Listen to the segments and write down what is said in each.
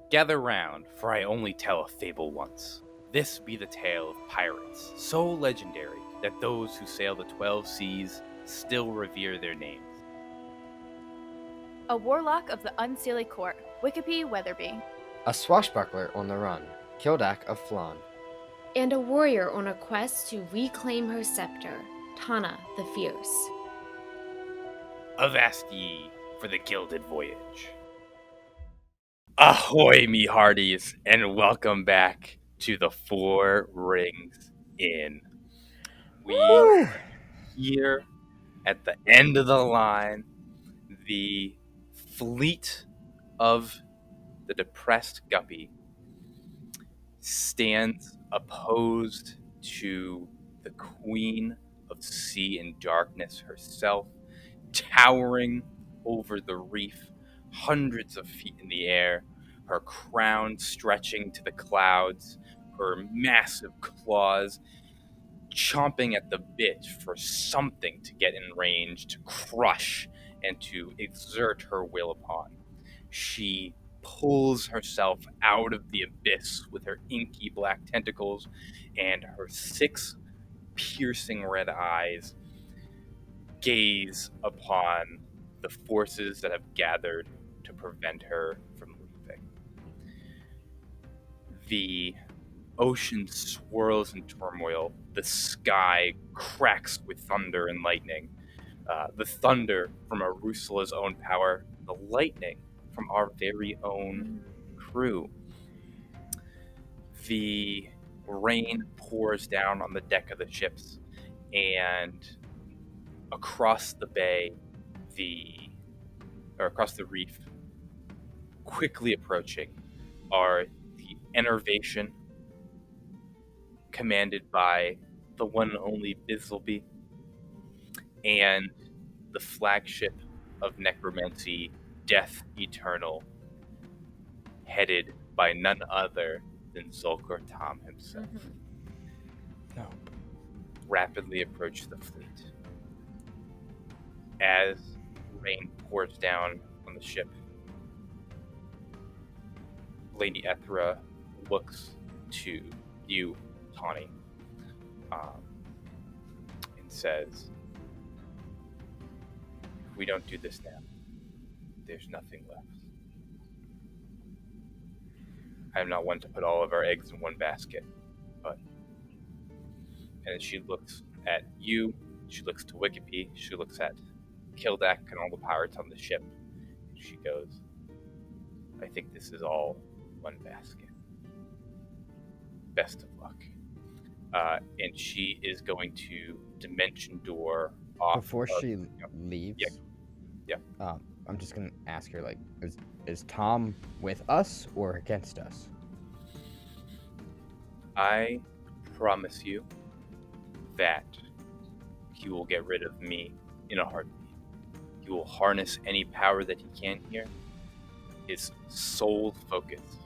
Gather round, for I only tell a fable once. This be the tale of pirates, so legendary that those who sail the 12 seas still revere their names. A warlock of the unseelie court, Wikipe Weatherby. A swashbuckler on the run, Kildak of Flan. And a warrior on a quest to reclaim her scepter, Tana the Fierce. Avast ye for the Gilded Voyage. Ahoy, me hearties, and welcome back to the Four Rings Inn. We are here at the end of the line. The fleet of the Depressed Guppy stands opposed to the Queen of Sea and Darkness herself, towering over the reef, hundreds of feet in the air, her crown stretching to the clouds, her massive claws chomping at the bit for something to get in range, to crush, and to exert her will upon. She pulls herself out of the abyss with her inky black tentacles, and her 6 piercing red eyes gaze upon the forces that have gathered to prevent her from leaving. The ocean swirls in turmoil. The sky cracks with thunder and lightning. The thunder from Arusula's own power, the lightning from our very own crew. The rain pours down on the deck of the ships, and across the bay, across the reef, quickly approaching, are the Enervation, commanded by the one and only Bizzleby, and the flagship of Necromancy, Death Eternal, headed by none other than Zulkur Tom himself. No. Rapidly approach the fleet. As rain pours down on the ship, Lady Ethra looks to you, Tawny, and says, "If we don't do this now, there's nothing left. I am not one to put all of our eggs in one basket, but..." And she looks at you, she looks to Wikipe, she looks at Kildak and all the pirates on the ship. She goes, "I think this is all one basket. Best of luck." And she is going to dimension door off. Before she leaves, Yeah. I'm just gonna ask her, like, is Tom with us or against us? I promise you that he will get rid of me in a heartbeat. He will harness any power that he can here. His sole focus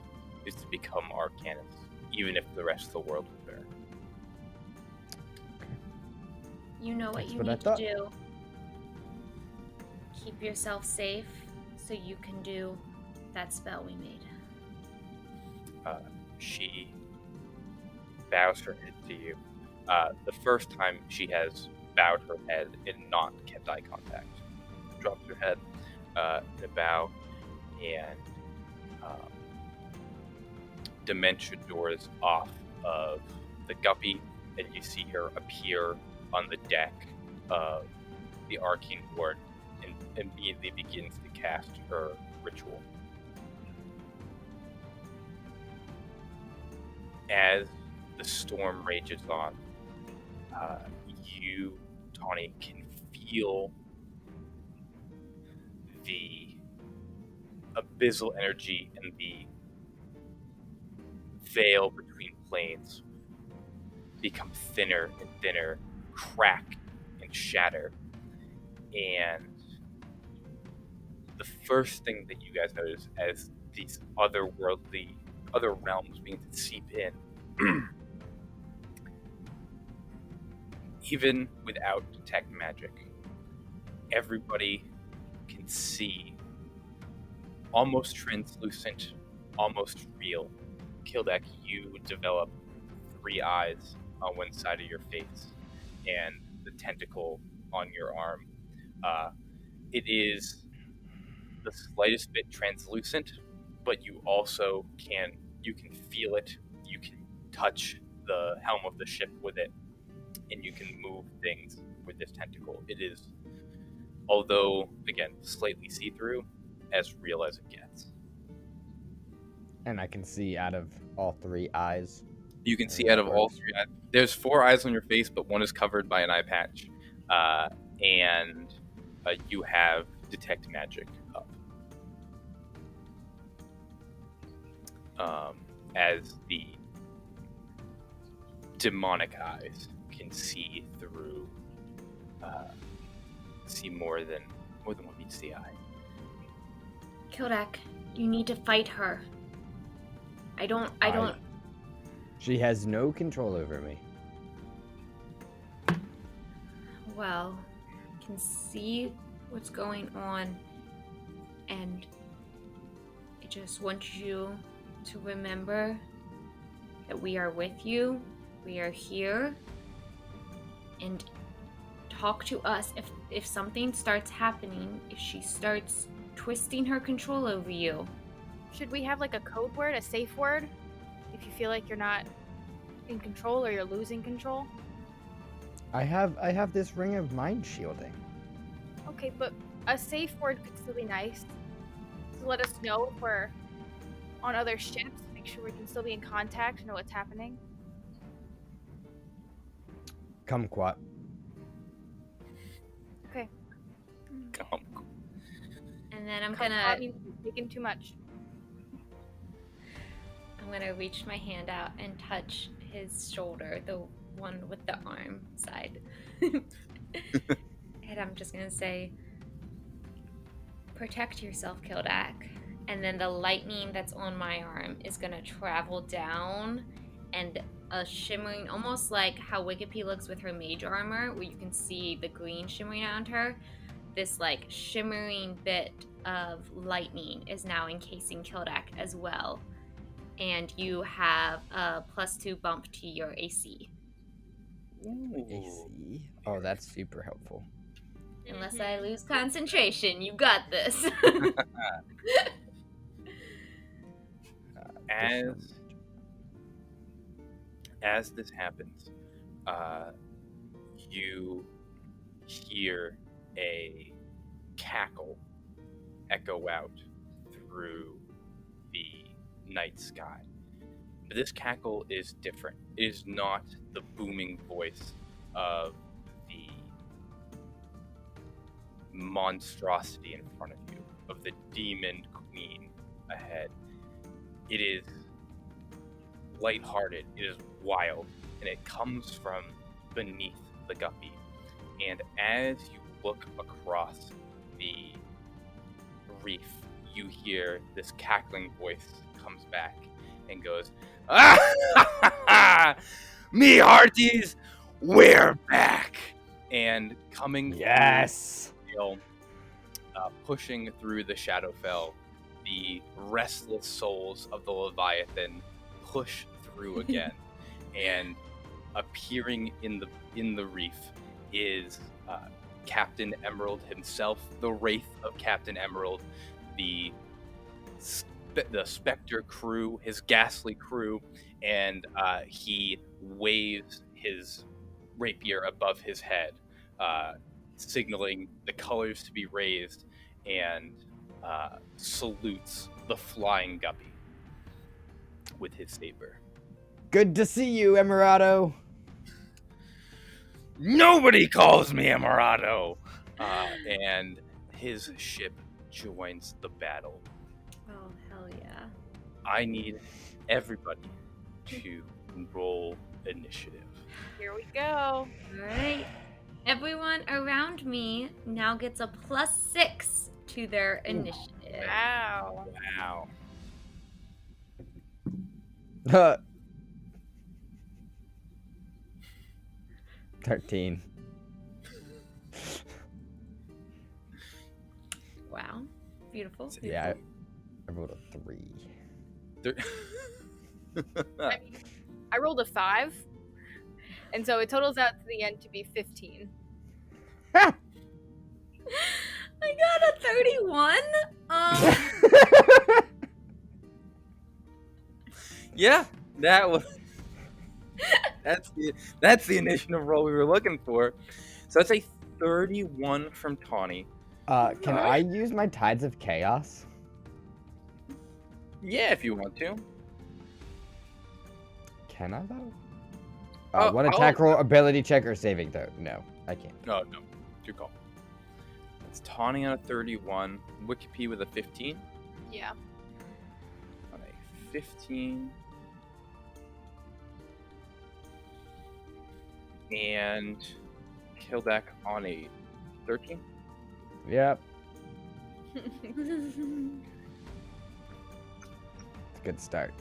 is to become Arcanus, even if the rest of the world will burn. You know what That's you what I need to thought. do. Keep yourself safe so you can do that spell we made. She bows her head to you. The first time she has bowed her head and not kept eye contact. Drops her head in a bow, and dimension doors off of the Guppy, and you see her appear on the deck of the Arcane Ward and immediately begins to cast her ritual. As the storm rages on, you, Tawny, can feel the abyssal energy and the veil between planes become thinner and thinner, crack and shatter. And the first thing that you guys notice as these other realms begin to seep in, even without detect magic, everybody can see almost translucent, almost real. Kildek, you develop 3 eyes on one side of your face and the tentacle on your arm. It is the slightest bit translucent, but you also can feel it. You can touch the helm of the ship with it, and you can move things with this tentacle. It is, although again slightly see-through, as real as it gets. And I can see out of all 3 eyes. You can see out of all 3 eyes. There's 4 eyes on your face, but one is covered by an eye patch, and you have detect magic up. As the demonic eyes can see through, see more than what meets the eye. Kildek, you need to fight her. I don't. She has no control over me. Well, I can see what's going on, and I just want you to remember that we are with you. We are here, and talk to us if something starts happening, if she starts twisting her control over you. Should we have like a code word, a safe word, if you feel like you're not in control or you're losing control? I have this ring of mind shielding. Okay, but a safe word could still be nice to let us know if we're on other ships, make sure we can still be in contact, know what's happening. Kumquat. Okay. Come. And then I'm That means taking too much. gonna reach my hand out and touch his shoulder, the one with the arm side. And I'm just gonna say, protect yourself, Kildek. And then the lightning that's on my arm is gonna travel down, and a shimmering, almost like how Wikipedia looks with her mage armor, where you can see the green shimmering around her. This like shimmering bit of lightning is now encasing Kildek as well. And you have a +2 bump to your AC. AC. Oh, that's super helpful. Unless I lose concentration, you got this. As this happens, you hear a cackle echo out through the night sky. But this cackle is different. It is not the booming voice of the monstrosity in front of you, of the demon queen ahead. It is lighthearted, it is wild, and it comes from beneath the guppy. And as you look across the reef, you hear this cackling voice comes back and goes, "Me hearties, we're back!" And coming Yes! through the tail, pushing through the Shadowfell, the restless souls of the Leviathan push through again, and appearing in the reef is Captain Emerald himself, the Wraith of Captain Emerald, the Spectre crew, his ghastly crew, and he waves his rapier above his head, signaling the colors to be raised, and salutes the flying guppy with his saber. Good to see you, Emirado. Nobody calls me Emirado! And his ship joins the battle. Oh, hell yeah. I need everybody to roll initiative. Here we go. Alright. Everyone around me now gets a +6 to their initiative. Wow. Wow. 13. Wow. Beautiful. Yeah, I rolled a 3. There- I mean, I rolled a 5, and so it totals out to the end to be 15. I got a 31. Yeah, that was. That's the initiative roll we were looking for. So that's a 31 from Tawny. Can I use my Tides of Chaos? Yeah, if you want to. Can I though? Oh, One attack roll, ability check, or saving throw? No, I can't. No, good call. It's Tawny on a 31, Wikipede with a 15. Yeah. On a 15. And Kildak on a 13. Yep, it's a good start.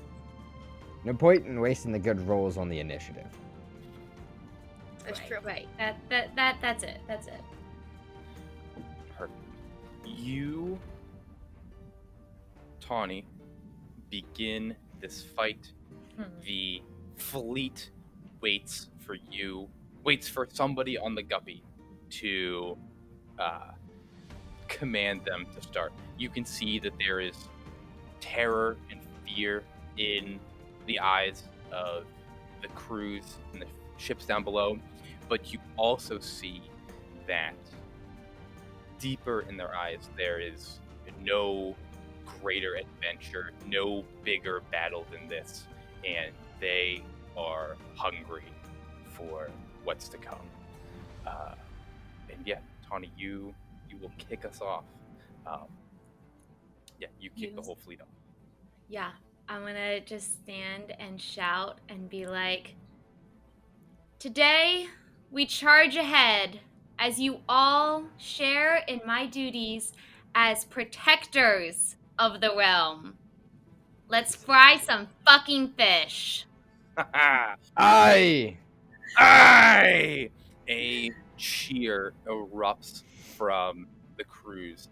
No point in wasting the good rolls on the initiative. That's Right, true. Right. That's it. That's it. Perfect. You, Tawny, begin this fight. The fleet waits for somebody on the Guppy to command them to start. You can see that there is terror and fear in the eyes of the crews and the ships down below, but you also see that deeper in their eyes there is no greater adventure, no bigger battle than this, and they are hungry for what's to come. And yeah, Tawny, you will kick us off. You kick the whole fleet off. Yeah, I'm gonna just stand and shout and be like, today we charge ahead as you all share in my duties as protectors of the realm. Let's fry some fucking fish. Aye! Aye! A cheer erupts from the crews.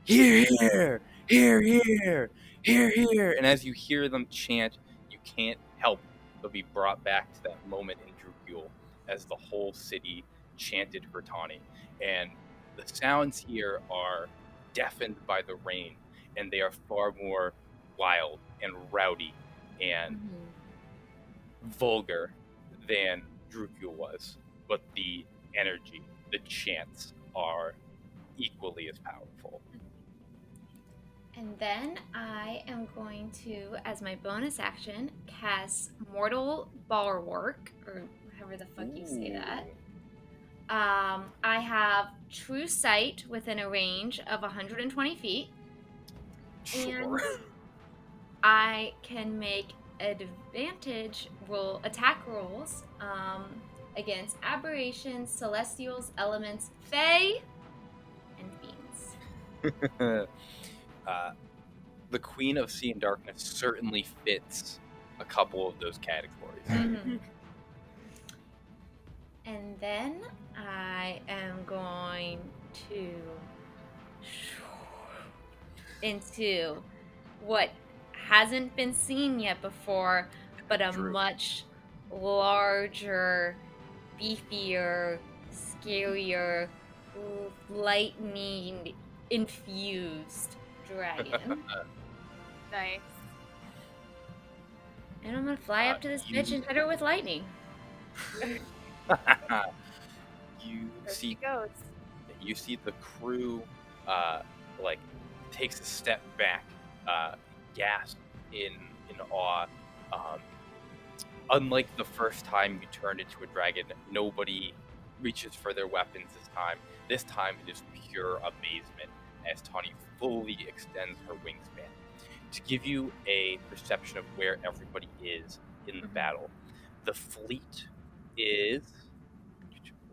Hear, hear, hear, hear, hear, hear. And as you hear them chant, you can't help but be brought back to that moment in Drukule as the whole city chanted for Tawny. And the sounds here are deafened by the rain, and they are far more wild and rowdy and vulgar than Drukule was. But the energy, the chants are equally as powerful. And then I am going to, as my bonus action, cast Mortal Bulwark, or however the fuck you say that. I have True Sight within a range of 120 feet. Sure. And I can make attack rolls against aberrations, celestials, elements, fae, and fiends. The Queen of Sea and Darkness certainly fits a couple of those categories. And then I am going to into what hasn't been seen yet before, but a True. much larger, beefier, scarier, lightning infused dragon. Nice. And I'm gonna fly up to this bitch and hit her with lightning. You There see she goes. you see the crew takes a step back, gasp in awe. Unlike the first time you turned into a dragon, nobody reaches for their weapons this time. This time it is pure amazement as Tawny fully extends her wingspan. To give you a perception of where everybody is in the battle, the fleet is...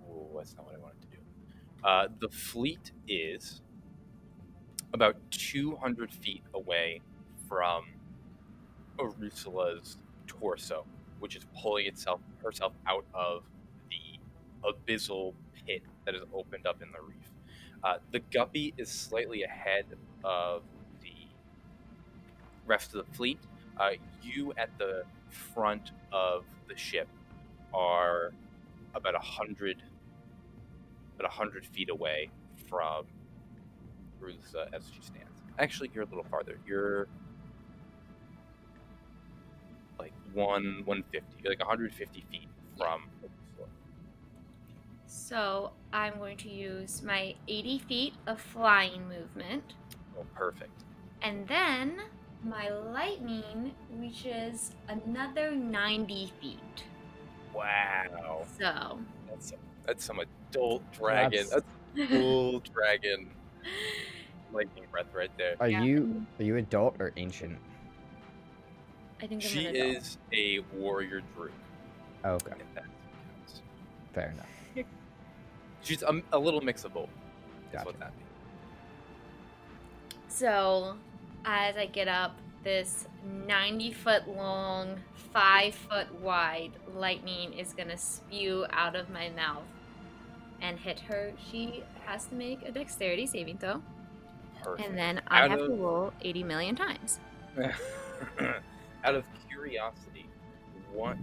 Oh, that's not what I wanted to do. The fleet is about 200 feet away from Arusula's torso, which is pulling herself out of the abyssal pit that is opened up in the reef. The Guppy is slightly ahead of rest of the fleet, you at the front of the ship are about 100 feet away from Rusa as she stands. Actually, you're a little farther. You're like 150. You're like 150 feet from Rusa. So I'm going to use my 80 feet of flying movement. Oh, perfect. And then my lightning reaches another 90 feet. Wow. So That's some adult dragon. That's full dragon lightning breath right there. Are you adult or ancient? I think I'm She an adult. is a warrior druid. Oh, okay, If that counts. fair enough. She's a little mix of both. That's Gotcha. what that means. So as I get up, this 90-foot long, 5-foot wide lightning is gonna spew out of my mouth and hit her. She has to make a dexterity saving throw. Perfect. And then I Out have of- to roll 80 million times. Out of curiosity, what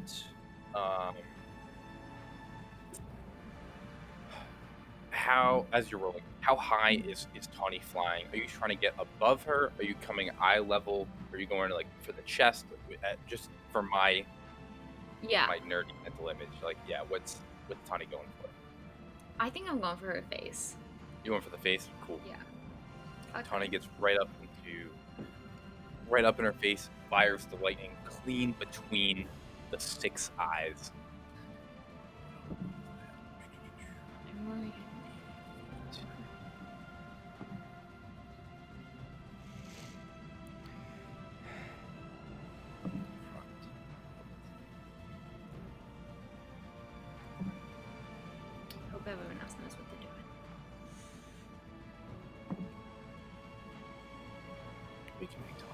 how as you're rolling, how high is Tawny flying? Are you trying to get above her? Are you coming eye level? Are you going like for the chest? Just for my Yeah, nerdy mental image, like what's Tawny going for? I think I'm going for her face. You going for the face? Cool. Yeah. Tawny gets right up in her face, fires the lightning clean between the 6 eyes. I'm worried. Hope everyone else knows what they're doing. We can make Tawny.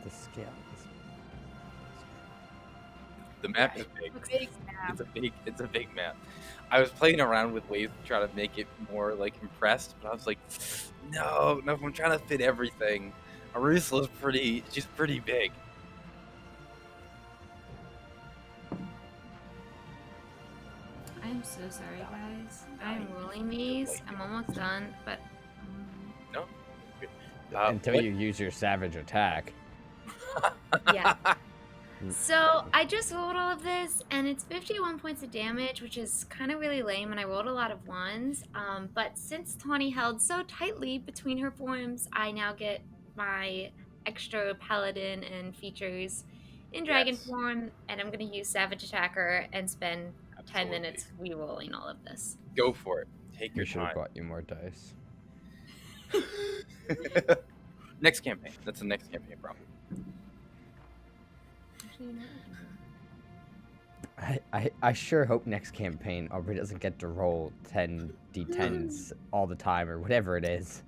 The scale is. The map is big. Big map. It's a big map. I was playing around with ways to try to make it more like impressed, but I was like, no, I'm trying to fit everything. Arusula's she's pretty big. I am so sorry, guys. I'm rolling these. I'm almost done, but No? Until you use your savage attack. yeah. So I just rolled all of this, and it's 51 points of damage, which is kind of really lame, and I rolled a lot of ones. But since Tawny held so tightly between her forms, I now get my extra paladin and features in dragon Yes. form, and I'm going to use Savage Attacker and spend 10 Absolutely. minutes re-rolling all of this. Go for it. Take We your should have time. bought you more dice. Next campaign. That's the next campaign problem. Actually, no. I sure hope next campaign Aubrey doesn't get to roll 10 d10s all the time or whatever it is.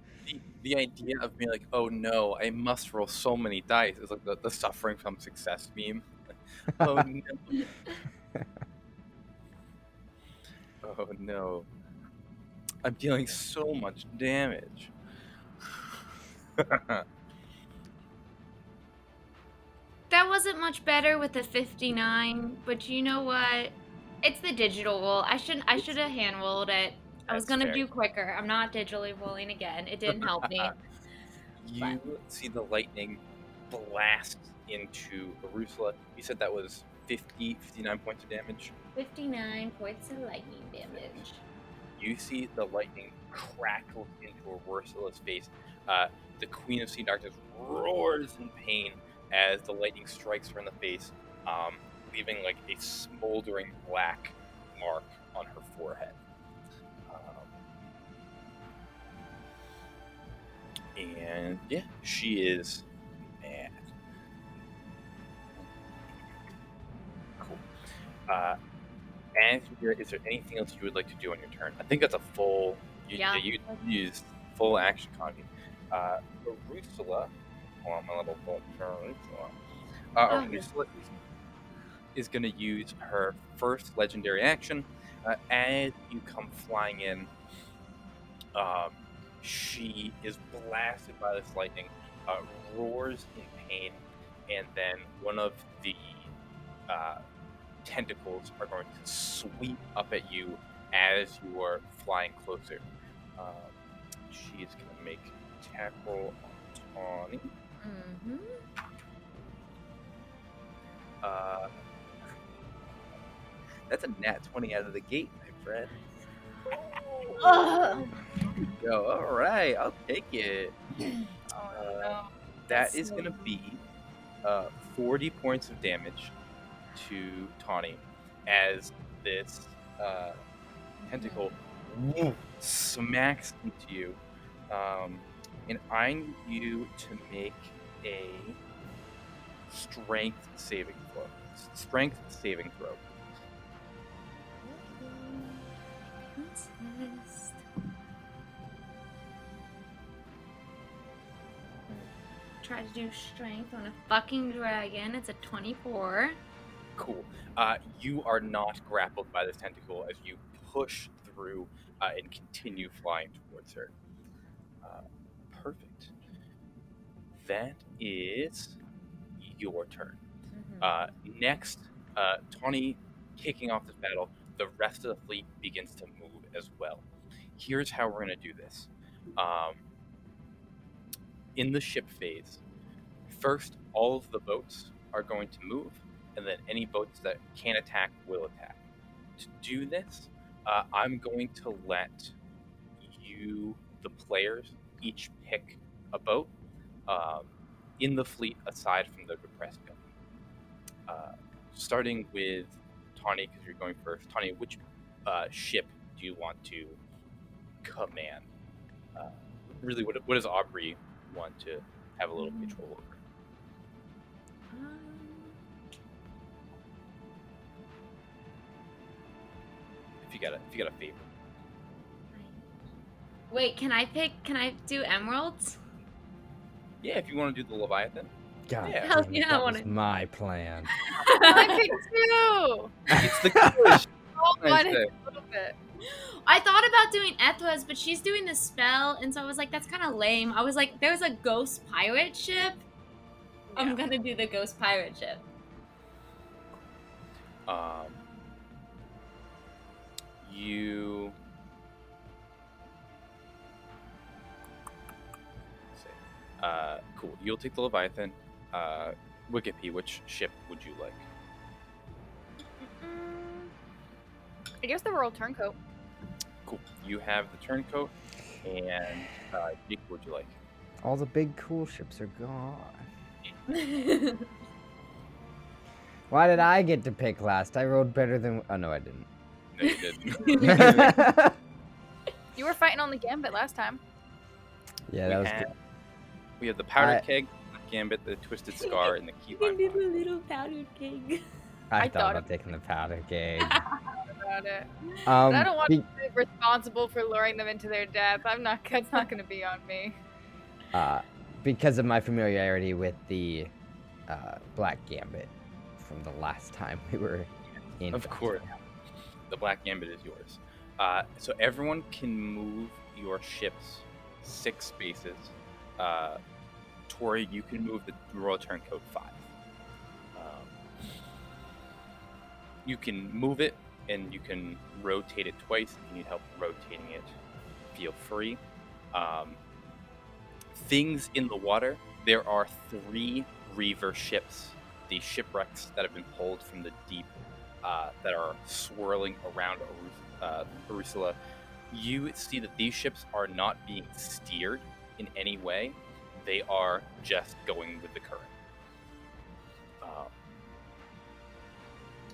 The idea of being like, oh no, I must roll so many dice is like the suffering from success meme. Oh no. Oh no. I'm dealing so much damage. That wasn't much better with the 59, but you know what? It's the digital roll. I should have hand rolled it. I was That's gonna fair. do quicker. I'm not digitally rolling again. It didn't help me. You see the lightning blast into Arusula. You said that was 59 points of damage. 59 points of lightning damage. You see the lightning crackle into Arusula's face. The Queen of Sea Darkness roars in pain as the lightning strikes her in the face, leaving like a smoldering black mark on her forehead. And yeah, she is mad. Cool. And is there anything else you would like to do on your turn? I think that's a full. You used full action copy. Arusula. Hold on, my little bolt. Arusula is going to use her first legendary action as you come flying in. She is blasted by this lightning, roars in pain, and then one of the tentacles are going to sweep up at you as you are flying closer. She is going to make attack roll on Tawny. Mm-hmm. That's a nat 20 out of the gate, my friend. Oh, Go, all right, I'll take it. no. That That's is so going to be 40 points of damage to Tawny as this tentacle smacks into you. And I need you to make a strength saving throw. Strength saving throw. Princess. Try to do strength on a fucking dragon. It's a 24. Cool. You are not grappled by this tentacle as you push through and continue flying towards her. Perfect. That is your turn. Next, Tawny kicking off this battle, the rest of the fleet begins to move as well. Here's how we're going to do this. In the ship phase, first all of the boats are going to move, and then any boats that can attack will attack. To do this, I'm going to let you, the players, each pick a boat in the fleet aside from the Depressed Guppy. Starting with Tawny, because you're going first. Tawny, which ship do you want to command? Really, what does Aubrey want to have a little control over? If you got a favorite. Wait, can I do emeralds? Yeah, if you want to do the Leviathan. God, Yeah. Hell damn it, yeah, I that was wanna- my plan. I picked two. It's the coolest. Oh, Nice one day. is a little bit. I thought about doing Ethwas, but she's doing the spell, and so I was like, that's kind of lame. I was like, there's a ghost pirate ship. I'm gonna do the ghost pirate ship. You. Cool. You'll take the Leviathan. Wicked, which ship would you like? I guess the Royal Turncoat. Cool. You have the turncoat, and Jake, what would you like? All the big cool ships are gone. Why did I get to pick last? I rolled better than. Oh no, I didn't. No, you didn't. You were fighting on the Gambit last time. Yeah, that was good. We have the powder I- keg, the gambit, the twisted scar, and the key You lime. did a little powdered cake. I I thought thought about taking the powder keg. About it. But I don't want be- to be responsible for luring them into their death. That's not going to be on me. because of my familiarity with the Black Gambit from the last time we were in. Of course. The black gambit is yours. So everyone can move your ships 6 spaces. Tori, you can move the Royal Turncoat 5. You can move it, and you can rotate it twice. If you need help rotating it, feel free. Things in the water. There are 3 Reaver ships, the shipwrecks that have been pulled from the deep, that are swirling around Arusula. You see that these ships are not being steered in any way. They are just going with the current.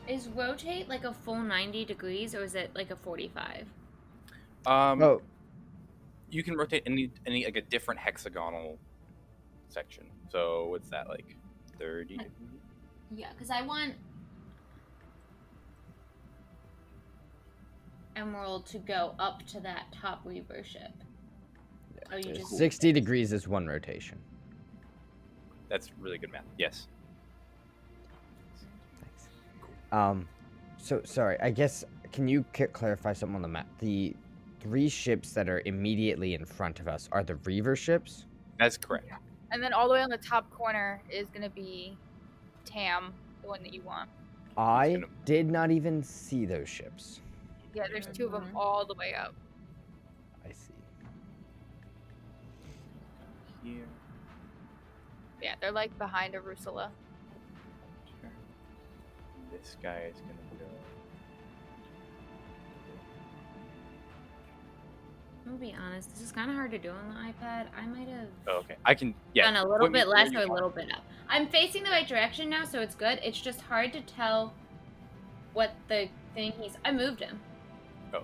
Is rotate like a full 90 degrees, or is it like a 45? Oh, You can rotate any like a different hexagonal section. So what's that, like 30 degrees? Yeah, because I want Emerald to go up to that top Reaver ship. Oh, you just 60 degrees is one rotation. That's really good math. Yes. Thanks. So sorry. I guess can you clarify something on the map? The 3 ships that are immediately in front of us are the Reaver ships. That's correct. And then all the way on the top corner is gonna be Tam, the one that you want. I gonna- did not even see those ships. Yeah, there's 2 of them all the way up. I see. Here. Yeah, they're like behind Arusula. Sure. This guy is gonna go. I'm gonna be honest, this is kind of hard to do on the iPad. I might have Oh, okay. I can. Yeah. done a little put me bit where less you or a want. little bit up. I'm facing the right direction now, so it's good. It's just hard to tell what the thing he's. I moved him. Oh, cool.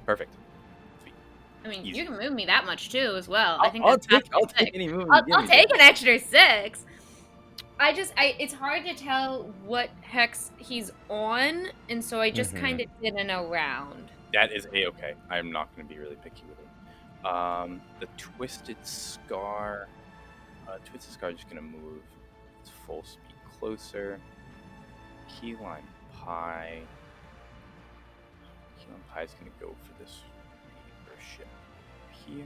Perfect. Sweet. I mean, Easy. you can move me that much too, as well. I think I'll that's take half the any move. I'll take an extra 6. It's hard to tell what hex he's on, and so I just Mhm. kind of did an around. That is a-okay. I'm not going to be really picky with it. The Twisted Scar. Twisted Scar is just going to move its full speed closer. Keyline Pie. Keyline Pie is going to go for this Reaver ship here.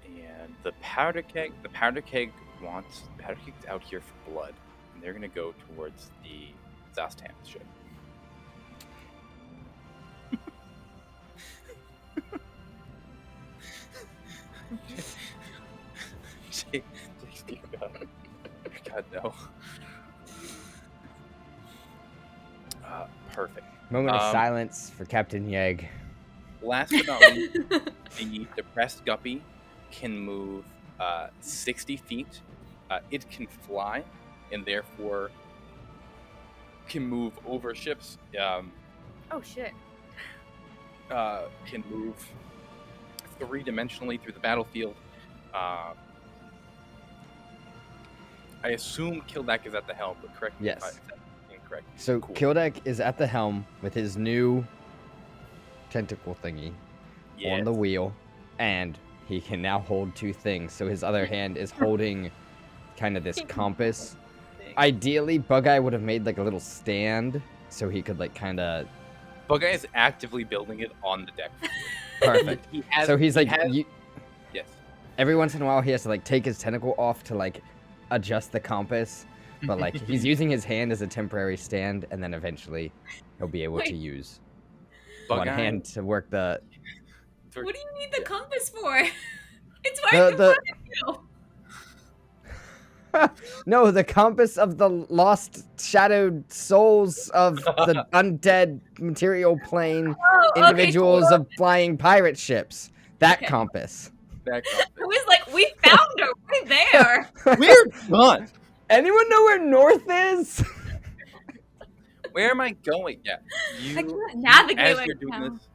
And the powder keg keg's out here for blood, and they're gonna go towards the Zastam ship. God no. Perfect. Moment of silence for Captain Yegg. Last but not least, the Depressed Guppy can move 60 feet. It can fly, and therefore can move over ships. Oh shit. Can move 3-dimensionally through the battlefield. I assume Kildak is at the helm, but correct me Yes. if that's incorrect. So Cool. Kildek is at the helm with his new tentacle thingy on the Yes. wheel, and he can now hold 2 things. So his other hand is holding kind of this compass. Ideally, Bug-Eye would have made like a little stand so he could like kind of Bug-Eye is actively building it on the deck. perfect. He has, So he's he like, has- yes. every once in a while he has to like take his tentacle off to like adjust the compass, but like he's using his hand as a temporary stand, and then eventually he'll be able to use one Bug-Eye- hand to work the What do you need the Yeah. compass for? It's right in the front of you. no, the compass of the lost shadowed souls of the undead material plane Oh, okay, individuals cool. of flying pirate ships. That Okay. compass. That I was like, we found her. We're there. We're done. Anyone know where north is? Where am I going? Yeah. I You, can't navigate as right you're doing now. this.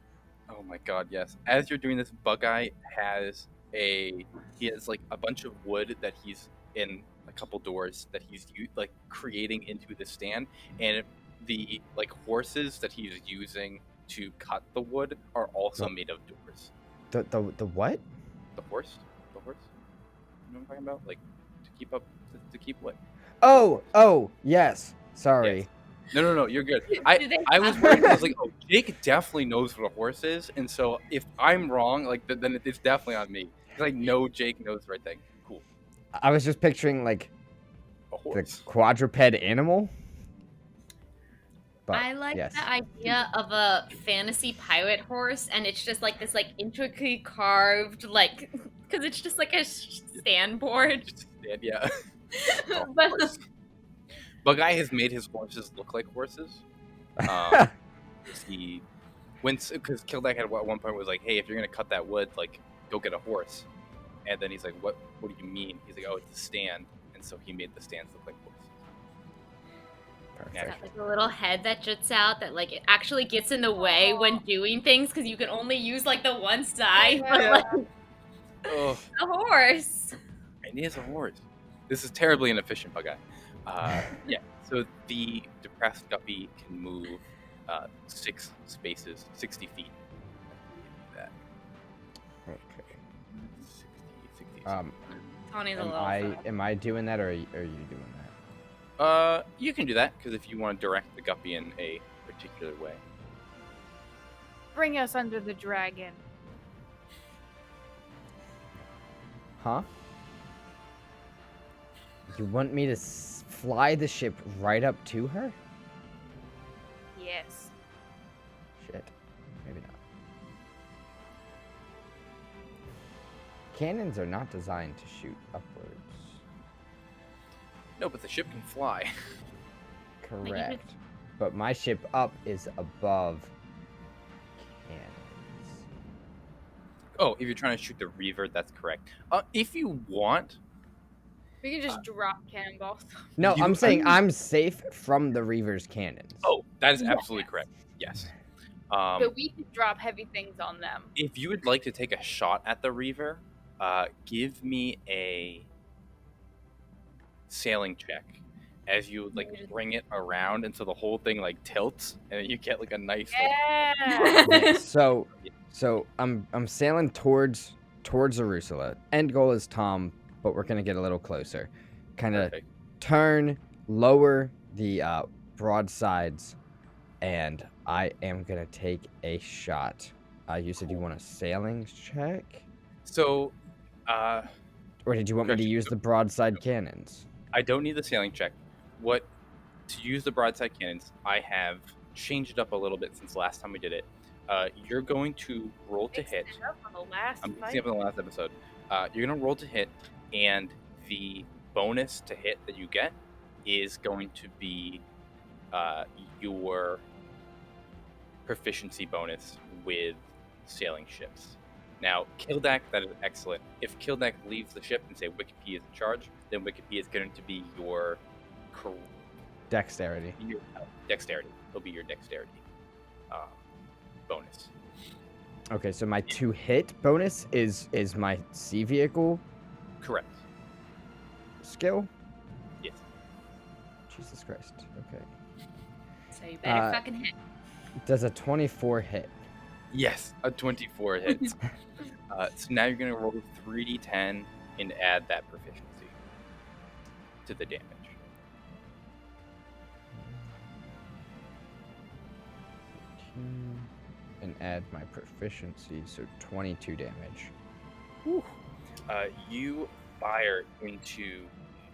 Oh my god, yes. As you're doing this, Bug-Eye has like a bunch of wood that he's in a couple doors that he's like creating into the stand, and the like horses that he's using to cut the wood are also made of doors. The what? The horse? You know what I'm talking about? Like to keep up to keep what? Oh, yes. Sorry. No, you're good. Do they I was have- worried. I was like, oh, Jake definitely knows what a horse is, and so if I'm wrong, like then it's definitely on me. 'Cause I know Jake knows the right thing. Cool. I was just picturing like A the horse. quadruped animal. But, I like yes. the idea of a fantasy pirate horse, and it's just like this, like intricately carved, like, because it's just like a standboard. Just stand, yeah. But Bug-Eye has made his horses look like horses. Because Kildak at one point was like, "Hey, if you're gonna cut that wood, like, go get a horse." And then he's like, "What? What do you mean?" He's like, "Oh, it's a stand." And so he made the stands look like horses. Perfect. Yeah. got like a little head that juts out that like it actually gets in the way when doing things because you can only use like the one side. But Yeah. like Oh, a horse. and he is a horse. This is terribly inefficient, Bug-Eye. Yeah. So the Depressed Guppy can move 6 spaces, 60 feet. That Okay. 60. Tony's a Am little. am I doing that, or are you doing that? You can do that because if you want to direct the guppy in a particular way. bring us under the dragon. Huh? You want me to fly the ship right up to her? Yes. Shit. Maybe not. Cannons are not designed to shoot upwards. No, but the ship can fly. Correct. But my ship up is above cannons. Oh, if you're trying to shoot the Reaver, that's correct. If you want, We can just drop cannonballs. No, You- I'm saying I'm safe from the Reaver's cannons. oh, that is Yes. absolutely correct. Yes. But we can drop heavy things on them. If you would like to take a shot at the Reaver, give me a sailing check as you like bring it around until the whole thing like tilts, and then you get like a nice. Yeah. Yeah, so I'm sailing towards Arusula. End goal is Tom, but we're gonna get a little closer. Kind of Perfect. turn, lower the broadsides, and I am gonna take a shot. You said you want a sailing check, So, or did you want me to Gotcha. use the broadside cannons? I don't need the sailing check. To use the broadside cannons, I have changed it up a little bit since last time we did it. You're going to roll to hit. Mixed it up on the last I'm fight. mixing up in the last episode. You're gonna roll to hit, and the bonus to hit that you get is going to be your proficiency bonus with sailing ships. Now, Kildak, that is excellent. If Kildak leaves the ship and say Wikipede is in charge, then Wikipede is going to be your Dexterity. dexterity. It'll be your dexterity bonus. Okay, so my 2 hit bonus is my sea vehicle Correct. skill. Yes. Jesus Christ. Okay. So you better Uh, fucking hit. Does a 24 hit? Yes, a 24 hits. So now you're going to roll 3d10 and add that proficiency to the damage. And add my proficiency, so 22 damage. You fire into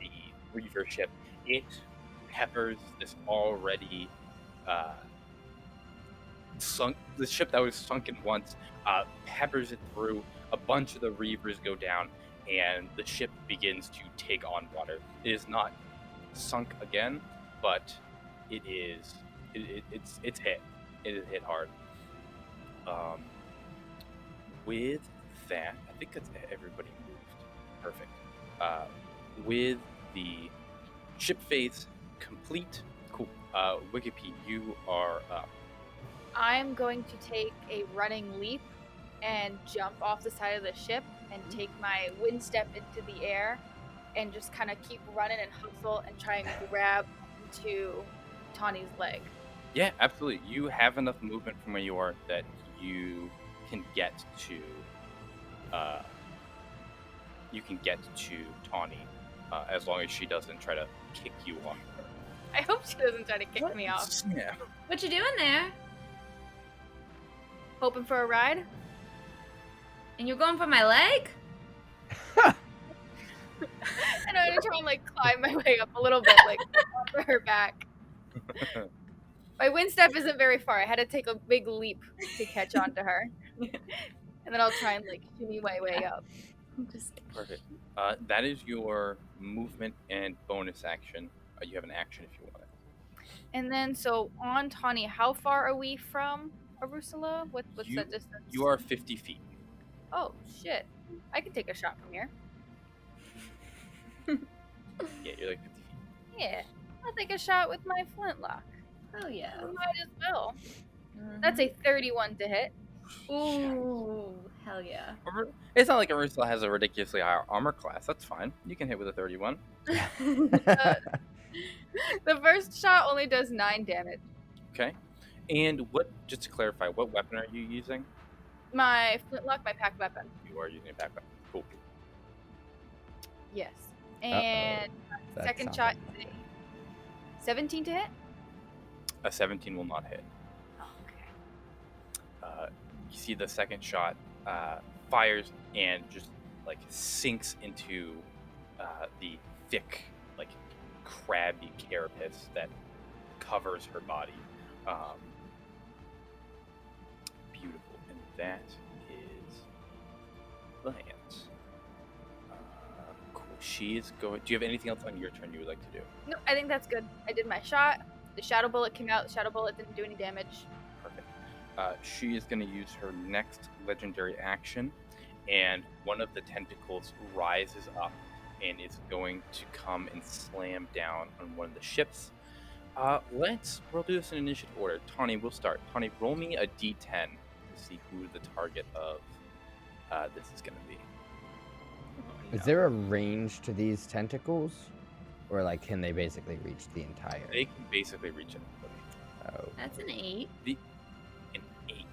the Reaver ship. It peppers this already sunk. The ship that was sunken once peppers it through. A bunch of the Reavers go down, and the ship begins to take on water. It is not sunk again, but it is. It's hit. It is hit hard. With that, I think that's everybody moved. Perfect. With the ship phase complete, cool. Wikipede, you are up. I'm going to take a running leap and jump off the side of the ship and take my wind step into the air and just kind of keep running and hustle and try and grab into Tawny's leg. Yeah, absolutely. You have enough movement from where you are that you can get to. Tawny, as long as she doesn't try to kick you off. I hope she doesn't try to kick me off. Snap. What you doing there? Hoping for a ride? And you're going for my leg? And I'm gonna try and like climb my way up a little bit, like onto her back. My wind step isn't very far. I had to take a big leap to catch onto her. And then I'll try and like shimmy my way up. Just Perfect. That is your movement and bonus action. You have an action if you want it. And then so on Tawny, how far are we from Arusula? What's You- that distance? You are 50 feet. Oh shit. I can take a shot from here. Yeah, you're like 50 feet. Yeah. I'll take a shot with my flintlock. oh yeah. I might as well. That's a 31 to hit. Ooh, hell yeah. It's not like Arusula has a ridiculously high armor class. That's fine. You can hit with a 31. The first shot only does 9 damage. Okay. And just to clarify, what weapon are you using? My flintlock, my pack weapon. You are using a back weapon. Cool. Yes. And That second sounds shot is a 17 to hit. A 17 will not hit. Okay. You see the second shot fires and just like sinks into the thick, like crabby carapace that covers her body. Beautiful, and that is Lance. Cool. She is going. Do you have anything else on your turn you would like to do? No, I think that's good. I did my shot. The shadow bullet came out. The shadow bullet didn't do any damage. Perfect. She is going to use her next legendary action, and one of the tentacles rises up and is going to come and slam down on one of the ships. We'll do this in initiative order. Tawny, we'll start. Tawny, roll me a d10 to see who the target of this is going to be. Is there a range to these tentacles? Or, like, can they basically reach the entire... They can basically reach it. Oh. That's an 8. An 8.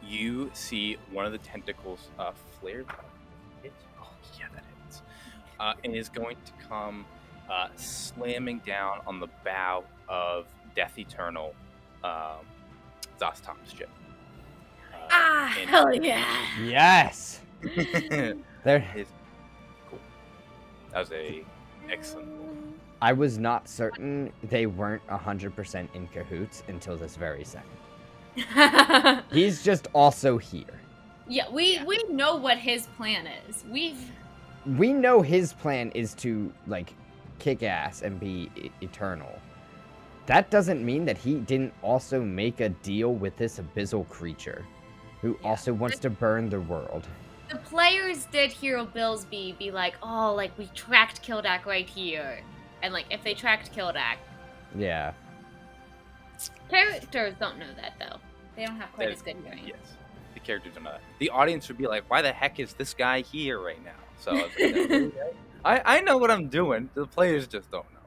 You see one of the tentacles flare. Oh, yeah, that hits. And is going to come slamming down on the bow of Death Eternal Zastom's ship. Hell yeah! Yes! There. Cool. That was a excellent roll. I was not certain they weren't 100% in cahoots until this very second. He's just also here. Yeah, we know what his plan is. We know his plan is to, like, kick ass and be eternal. That doesn't mean that he didn't also make a deal with this abyssal creature who also wants to burn the world. The players did hear Billsby be like, oh, like, we tracked Kildak right here. And, like, if they tracked Kildak. Yeah. Characters don't know that, though. They don't have quite as good hearing. Yes. The characters don't know that. The audience would be like, why the heck is this guy here right now? So I was like, I know what I'm doing. The players just don't know.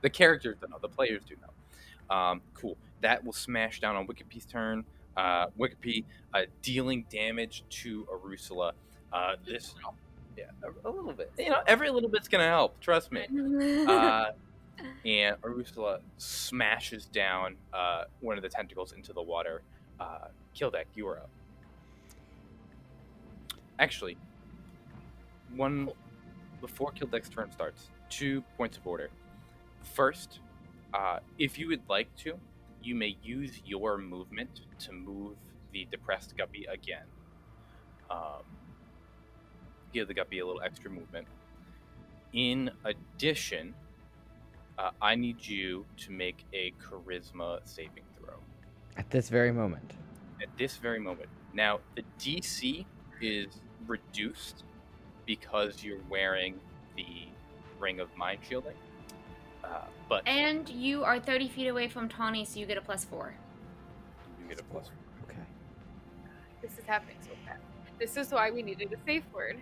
The characters don't know. The players do know. Cool. That will smash down on Wikipy's turn. Wikipy dealing damage to Arusula. A little bit. You know, every little bit's gonna help. Trust me. And Arusula smashes down one of the tentacles into the water. Kildak, you are up. Actually, before Kildak's turn starts, 2 points of order. First, if you would like to, you may use your movement to move the Depressed Guppy again. Give the Guppy a little extra movement. In addition, I need you to make a Charisma saving throw. At this very moment. At this very moment. Now, the DC is reduced because you're wearing the Ring of Mind Shielding. But And you are 30 feet away from Tawny, so you get a +4. you get a +4. Okay. This is happening so fast. This is why we needed a safe word.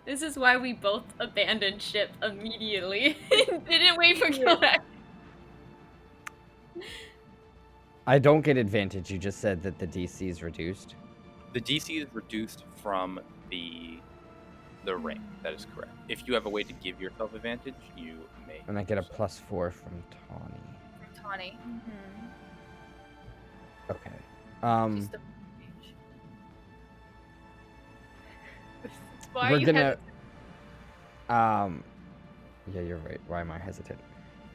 This is why we both abandoned ship immediately. Didn't wait for Kildak. I don't get advantage. You just said that the DC is reduced. The DC is reduced from the ring. That is correct. If you have a way to give yourself advantage, you may. And I get a +4 from Tawny. From Tawny. Okay. Just a change. This is why We're you gonna. had- Yeah, you're right. Why am I hesitant?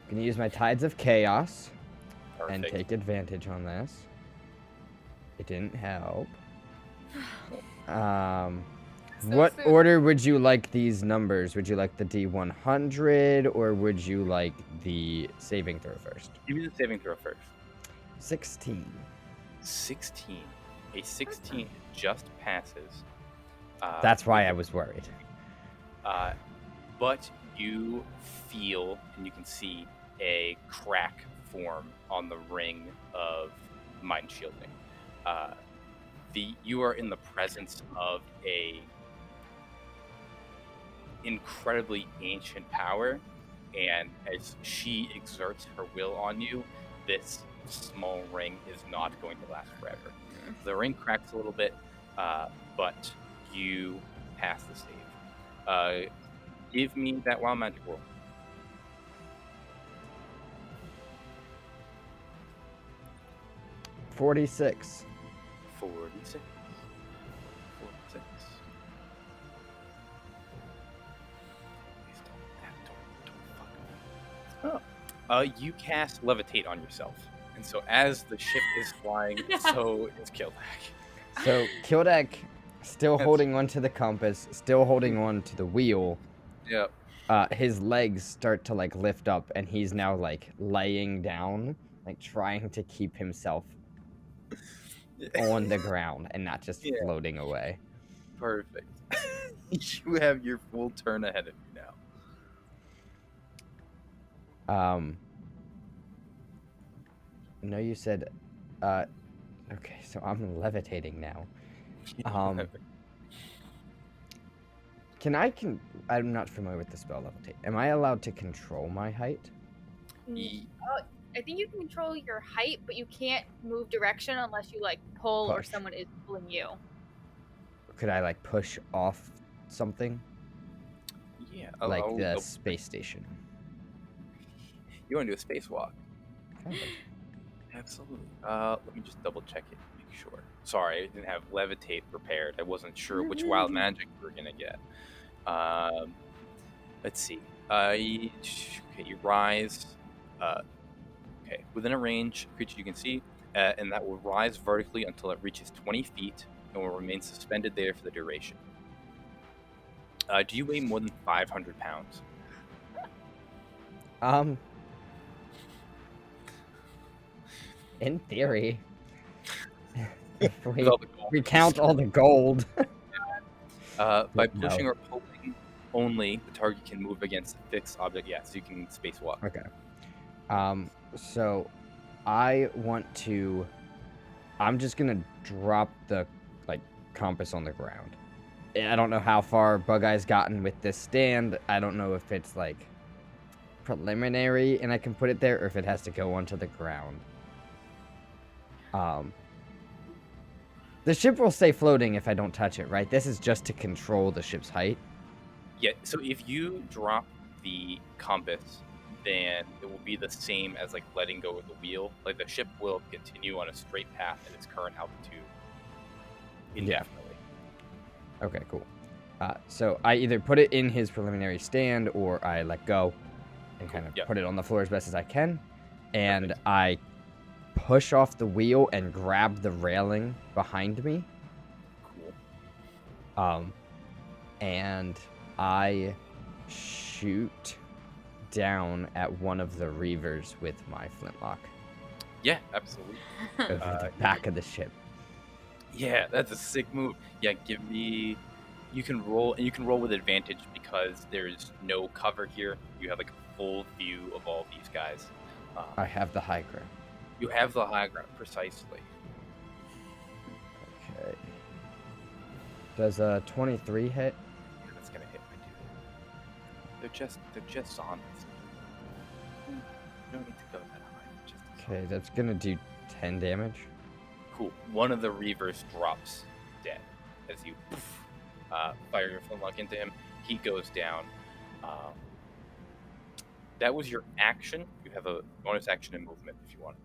Gonna use my Tides of Chaos and Perfect. take advantage on this. It didn't help. What soon. order would you like these numbers? Would you like the D100 or would you like the saving throw first? Give me the saving throw first. 16. 16. A 16 just passes. That's why I was worried. But you feel and you can see a crack form on the ring of mind shielding. You are in the presence of a incredibly ancient power, and as she exerts her will on you, this small ring is not going to last forever. The ring cracks a little bit, but you pass the save. Give me that wild magic roll. 46. 46. 46. Please don't fuck me. You cast levitate on yourself, and so as the ship is flying, so is Kildak. So Kildak, still That's- holding onto the compass, still holding on to the wheel. Yep. His legs start to like lift up, and he's now like laying down, like trying to keep himself on the ground and not just Yeah. floating away. Perfect. You have your full turn ahead of you now. No, you said, okay, so I'm levitating now. I'm not familiar with the spell levitate. Am I allowed to control my height? Ye- I think you can control your height, but you can't move direction unless you like pull or Push. someone is pulling you. Could I like push off something? Yeah. Like the space station. You want to do a spacewalk? Kind of. Absolutely. Let me just double check it, make sure. Sorry, I didn't have levitate prepared. I wasn't sure which wild magic we were gonna get. Let's see. Okay, you rise. Okay, within a range creature you can see, and that will rise vertically until it reaches 20 feet and will remain suspended there for the duration. Do you weigh more than 500 pounds? In theory. With we, all the gold. we count all the gold. By No. pushing or pulling only, the target can move against a fixed object. Yeah, so you can spacewalk. Okay. So I want to. I'm just gonna drop the like compass on the ground. I don't know how far Bug Eye's gotten with this stand. I don't know if it's like preliminary and I can put it there, or if it has to go onto the ground. The ship will stay floating if I don't touch it, right? This is just to control the ship's height. Yeah, so if you drop the compass, then it will be the same as like letting go of the wheel. Like the ship will continue on a straight path at its current altitude indefinitely. Okay, cool. So I either put it in his preliminary stand or I let go and kind of Yep. put it on the floor as best as I can. And Perfect. I push off the wheel and grab the railing behind me. Cool. And I shoot down at one of the reavers with my flintlock Yeah, absolutely. over the back of the ship. Yeah, that's a sick move. Yeah, give me. You can roll, and you can roll with advantage because there's no cover here. You have like a full view of all these guys. I have the high ground. You have the high ground precisely. Okay. Does a 23 hit? Yeah, that's gonna hit my dude. They're just zombies. You don't need to go that high. Just a Okay, zombie. that's gonna do 10 damage. Cool. One of the reavers drops dead as you fire your flintlock into him. He goes down. That was your action. You have a bonus action and movement if you want.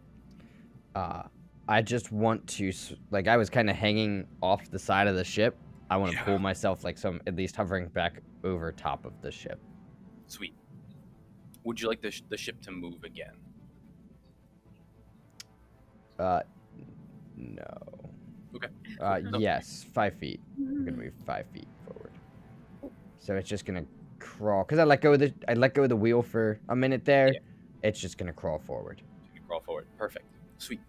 I just want to, like, I was kind of hanging off the side of the ship. I want to Yeah. pull myself, like, some, at least hovering back over top of the ship. Sweet. Would you like the ship to move again? No. Okay. Yes, 5 feet. I'm gonna move 5 feet forward. So it's just gonna crawl, cause I let go of the wheel for a minute there. Yeah. It's just gonna crawl forward. You crawl forward. Perfect. Sweet.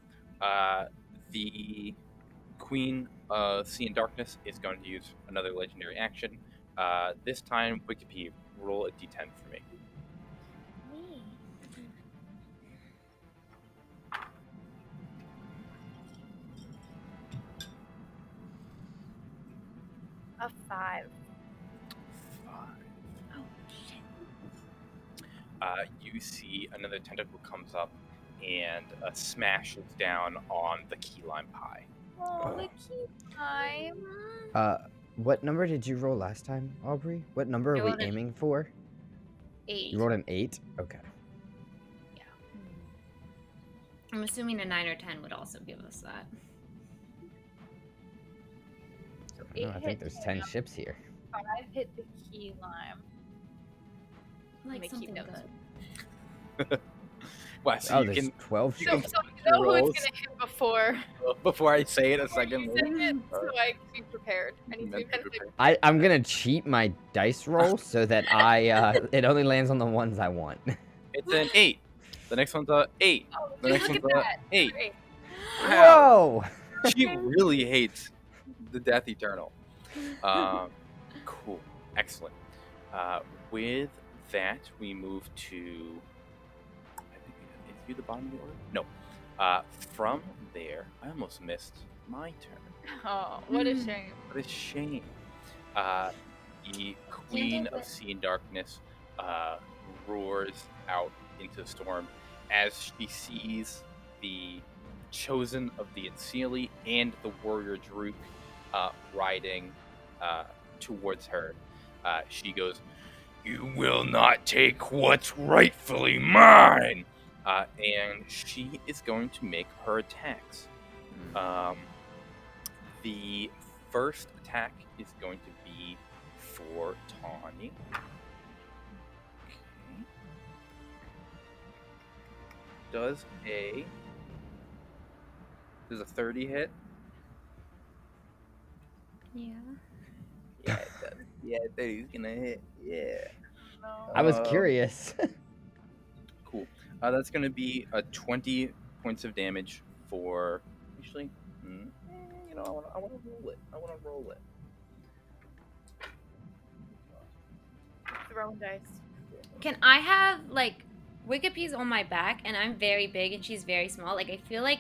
The Queen of Sea and Darkness is going to use another legendary action. This time, Wikipedia, roll a d10 for me. Me. A 5. 5. Oh shit. You see another tentacle comes up and smashes down on the key lime pie. Oh, the key time. What number did you roll last time, Aubrey? What number I are we rolled an aiming for? 8. You rolled an 8? Okay. I'm assuming a 9 or 10 would also give us that. So I don't know, I think there's 10 ships here. 5 hit the key lime. Like me keep something notes. good. Wow, so Oh, you there's can 12 you So, can ships. so you know who rolls. it's gonna hit before before I say it a you second say later. it, so I can be prepared. I need to be Mentally mentally I'm gonna cheat my dice roll so that it only lands on the ones I want. It's an 8. The next one's a 8. Oh, The dude, next look one's at a that. 8. Great. Wow. Whoa! She really hates the Death Eternal. Cool. Excellent. With that, we move to. I think is you the bottom of the order? No. From there, I almost missed my turn. Oh, what a shame. What a shame. The Queen of Sea and Darkness roars out into the storm as she sees the chosen of the Ancili and the warrior Druk riding towards her. She goes, "You will not take what's rightfully mine!" And she is going to make her attacks. The first attack is going to be for Tawny. Okay. Does a 30 hit? Yeah. Yeah, it does. Yeah, 30's gonna hit. Yeah. No. I was Um, curious. Cool. That's gonna be 20 points of damage for. Actually, you know, I want to roll it. I want to roll it. Throwing dice. Can I have, like, Wikipeedia's on my back, and I'm very big, and she's very small. Like, I feel like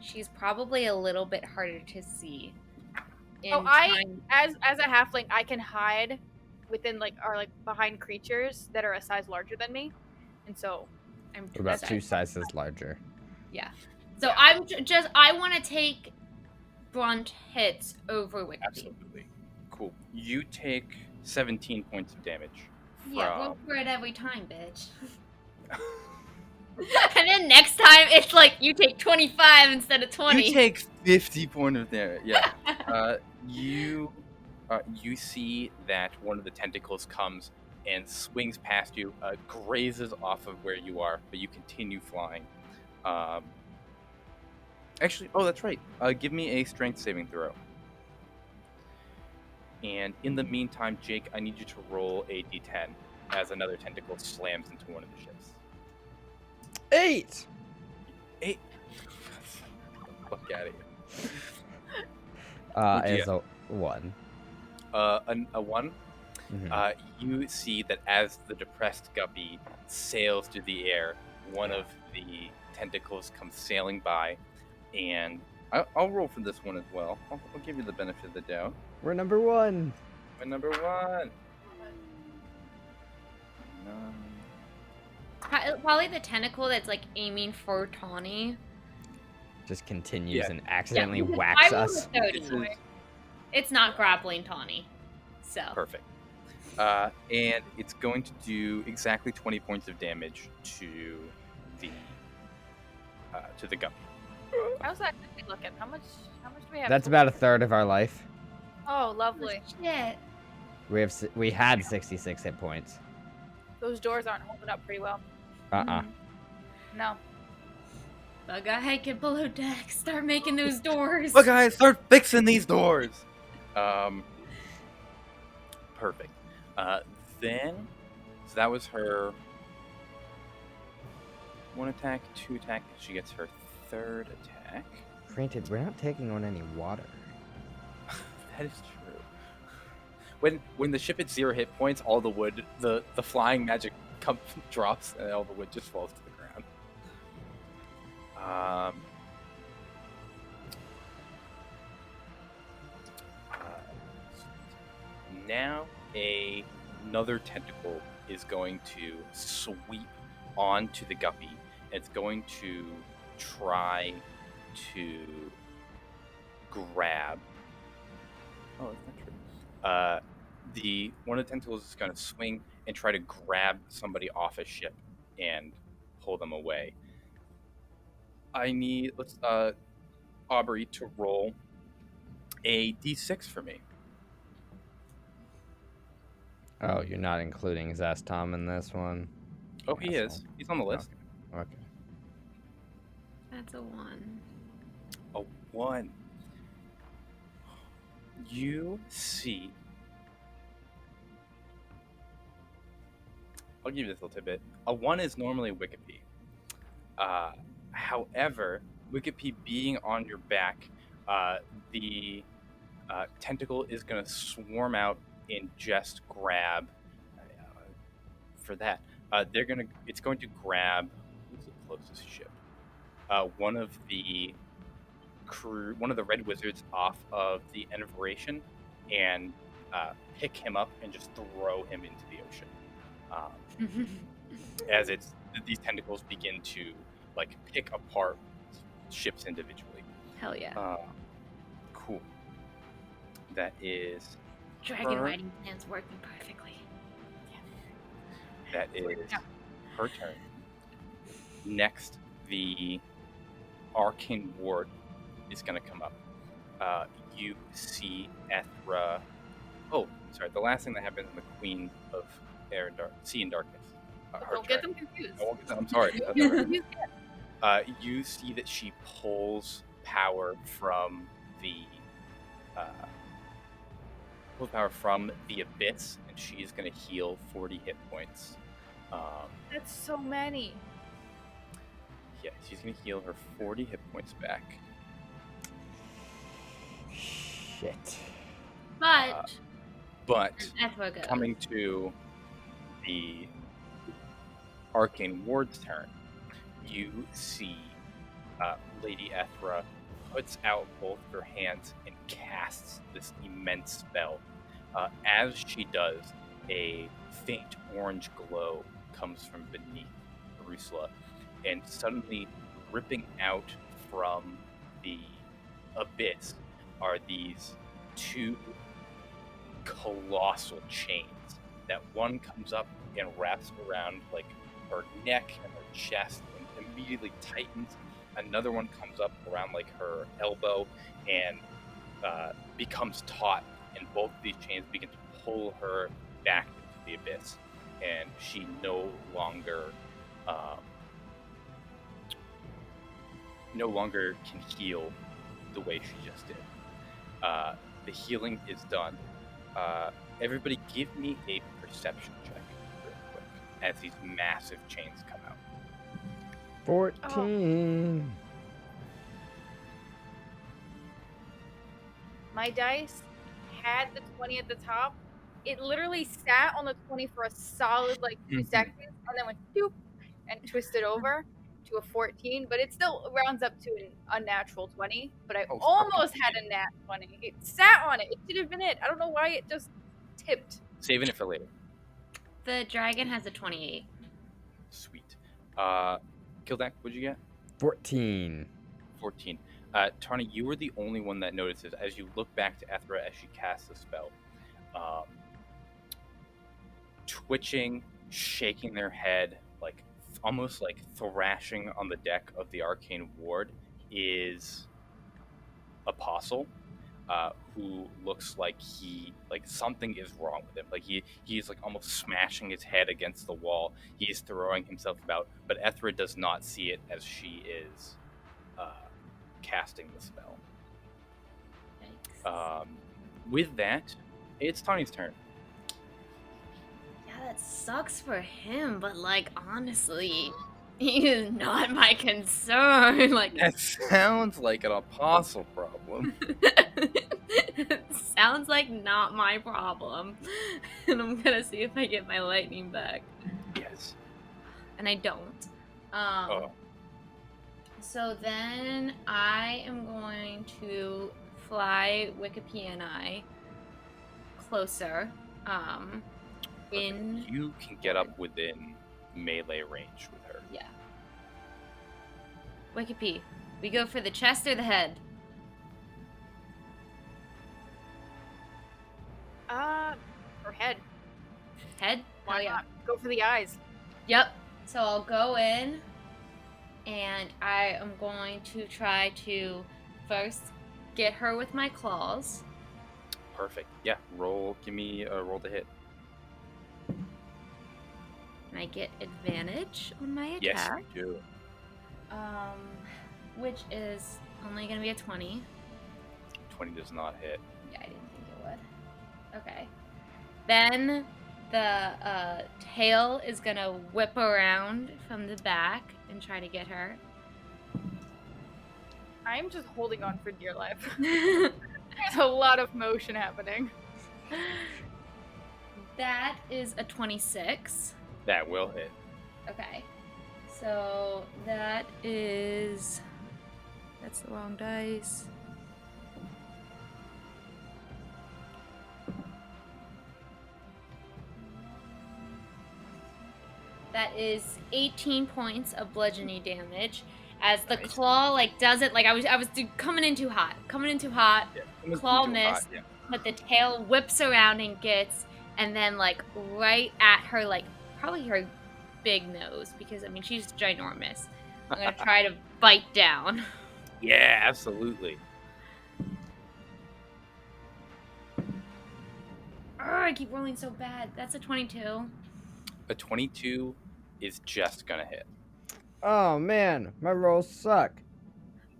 she's probably a little bit harder to see. Oh, as a halfling, I can hide within behind creatures that are a size larger than me, and so I'm About 2 sizes larger. Yeah. So I'm I want to take brunt hits over Wikipedia. Absolutely. Cool. You take 17 points of damage. Yeah, go from- for it every time, bitch. And then next time, it's like you take 25 instead of 20. You take 50 points of damage. Yeah. You see that one of the tentacles comes and swings past you, grazes off of where you are, but you continue flying. Actually, oh, that's right. Give me a strength saving throw. And in the meantime, Jake, I need you to roll a d10 as another tentacle slams into one of the ships. 8! 8. Fuck out of here. As a 1. A 1. Mhm. You see that as the Depressed Guppy sails through the air, one of the tentacles comes sailing by, and I'll roll for this one as well. I'll give you the benefit of the doubt. We're number 1. My number 1. Probably the tentacle that's like aiming for Tawny. Just continues Yeah. and accidentally because whacks I rolled us. a 30. This is It's not grappling Tawny. So. perfect. And it's going to do exactly 20 points of damage to the guppy. How's that looking? How much do we have? That's about a third of our life. Oh, lovely. Shit. We had 66 hit points. Those doors aren't holding up pretty well. No. Bug guy, get below deck. Start making those doors. Look, guys, start fixing these doors. Perfect. Then, so that was her 1 attack, 2 attack. She gets her 3rd attack. Granted, we're not taking on any water. That is true. When the ship hits 0 hit points, all the wood, the flying magic drops, and all the wood just falls to the ground. Now another tentacle is going to sweep onto the guppy. It's going to try to grab. Oh, that's not true. One of the tentacles is going to swing and try to grab somebody off a ship and pull them away. I need Aubrey to roll a d6 for me. Oh, you're not including Zastom in this one? Oh, he is. Asshole. He's on the list. Okay. That's a 1. A 1. You see. I'll give you this little tidbit. A 1 is normally Wikipedia. However, Wikipedia being on your back, the tentacle is going to swarm out and just grab. For that, it's going to grab. Who's the closest ship? One of the red wizards off of the Enervation and pick him up and just throw him into the ocean. As these tentacles begin to like pick apart ships individually. Hell yeah. Cool. That is Dragon her. riding plan's working perfectly. That is her turn. Next, the Arcane Ward is going to come up. You see Ethra. Oh, sorry. The last thing that happens in the Queen of Sea and Darkness. Don't get them confused. I'm sorry. You see that she pulls power from the abyss, and she's going to heal 40 hit points. That's so many. Yeah, she's going to heal her 40 hit points back. Shit. But But Ethra goes. coming to the Arcane Ward's turn, you see Lady Ethra puts out both her hands and casts this immense spell. As she does, a faint orange glow comes from beneath Urusula, and suddenly ripping out from the abyss are these two colossal chains. That one comes up and wraps around like her neck and her chest and immediately tightens. Another one comes up around like her elbow and becomes taut, and both of these chains begin to pull her back into the abyss, and she no longer can heal the way she just did. The healing is done. Everybody give me a perception check real quick as these massive chains come out. 14. My dice had the 20 at the top. It literally sat on the 20 for a solid like 2 seconds, and then went doop and twisted over to a 14. But it still rounds up to an unnatural 20. But I almost had a nat 20. It sat on it. It should have been it. I don't know why it just tipped. Saving it for later. The dragon has a 28. Sweet. Kildak, what'd you get? 14. 14. Tarna, you were the only one that notices as you look back to Ethra as she casts the spell. Twitching, shaking their head, like almost like thrashing on the deck of the Arcane Ward is Apostle, who looks like something is wrong with him. Like he's like almost smashing his head against the wall. He's throwing himself about, but Ethra does not see it as she is casting the spell. Yikes. With that, it's Tawny's turn. Yeah, that sucks for him, but like honestly, he is not my concern. Like That sounds like an Apostle problem. sounds like not my problem. And I'm gonna see if I get my lightning back. Yes. And I don't. Oh. So then I am going to fly Wikipedia and I closer. In You can get up within melee range with her. yeah. Wikipedia, we go for the chest or the head? Or head. Head? Why Hell yeah. not? Go for the eyes. Yep. So I'll go in and I am going to try to first get her with my claws. Perfect. Yeah. Roll. Give me a roll to hit. And I get advantage on my attack. Yes, you do. Which is only going to be a 20. 20 does not hit. Yeah, I didn't think it would. Okay. Then the tail is going to whip around from the back and try to get her. I'm just holding on for dear life. There's a lot of motion happening. That is a 26. That will hit. Okay. So that is... That's the wrong dice. That is 18 points of bludgeoning damage. As the Nice. claw does it, I was coming in too hot. Yeah. Claw Too missed. hot, yeah. But the tail whips around and gets, and then right at her, probably her big nose, because I mean she's ginormous. I'm gonna try to bite down. Yeah, absolutely. I keep rolling so bad. That's a 22. A 22 is just gonna hit. Oh man, my rolls suck.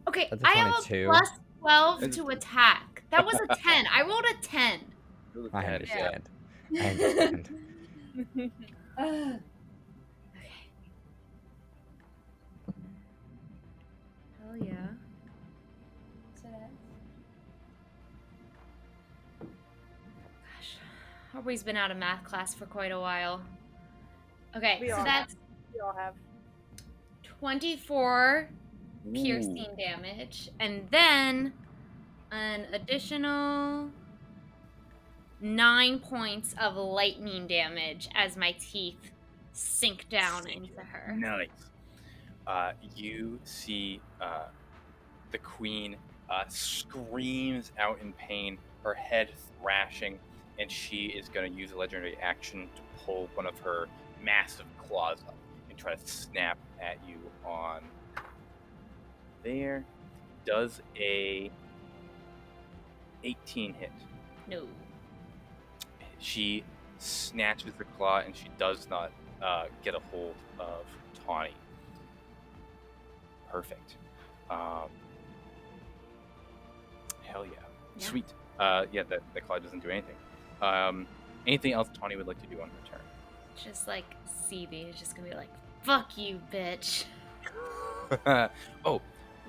Okay, That's a I have a 22. plus 12 It's- to attack. That was a 10. I rolled a 10. I Yeah. understand. I understand. Okay. Hell yeah. So that's... Gosh, Aubrey's been out of math class for quite a while. Okay, We so all that's We all have. 24 Ooh. piercing damage, and then an additional 9 points of lightning damage as my teeth sink down into her. Nice. You see the queen screams out in pain, her head thrashing, and she is going to use a legendary action to pull one of her massive claws up and try to snap at you on there. Does a 18 hit? No. She snatches her claw and she does not get a hold of Tawny. Perfect. Hell yeah. Yeah. Sweet. Yeah, the claw doesn't do anything. Anything else Tawny would like to do on her turn? Just Seavey is just gonna be fuck you, bitch. Oh,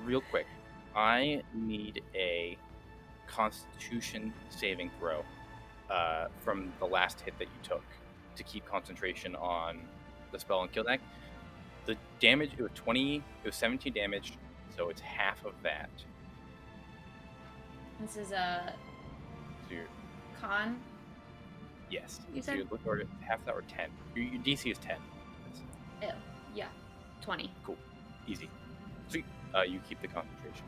real quick. I need a Constitution saving throw from the last hit that you took to keep concentration on the spell on Gilded. The damage, it was 17 damage, so it's half of that. This is a So you're, con. yes. You So said- you're looking for half of that or 10. Your DC is 10. That's Ew. Yeah. 20. cool. Easy. Sweet. You keep the concentration.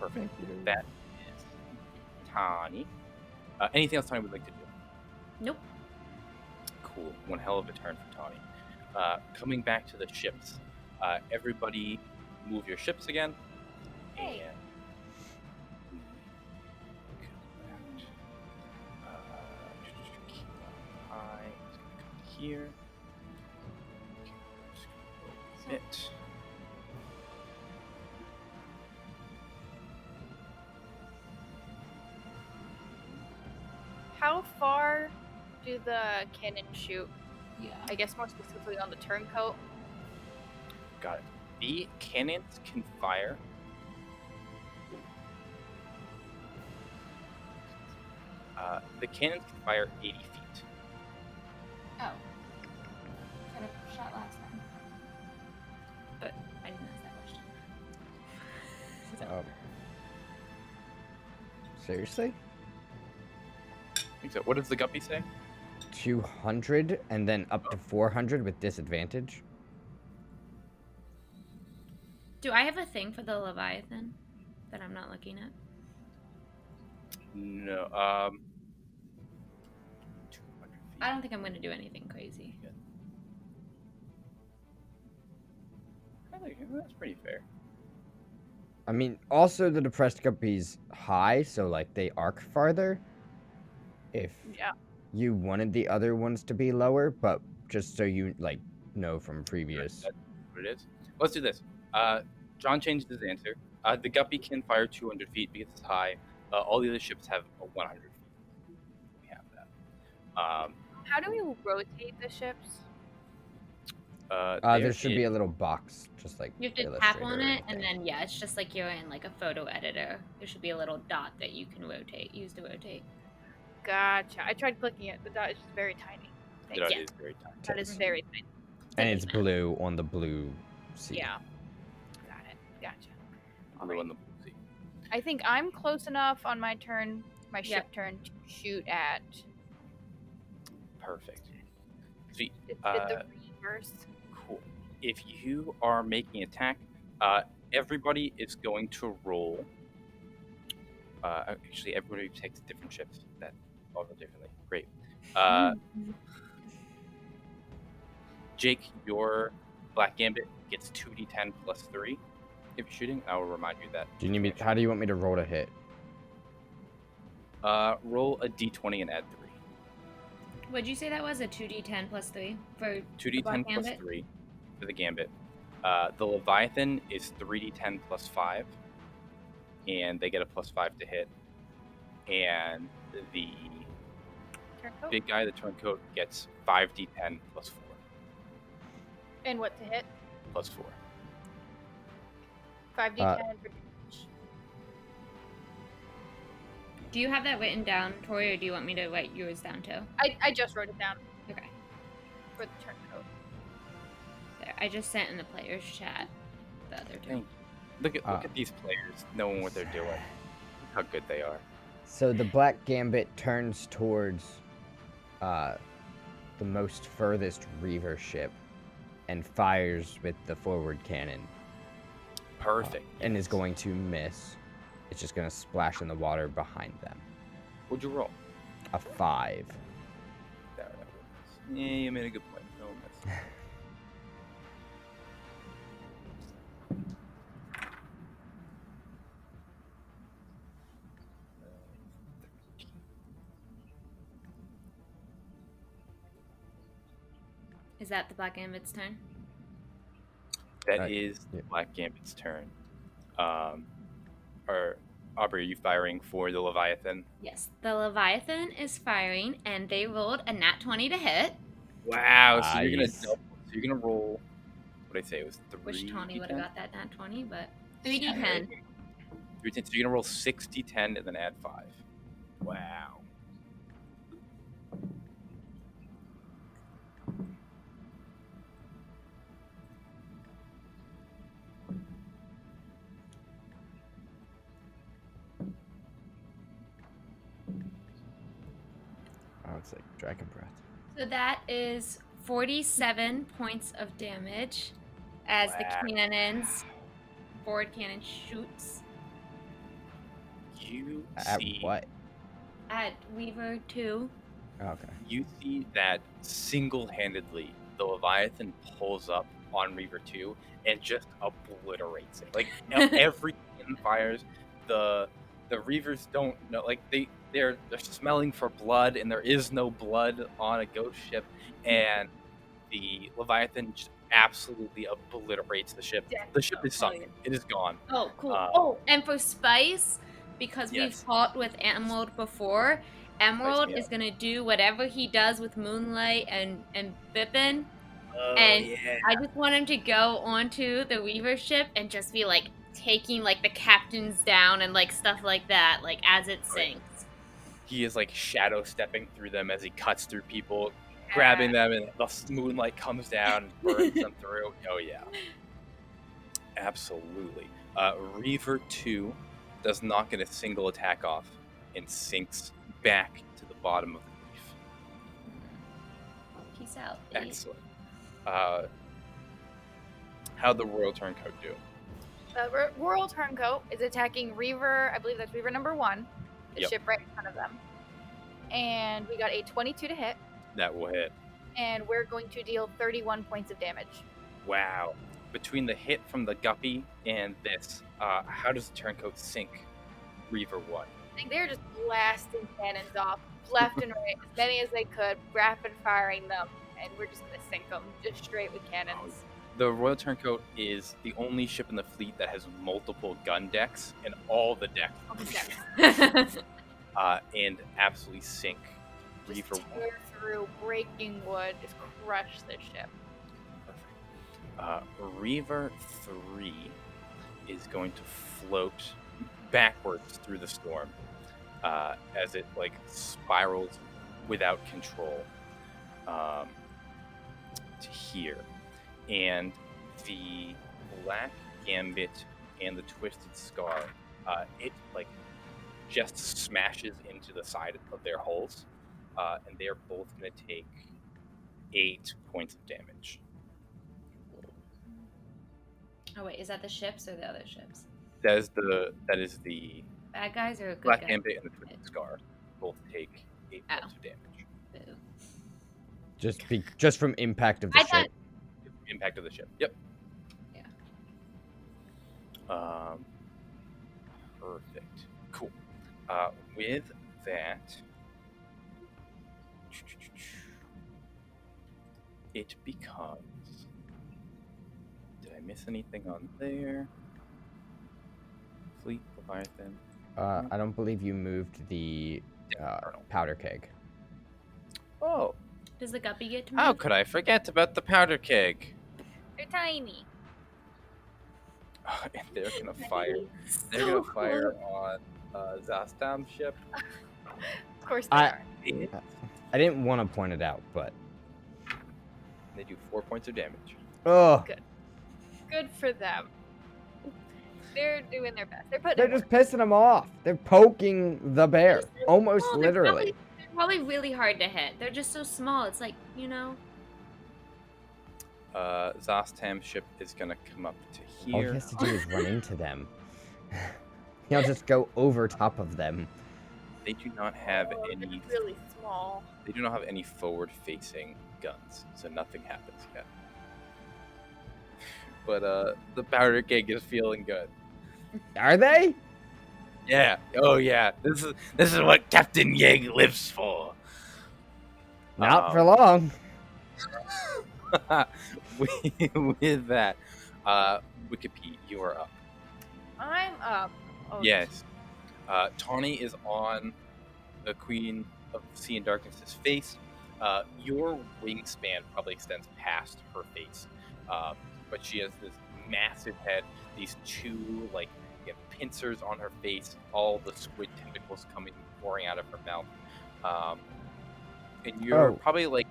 Perfect. That is Tawny. Anything else Tawny would like to do? Nope. Cool. One hell of a turn for Tawny. Coming back to the ships. Everybody move your ships again. Hey. And keep on high. It's gonna come here. Bit. How far do the cannon shoot? Yeah. I guess more specifically on the turncoat. Got it. The cannons can fire. The cannons can fire 80 feet. Oh. Could have shot last time. But I didn't ask that question. Seriously? I think so. What does the guppy say? 200 and then up to 400 with disadvantage? Do I have a thing for the Leviathan that I'm not looking at? No. 200 feet. I don't think I'm going to do anything crazy. I think that's pretty fair. I mean, also the Depressed Guppy's high, so like they arc farther. If Yeah. you wanted the other ones to be lower, but just so you like know from previous. That's what it is. Let's do this. John changed his answer. The Guppy can fire 200 feet because it's high. All the other ships have 100 feet. We have that. How do we rotate the ships? There should be a little box, just like You have to tap on it, and then yeah, it's just like you're in like a photo editor. There should be a little dot that you can use to rotate. Gotcha. I tried clicking it. The dot is just very tiny. That Yeah. is very tiny. That is very tiny. And it's blue on the blue sea. Yeah. Got it. Gotcha. Blue on the blue sea. I think I'm close enough on my turn, my ship turn, to shoot at. Perfect. Sweet. Did the reverse. Cool. If you are making attack, everybody is going to roll. Actually, everybody takes different ships that all go differently. Great. Jake, your Black Gambit gets 2d10 plus 3 if you're shooting. I will remind you that. Do you need me? How do you want me to roll to hit? Roll a d20 and add 3. What'd you say that was? A 2d10 plus 3 for 2d10 Black plus Gambit? 3 for the Gambit. The Leviathan is 3d10 plus 5, and they get a plus 5 to hit. And the Turncoat? big guy, the Turncoat, gets 5d10 plus 4. And what to hit? Plus 4. 5d10 for damage. Do you have that written down, Tori, or do you want me to write yours down too? I just wrote it down Okay. for the turncoat. There. I just sent in the players chat the other two. Thank Look at these players knowing what they're doing. Look how good they are. So the Black Gambit turns towards the most furthest Reaver ship and fires with the forward cannon. Perfect. And is going to miss. It's just going to splash in the water behind them. What'd you roll? A 5. There, that was. Yeah, you made a good point. No miss. Is that the Black Gambit's turn? That is yeah. Black Gambit's turn. Or Aubrey, are you firing for the Leviathan? Yes. The Leviathan is firing, and they rolled a nat 20 to hit. Wow. So you're gonna Nice. double. So you're gonna roll. What did I say? It was 3. Wish Tawny would have got that nat 20, but Yeah. 3d10. 3d10. So you're gonna roll 6d10 and then add 5. Wow. Oh, it's like Dragon Breath. So that is 47 points of damage as the Wow. cannon's forward cannon shoots You At see what? at Weaver 2. Oh, okay. You see that single-handedly the Leviathan pulls up on Reaver 2 and just obliterates it. Like every cannon fires, the Reavers don't know. Like they're smelling for blood, and there is no blood on a ghost ship, and the Leviathan just absolutely obliterates the ship. The ship is sunk. It is gone. Oh, cool. Um, And for Spice, because we've Yes. fought with Emerald before, Emerald me is up. going to do whatever he does with Moonlight and Bippin. Oh, And yeah. I just want him to go onto the Weaver ship and just be like taking like the captains down and like stuff like that, like as it sinks. He is like shadow stepping through them as he cuts through people, grabbing them, and the moonlight comes down and burns them through. Oh yeah, absolutely. Reaver 2 does not get a single attack off and sinks back to the bottom of the reef. Peace out. Excellent. How'd the Royal Turncoat do? Royal Turncoat is attacking Reaver. I believe that's Reaver number 1, the Yep. ship right in front of them. And we got a 22 to hit, That will hit. and we're going to deal 31 points of damage. Wow. between the hit from the guppy and this, how does the turncoat sink Reaver 1? I think they're just blasting cannons off left and right, as many as they could, rapid firing them, and we're just gonna sink them just straight with cannons. The Royal Turncoat is the only ship in the fleet that has multiple gun decks, and all the decks, and absolutely sink Reaver Just 1. tear through, breaking wood, just crush the ship. Reaver 3 is going to float backwards through the storm as it like spirals without control to here, and the Black Gambit and the Twisted Scar, it like just smashes into the side of their hulls, and they are both going to take 8 points of damage. Oh wait, is that the ships or the other ships? That is the Bad guys or good Black guys? Gambit and the Twisted Scar both take 8 points of damage. Boo. Just from impact of the I ship. thought- Impact of the ship. Yep. Yeah. Perfect. Cool. With that, it becomes. Did I miss anything on there? Fleet, Leviathan. I don't believe you moved the powder keg. Oh, Does the guppy get to how move? could I forget about the powder keg? They're tiny. And they're gonna fire. They're gonna fire on Zastam's ship. Of course they I- are. I didn't want to point it out, but They do 4 points of damage. oh, Good for them. They're doing their best. They're putting they're in just work. pissing him off. They're poking the bear, almost Well, they're literally. probably really hard to hit. They're just so small. It's like, you know. Zastam's ship is gonna come up to All he here. has to do is run into them. He'll just go over top of them. They do not have Oh, any. they're really small. They do not have any forward-facing guns, so nothing happens yet. But the powder keg is feeling good. Are they? Yeah. Oh yeah. This is what Captain Yeg lives for. Not for long. With that, Wikipedia, you are up. I'm up. Oh, Yes. Tawny is on the Queen of Sea and Darkness's face. Your wingspan probably extends past her face, but she has this massive head, these two like pincers on her face, all the squid tentacles pouring out of her mouth, and you're Oh. probably like,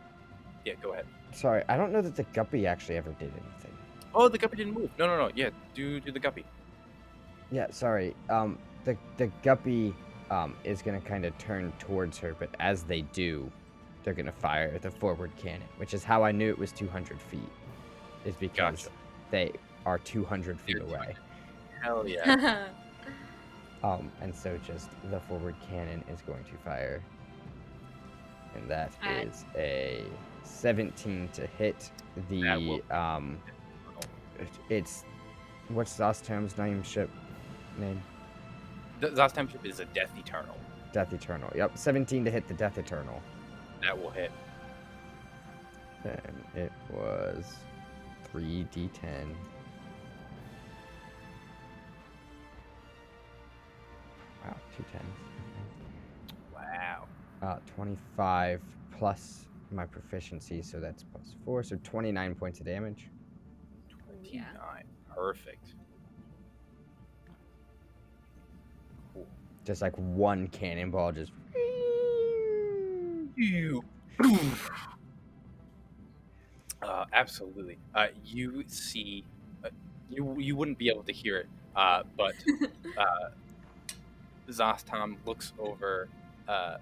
yeah, go ahead. Sorry, I don't know that the guppy actually ever did anything. Oh, the guppy didn't move. No. Yeah, do the guppy. Yeah, sorry. The guppy is gonna kind of turn towards her, but as they do, they're gonna fire the forward cannon, which is how I knew it was 200 feet. Is because Gotcha. they are 200 feet They're away. Hell yeah. And so just the forward cannon is going to fire, and that Alright. is a 17 to hit. That will- It's what's Zastam's name? Ship name? The Zastam ship is a Death Eternal. Death Eternal. Yep, 17 to hit the Death Eternal. That will hit. And it was 3d10. Wow, 2 10s. Wow. 25 plus my proficiency, so that's plus 4, so 29 points of damage. 29. Perfect. Cool. Just like one cannonball, just. Absolutely. You see, you wouldn't be able to hear it, but Zastam looks over,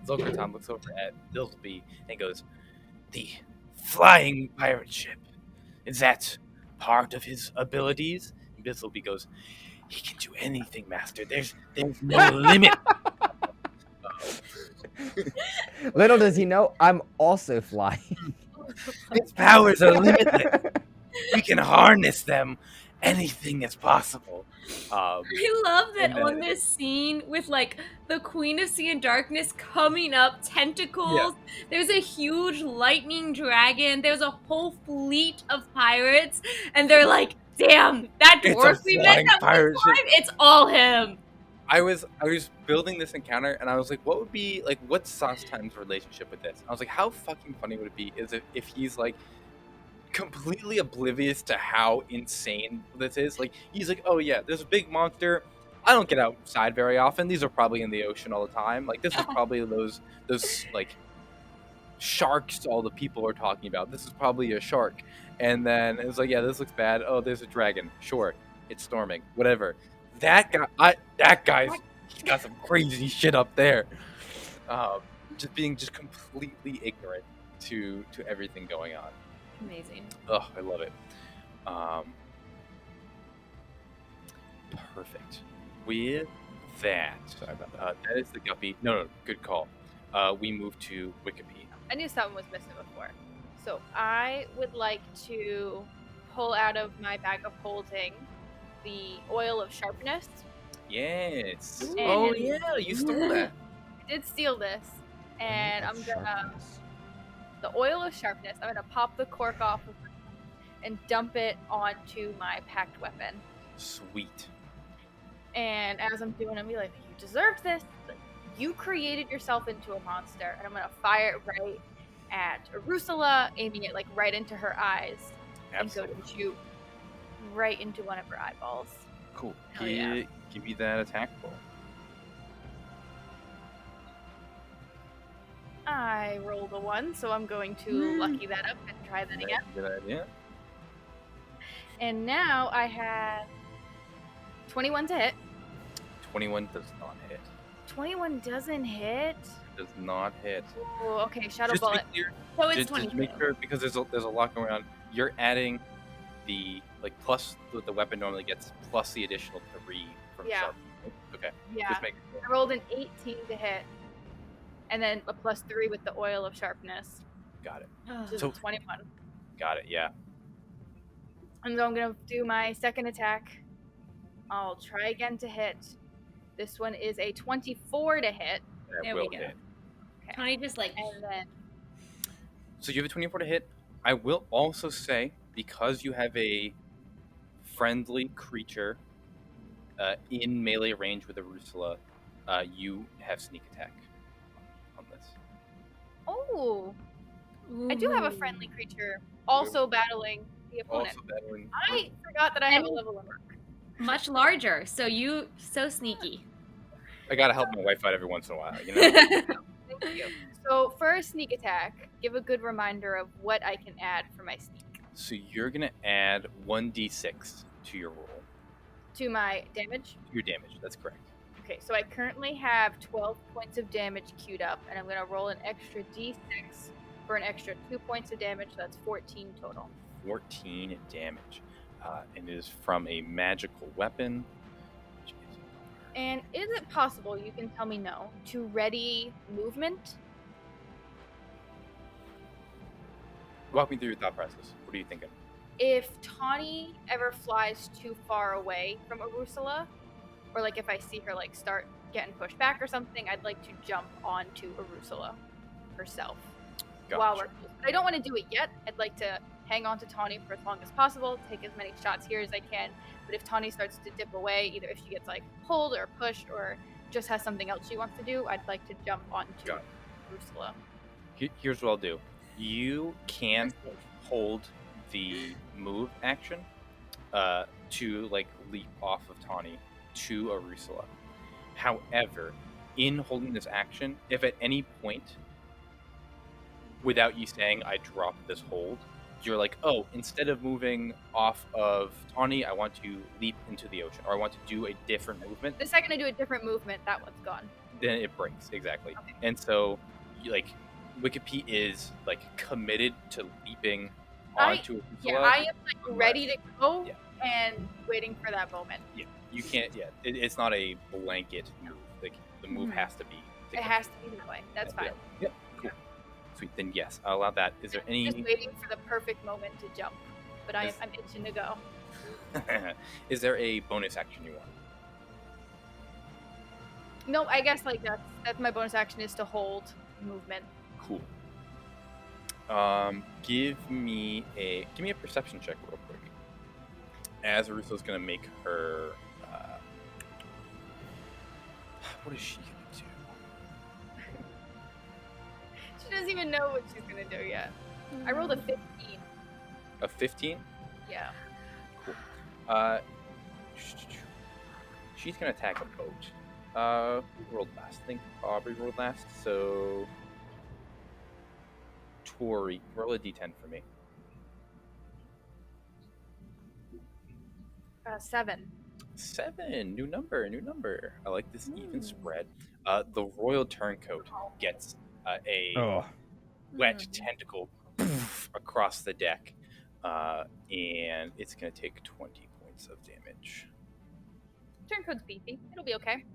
Zolgraton looks over at Bilsby and goes, "The flying pirate ship, is that part of his abilities?" And Bilsby goes, "He can do anything, Master. There's no limit." Little does he know, I'm also flying. His powers are limitless. we can harness them. Anything is possible. I love that And then- on this scene with like the Queen of Sea and Darkness coming up, tentacles. There's a huge lightning dragon. There's a whole fleet of pirates, and they're like, "Damn, that It's a dwarf we met flying that one pirate ship." time, it's all him." I was building this encounter, and I was like, what would be like, what's Saucetime's relationship with this? I was like, how fucking funny would it be is if he's like completely oblivious to how insane this is. Like, he's like, oh yeah, there's a big monster. I don't get outside very often. These are probably in the ocean all the time. Like, this is probably those like sharks all the people are talking about. This is probably a shark. And then it's like, yeah, this looks bad. Oh, there's a dragon. Sure, it's storming. Whatever. That guy's he's got some crazy shit up there. Just being completely ignorant to everything going on. Amazing. Oh, I love it. Perfect. With that, Sorry about that. that is the guppy. No, good call. We move to Wikipedia. I knew something was missing before. So I would like to pull out of my bag of holding the oil of sharpness. Yes. And- Oh yeah, you stole that. I did steal this, and I'm gonna Sharpness. the oil of sharpness. I'm gonna pop the cork off of it and dump it onto my packed weapon. Sweet. And as I'm doing, I'm be like, "You deserved this. You created yourself into a monster." And I'm gonna fire it right at Arusula, aiming it like right into her eyes, Absolutely. and go to shoot right into one of her eyeballs. Cool. Hell yeah. Give me that attack roll. I rolled a 1, so I'm going to lucky that up and try that again. Good idea. And now I have 21 to hit. 21 does not hit. 21 doesn't hit. Does not hit. Oh, okay, shadow Just to bullet. be clear, So it's just 22. make sure, because there's a lot going on. You're adding the plus the weapon normally gets plus the additional 3 from Yeah. sharp. Okay. Yeah, Just make I rolled an 18 to hit, and then a +3 with the oil of sharpness, got it. which is So- 21. Got it. Yeah. And so I'm gonna do my second attack. I'll try again to hit. This one is a 24 to hit, That There we will go. hit. Tony just like and then So you have a 24 to hit. I will also say, because you have a friendly creature in melee range with Arusula, you have sneak attack on this. I do have a friendly creature also battling the opponent. Also battling. I forgot that I have a level 1 mark. much larger. So you so sneaky. I gotta help my wife out every once in a while, you know? Thank you. So for a sneak attack, give a good reminder of what I can add for my sneak So you're gonna add 1d6 to your roll. to my damage. Your damage, that's correct. Okay, so I currently have 12 points of damage queued up, and I'm gonna roll an extra d6 for an extra 2 points of damage. So that's 14 total. 14 damage. And it is from a magical weapon. Which is And is it possible, you can tell me no, to ready movement? Walk me through your thought process. What are you thinking? If Tawny ever flies too far away from Arusula, or like if I see her like start getting pushed back or something, I'd like to jump onto Arusula herself while we're Gotcha. close. But I don't want to do it yet. I'd like to hang on to Tawny for as long as possible, take as many shots here as I can. But if Tawny starts to dip away, either if she gets like pulled or pushed or just has something else she wants to do, I'd like to jump onto Got Arusula. Here's what I'll do. You can hold the move action to like leap off of Tawny to Arusula. However, in holding this action, if at any point without you saying I dropped this hold, you're like, oh, instead of moving off of Tawny, I want to leap into the ocean, or I want to do a different movement, The second I do a different movement, that one's gone. then it breaks. Exactly. Okay. And so, like, Wikipedia is like committed to leaping I- onto Arusula. Yeah, I am like Unless- ready to go Yeah. and waiting for that moment. You can't. Yeah, it's not a blanket move. Like the move Mhm. has to be. It has to be that way. That's fine. Yep. Cool. Sweet. Then yes, I'll allow that. Is there any? Just waiting for the perfect moment to jump. but I'm itching to go. Is there a bonus action you want? No, I guess like that's my bonus action is to hold movement. Cool. Give me a perception check real quick. As Aruso's gonna make her. What is she gonna do? She doesn't even know what she's gonna do yet. I rolled a 15. A 15? Yeah. Cool. She's gonna attack a boat. Who rolled last? I think Aubrey rolled last. So, Tori, roll a d10 for me. 7. 7. New number. I like this even spread. The royal turncoat gets a wet tentacle across the deck, and it's gonna take 20 points of damage. Turncoat's beefy. It'll be okay.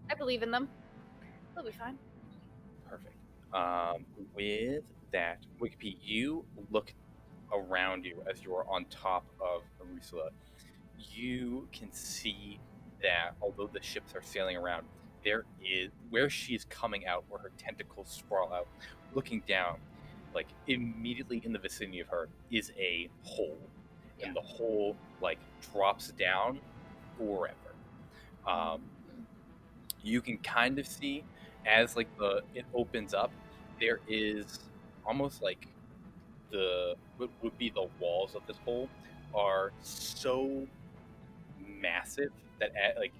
I believe in them. They'll be fine. Perfect. With that, Wikipedia, you look around you as you are on top of Arusula. You can see that although the ships are sailing around, there is where she's coming out, where her tentacles sprawl out, looking down, like immediately in the vicinity of her is a hole, and the hole like drops down forever. You can kind of see as like it opens up, there is almost like what would be the walls of this hole are so massive that like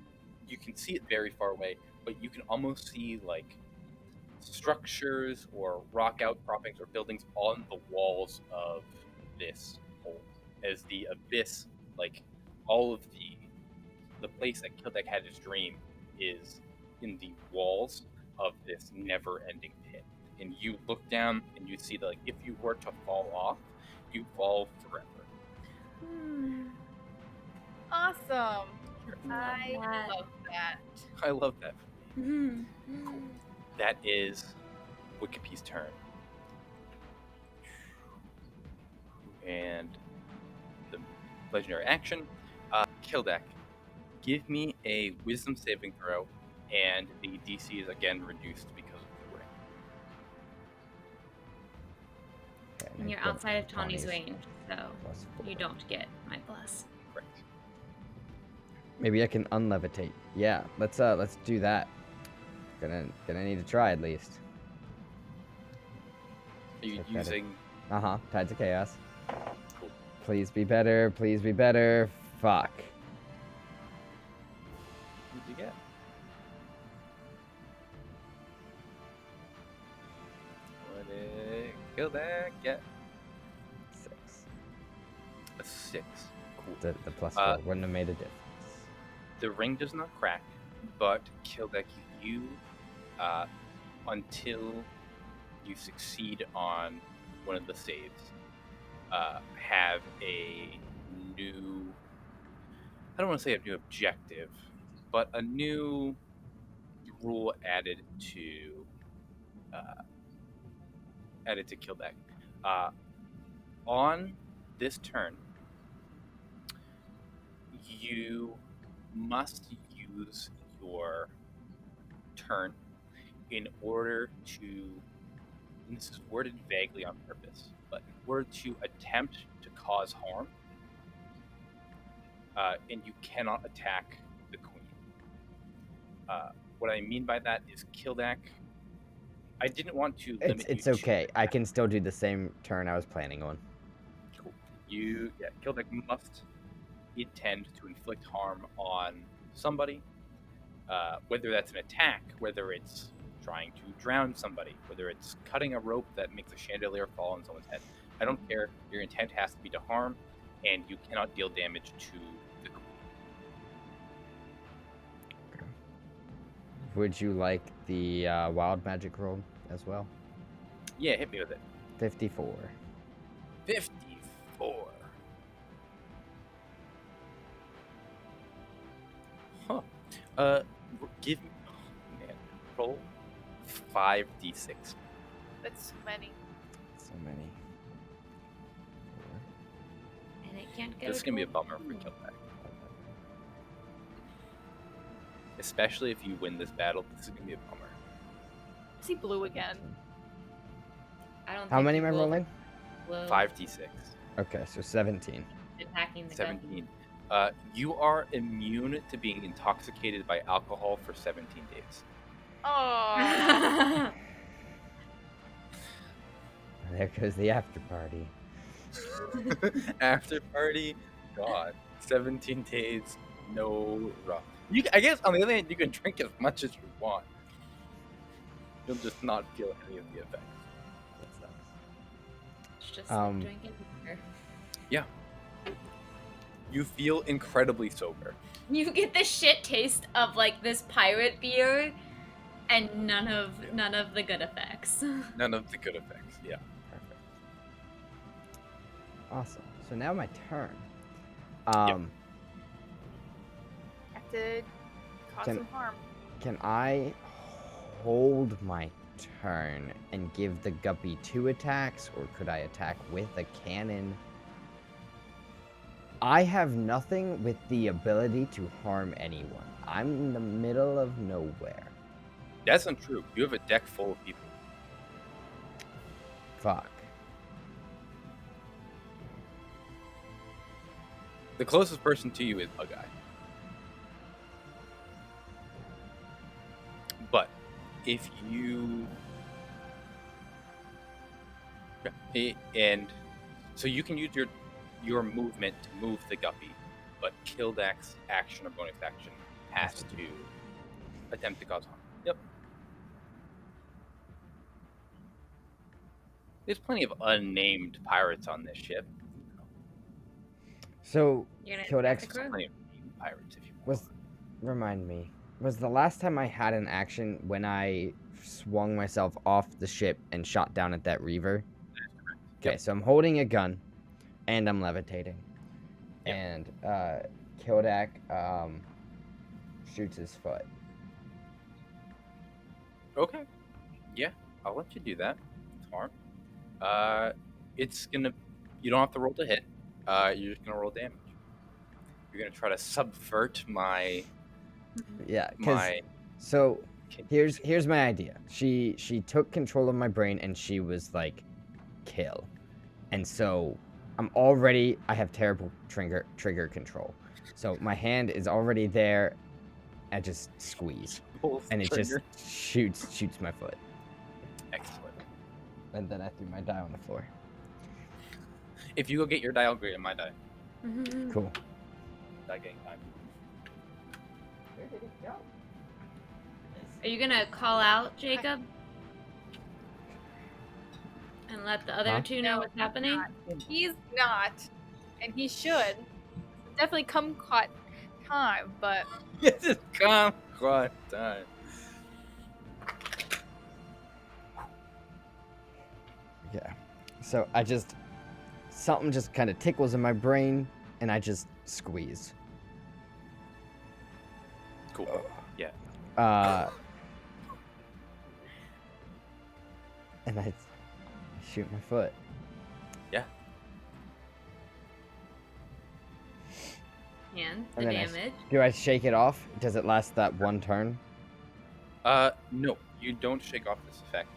you can see it very far away, but you can almost see like structures or rock outcroppings or buildings on the walls of this hole, as the abyss, like all of the place that Kildek had his dream is in the walls of this never-ending pit. And you look down and you see that like if you were to fall off, you fall forever. Awesome. I love that. I love that. Cool. That is Wikipedia's turn. And the legendary action, Kildek, give me a wisdom saving throw, and the DC is again reduced because of the ring. Okay, And you're got outside of Tawny's Tawny's range, so +4. you don't get my plus. Correct. Maybe I can unlevitate. Yeah, let's do that. Gonna need to try at least. Are you Check that using? Tides of Chaos. Cool. Please be better. Please be better. Fuck. What did you get? What did Kildek get? 6. A 6. Cool. The +4 wouldn't have made a difference. The ring does not crack, but Kildek, you, until you succeed on one of the saves, have a new, I don't want to say a new objective, but a new rule added to Kildek. On this turn, you must use your turn in order to, and this is worded vaguely on purpose, but in order to attempt to cause harm, and you cannot attack the queen. What I mean by that is Kildek, I didn't want to limit It's you okay. I can still do the same turn I was planning on. Cool. Kildek must intend to inflict harm on somebody, whether that's an attack, whether it's trying to drown somebody, whether it's cutting a rope that makes a chandelier fall on someone's head. I don't care. Your intent has to be to harm, and you cannot deal damage to the queen. Would you like the wild magic roll as well? Yeah, hit me with it. 54. 54. Huh. Give me, roll 5d6. That's so many. So many. 4. And And it can't go. This is gonna be a bummer for Killback. Especially if you win this battle, this is gonna be a bummer. Is he blue again? I don't. How think many am I people rolling? will 5d6. Okay, so 17. attacking the 17. You are immune to being intoxicated by alcohol for 17 days. Oh. gun. There goes the after party. After party, God, 17 days, no rough. I guess on the other hand, you can drink as much as you want. You'll just not feel any of the effects. That sucks. It's just Um, like drinking beer. You feel incredibly sober. You get the shit taste of like this pirate beer, and none of the good effects. None of the good effects. Yeah. Perfect. Awesome. So now my turn. Have to cause Can- some harm. Can I hold my turn and give the guppy 2 attacks, or could I attack with a cannon? I have nothing with the ability to harm anyone. I'm in the middle of nowhere. That's untrue. You have a deck full of people. Fuck. The closest person to you is Bug-Eye. But if you... And so you can use your movement to move the guppy, but Kildak's action or bonus action has to attempt to cause harm. Yep. There's plenty of unnamed pirates on this ship. So, You're gonna Kildak's attack the crew? Plenty of named pirates if you want. remind me, was the last time I had an action when I swung myself off the ship and shot down at that reaver? Okay, Yep. so I'm holding a gun and I'm levitating. Yep. And Kildak shoots his foot. Okay. Yeah, I'll let you do that. It's harm. It's gonna. You don't have to roll to hit. You're just gonna roll damage. You're gonna try to subvert my Yeah, because my. so here's my idea. She took control of my brain and she was like, kill. And so I have terrible trigger control. So my hand is already there. I just squeeze. And it just shoots my foot. Excellent. And then I threw my die on the floor. If you go get your die, I'll go get my die. Cool. Die getting time. Are you gonna call out Jacob? And let the other Huh? two know No, what's he's happening? not. He's not, and he should. Definitely come caught time, but This is kumquat time. Yeah. So something just kind of tickles in my brain, and I just squeeze. Cool. Yeah. And I shoot my foot. Yeah. And the And then damage. Do I shake it off? Does it last that one turn? No, you don't shake off this effect.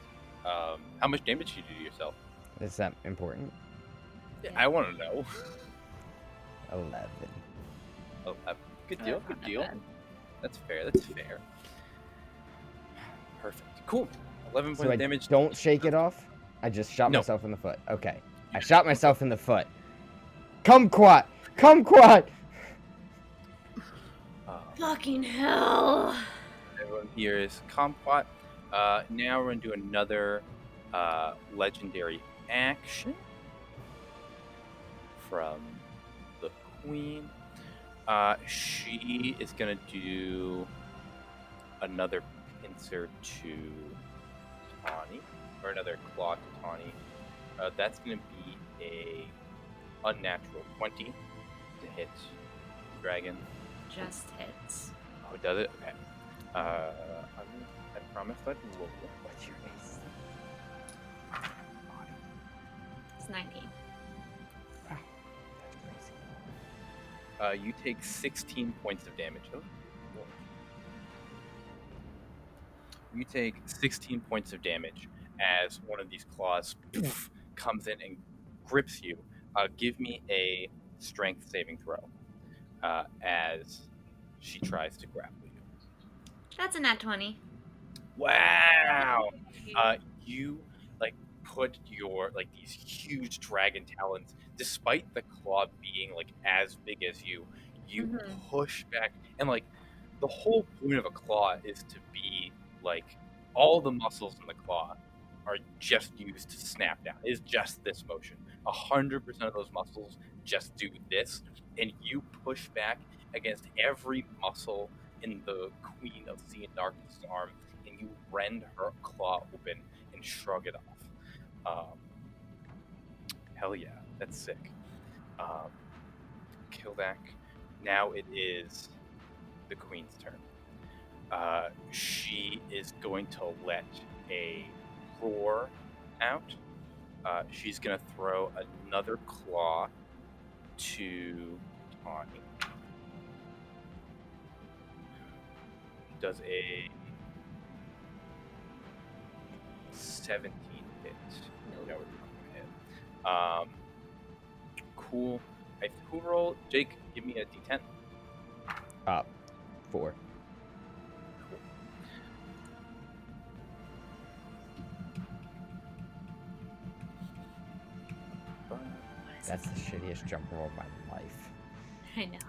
How much damage did you do to yourself? Is that important? I want to know. 11. Oh, good Oh, deal. not Good that deal. bad. That's fair. That's fair. Perfect. Cool. 11 So points I of damage. don't shake it off? I just shot No. myself in the foot. Okay. I shot myself in the foot. Kumquat! Kumquat! Fucking hell. Everyone here is Kumquat. Now we're going to do another legendary action from the Queen. She is going to do another pincer to Tawny, or another claw to Tawny. That's going to be a unnatural 20 to hit Dragon. Just hits. Oh, does it? Okay. I promised I'd roll. What's your ace? It's 19. That's crazy. You take 16 points of damage. Oh, Lord. You take 16 points of damage as one of these claws poof, comes in and grips you. Give me a strength saving throw as she tries to grapple you. That's a nat 20. Wow! You like put your like these huge dragon talons, despite the claw being like as big as you push back, and like the whole point of a claw is to be like all the muscles in the claw are just used to snap down. It's just this motion. 100% of those muscles just do this, and you push back against every muscle in the Queen of Sea and Darkness' arm, and you rend her claw open and shrug it off. Hell yeah, that's sick. Kildak. Now it is the Queen's turn. She is going to let a roar out. She's going to throw another claw to Tawny. Does a 17 hit? No, we're not gonna hit. Cool. Who roll? Jake, give me a d10. 4. That's the shittiest jump roll of my life. I know.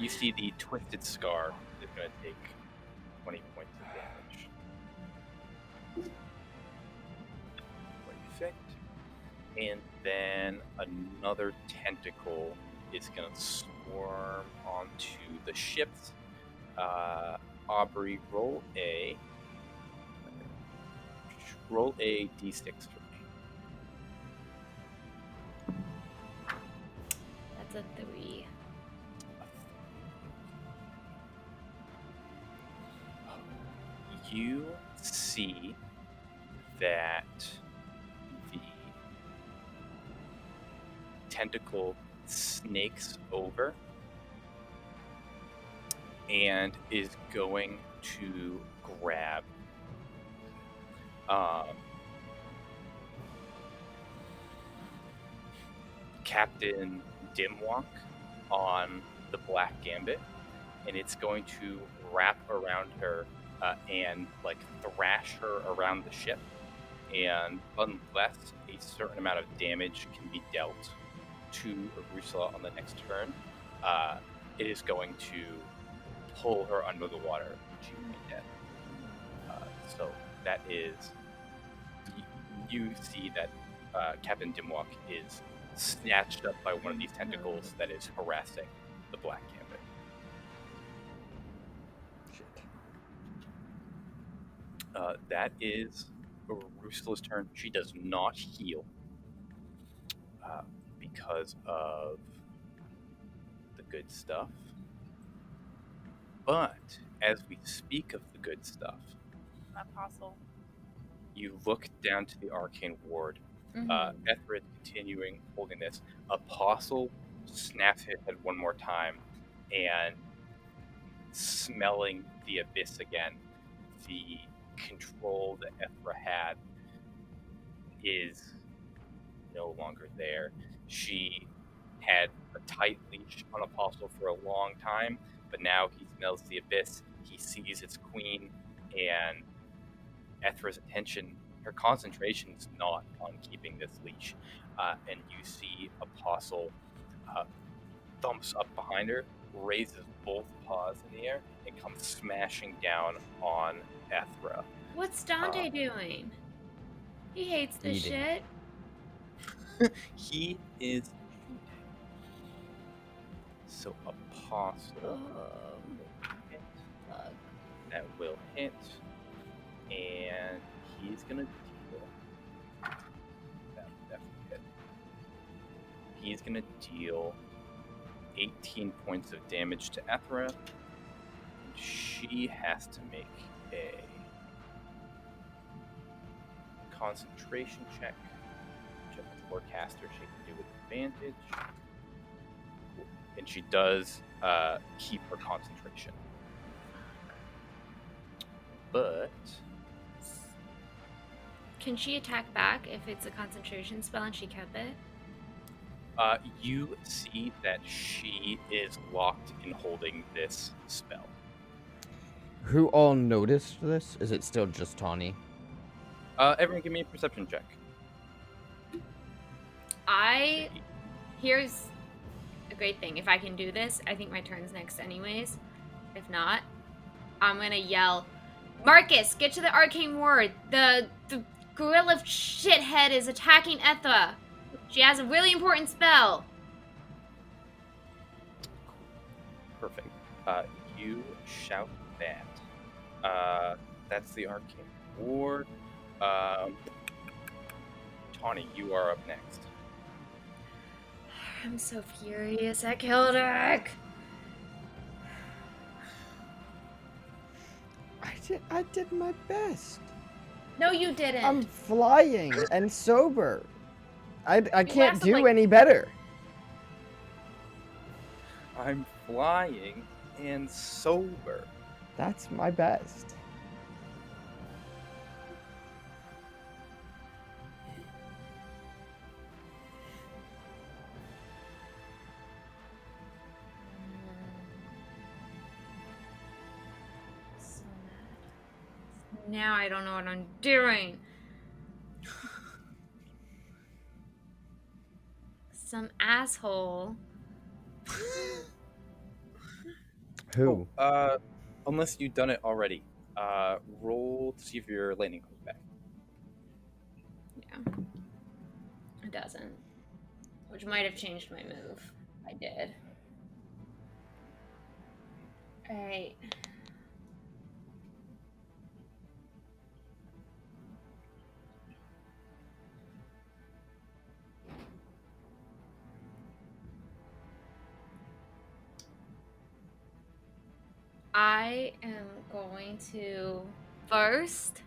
You see the twisted scar is going to take 20 points of damage. Perfect. And then another tentacle is going to swarm onto the ships. Aubrey, roll a d6 for me. That's a 3. You see that the tentacle snakes over and is going to grab Captain Dimwalk on the Black Gambit, and it's going to wrap around her and like thrash her around the ship, and unless a certain amount of damage can be dealt to Arusula on the next turn, it is going to pull her under the water and she will be dead. So that is, you see that Captain Dimwalk is snatched up by one of these tentacles that is harassing the Black Gambit. That is Arusula's turn. She does not heal because of the good stuff. But as we speak of the good stuff, Apostle. you look down to the arcane ward. Ethra is continuing holding this. Apostle snaps his head one more time, and smelling the abyss again, the control that Ethra had is no longer there. She had a tight leash on Apostle for a long time, but now he smells the abyss, he sees its queen, and Ethra's attention, her concentration is not on keeping this leash. And you see Apostle thumps up behind her, raises both paws in the air, and comes smashing down on Ethra. What's Dante doing? He hates this Eating. shit. He is eating. So Apostle that will hit, and he's gonna deal. That will definitely hit. He's gonna deal 18 points of damage to Ethra. And she has to make a concentration check, which I or caster she can do with advantage. Cool. And she does keep her concentration. But Can she attack back if it's a concentration spell and she kept it? you see that she is locked in holding this spell. Who all noticed this? Is it still just Tawny? Everyone give me a perception check. Here's a great thing. If I can do this, I think my turn's next anyways. If not, I'm gonna yell, Marcus, get to the arcane ward. The gorilla shithead is attacking Ethra. She has a really important spell. Perfect. You shout that. That's the arcane ward. Tawny, you are up next. I'm so furious at Kildek. I did my best. No, you didn't. I'm flying and sober. I can't lasted, do like- any better. I'm flying and sober. That's my best. So mad. Now I don't know what I'm doing. Some asshole. Who? Unless you've done it already. Roll to see if your lightning comes back. Yeah. It doesn't. Which might have changed my move. I did. Alright. I am going to first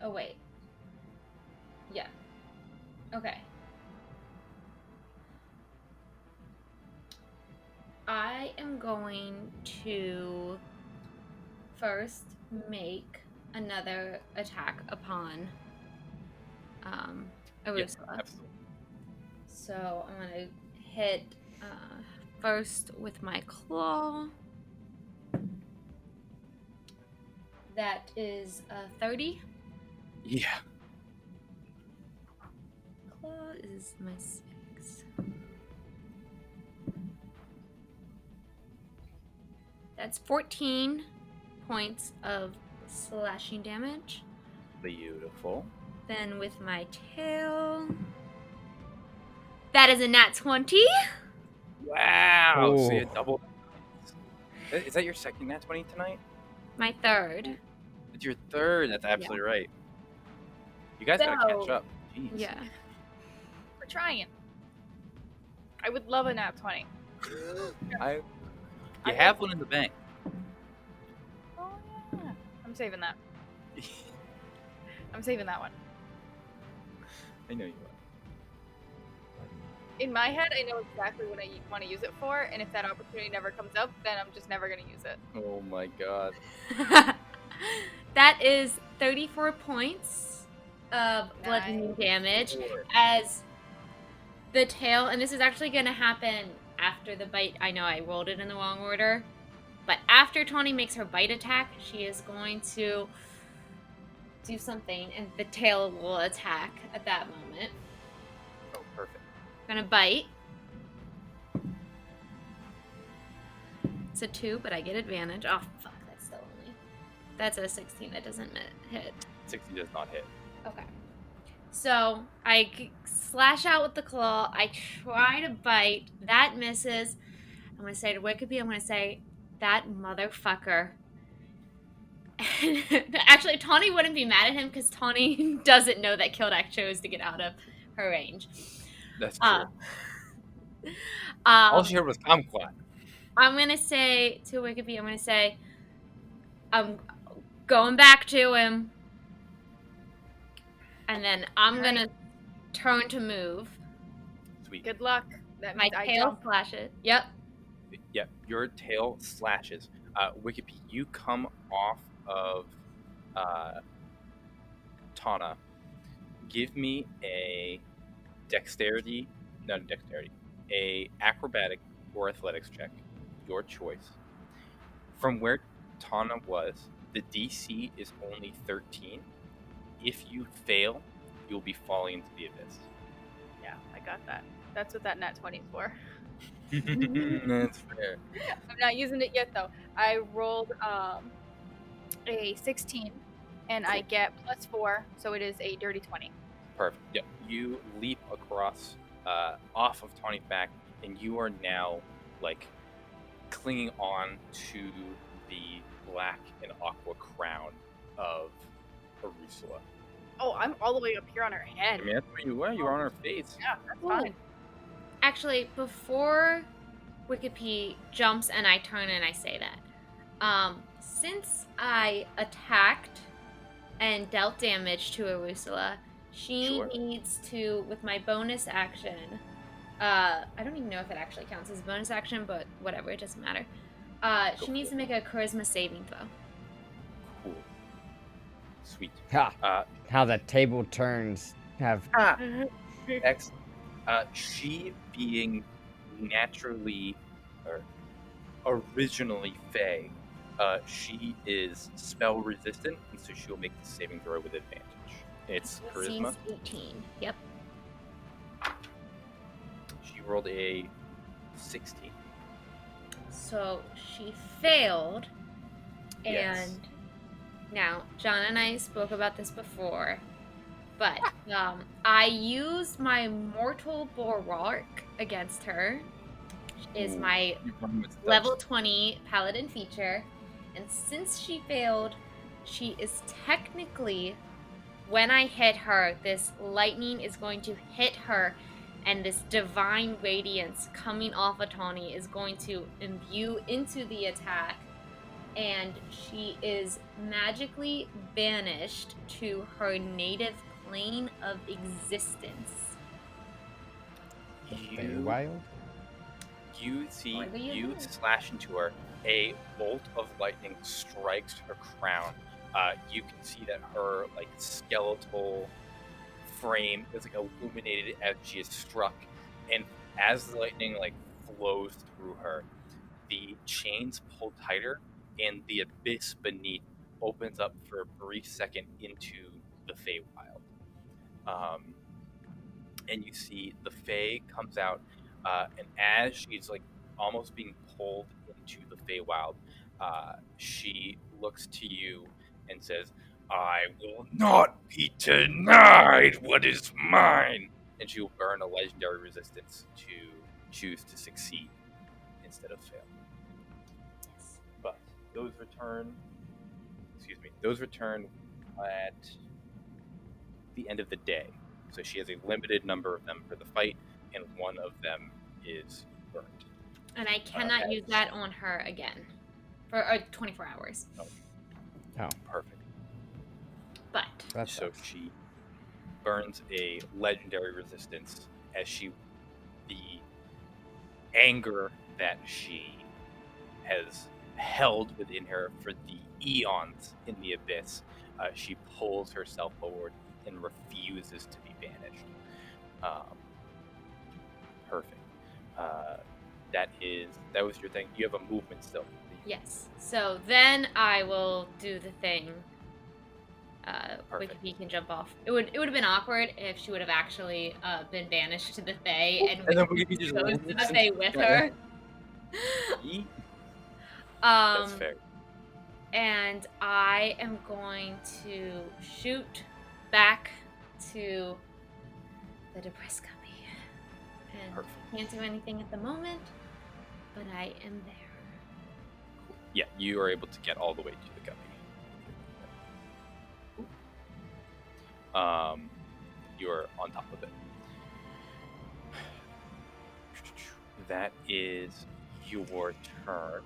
oh wait. Yeah. Okay. I am going to first make another attack upon Arusula. Absolutely. So I'm gonna hit first with my claw. That is 30. Yeah. Claw is my 6. That's 14 points of slashing damage. Beautiful. Then with my tail, that is a nat 20. Wow. So you Oh. double. Is that your second nat 20 tonight? My third. It's your third. That's absolutely right. You guys gotta catch So- up. Jeez. Yeah. We're trying. I would love a nat 20. You I have one in the bank. Oh yeah. I'm saving that. I'm saving that one. I know you In my head, I know exactly what I want to use it for, and if that opportunity never comes up, then I'm just never going to use it. are. Oh my god. That is 34 points of bludgeoning damage as the tail, and this is actually going to happen after the bite. I know I rolled it in the wrong order, but after Tawny makes her bite attack, she is going to do something, and the tail will attack at that moment. Oh, perfect. Gonna bite. It's a 2, but I get advantage. Oh, fuck, that's still only. That's a 16 that doesn't hit. 60 does not hit. Okay. So, I slash out with the claw. I try to bite. That misses. I'm gonna say to Wikipedia, I'm gonna say, that motherfucker. Actually, Tawny wouldn't be mad at him because Tawny doesn't know that Kildek chose to get out of her range. That's true. All All she heard was kumquat. I'm gonna say to Wikipedia, I'm gonna say, I'm going back to him, and then I'm gonna turn to move. Sweet. Good luck. That My means I tail jump. flashes. Yep. Yeah, your tail slashes. Wikipedia, you come off of Tana. Give me a a acrobatic or athletics check, your choice. From where Tana was, the DC is only 13. If you fail, you'll be falling into the abyss. Yeah, I got that. That's what that nat 20 is for. That's fair. I'm not using it yet though. I rolled a 16 and I get +4, so it is a dirty 20. Perfect. Yeah, you leap across, off of Tawny's back, and you are now like clinging on to the black and aqua crown of Arusula. Oh, I'm all the way up here on her head. I mean, that's where you were. You were on her face. Yeah, that's Ooh. fine. Actually, before Wikipedia jumps and I turn and I say that, since I attacked and dealt damage to Arusula, she Sure. needs to, with my bonus action, I don't even know if it actually counts as a bonus action, but whatever, it doesn't matter. She needs to make a charisma saving throw. Cool. Sweet. Ha! How the table turns. Have Excellent. She being naturally or originally Fae, she is spell resistant, and so she'll make the saving throw with advantage. It's charisma. She's 18. Yep. She rolled a 16. So she failed, and Yes. now John and I spoke about this before, but I used my mortal Baroque against her. Is Ooh, my you run with stealth. level 20 paladin feature, and since she failed, she is technically, when I hit her, this lightning is going to hit her, and this divine radiance coming off of Tawny is going to imbue into the attack, and she is magically banished to her native plane of existence. Wild. You see, Or the you other. slash into her. A bolt of lightning strikes her crown. You can see that her like skeletal frame is like illuminated as she is struck, and as the lightning like flows through her, the chains pull tighter, and the abyss beneath opens up for a brief second into the Feywild. And you see the Fey comes out, and as she's like almost being pulled into the Feywild, she looks to you and says, "I will not be denied what is mine." And she will burn a legendary resistance to choose to succeed instead of fail. But those return at the end of the day. So she has a limited number of them for the fight, and one of them is burned. And I cannot use that on her again for 24 hours. Oh, Perfect. But that's So she burns a legendary resistance as the anger that she has held within her for the eons in the abyss, she pulls herself forward and refuses to be banished. Perfect. That was your thing. You have a movement still. yes. So then I will do the thing. Perfect. Wikipedia can jump off. It would have been awkward if she would have actually been banished to the Fae, and And then Wikipedia Wikipedia just goes to the looks Fae with her. Yeet. Um, That's fair. And I am going to shoot back to the Depressed Guppy. And Perfect. can't do anything at the moment, but I am there. Yeah, you are able to get all the way to the guppy. You're on top of it. That is your turn.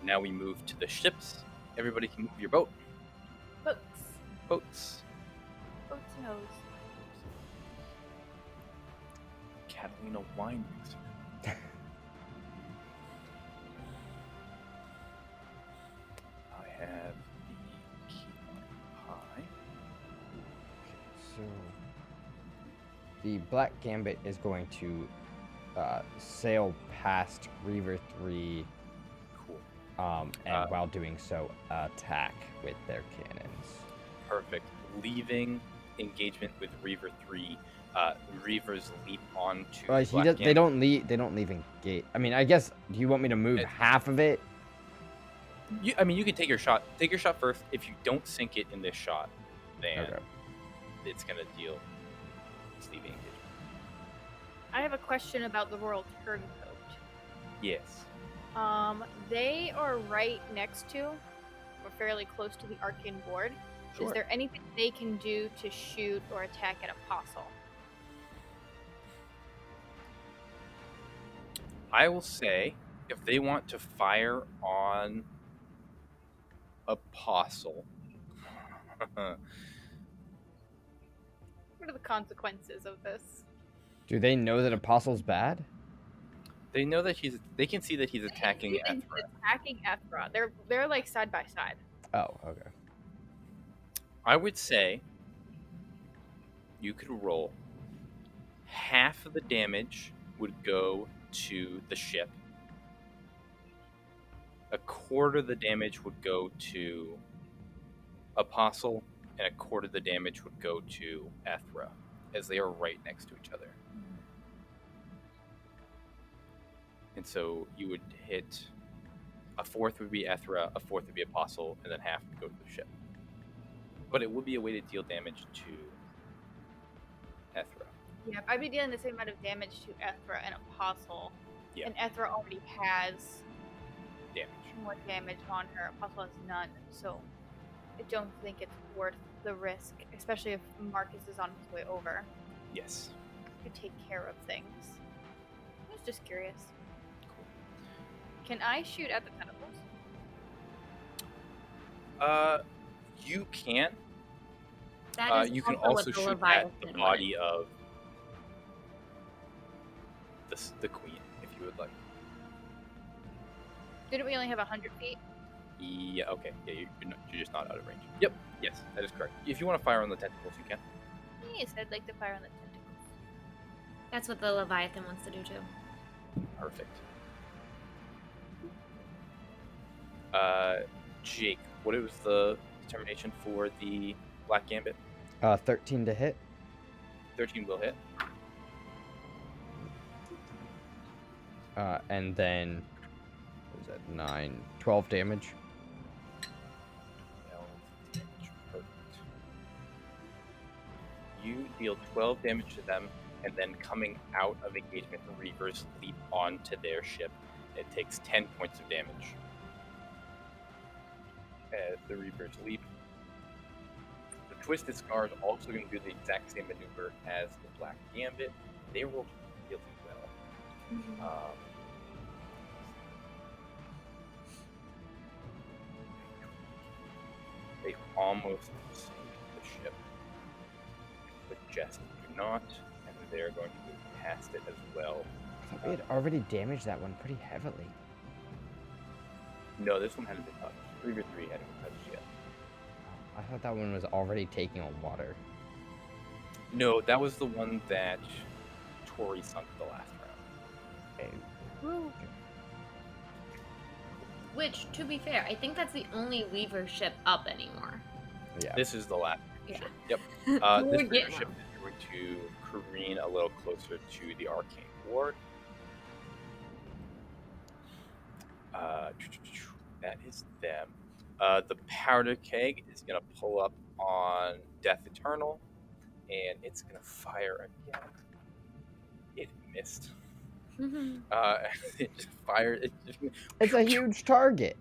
Now we move to the ships. Everybody can move your boat. Books. Boats. Boats nose. Catalina wine mixer. I have the key pie. So the Black Gambit is going to sail past Reaver 3, Cool. and while doing so, attack with their cannons. Perfect. Leaving engagement with Reaver 3, Reavers leap onto Well, Black they Gambit. don't leave. They don't leave engage. I mean, I guess. Do you want me to move half of it? You can take your shot. Take your shot first. If you don't sink it in this shot, then Okay. it's gonna deal leaving engagement. I have a question about the Royal Turncoat. Yes. They are right next to, or fairly close to the arcane board. Sure. Is there anything they can do to shoot or attack an apostle? I will say, if they want to fire on Apostle, What are the consequences of this? Do they know that Apostle's bad? they know that they can see that he's attacking He's Ethra. attacking Ethra. They're like side by side. Oh, okay. I would say you could roll. Half of the damage would go to the ship. A quarter of the damage would go to Apostle, and a quarter of the damage would go to Ethra, as they are right next to each other. And so you would hit, a fourth would be Ethra, a fourth would be Apostle, and then half would go to the ship. But it would be a way to deal damage to Ethra. Yeah, I'd be dealing the same amount of damage to Ethra and Apostle. Yeah. And Ethra already has Damage. more damage on her. Apostle has none, so I don't think it's worth the risk, especially if Marcus is on his way over Yes. to take care of things. I was just curious. Can I shoot at the tentacles? You can. That is You can also what also the shoot at Leviathan the would. body of the queen, if you would like. Didn't we only have 100 feet? Yeah, okay. Yeah, you're just not out of range. Yep, yes, that is correct. If you want to fire on the tentacles, you can. Yes, I'd like to fire on the tentacles. That's what the Leviathan wants to do too. Perfect. Jake, what was the determination for the Black Gambit? 13 to hit. 13 will hit. And then, what is that, 9, 12 damage. 12 damage. Perfect. You deal 12 damage to them, and then coming out of engagement, the Reavers leap onto their ship. It takes 10 points of damage. As the Reavers leap. The Twisted Scar is also going to do the exact same maneuver as the Black Gambit. They roll really well. They almost sink the ship, but just do not, and they're going to move past it as well. I thought we had already damaged that one pretty heavily. No, this one hadn't been touched. Reaver 3 hadn't been touched yet. I thought that one was already taking on water. No, that was the one that Tori sunk the last round. Woo. Which, to be fair, I think that's the only Weaver ship up anymore. Yeah. This is the last Yeah. ship. Yep. We're This Reaver getting ship them. is going to careen a little closer to the arcane ward. That is them. The powder keg is going to pull up on Death Eternal, and it's going to fire again. It missed. It just fired. It's a huge target.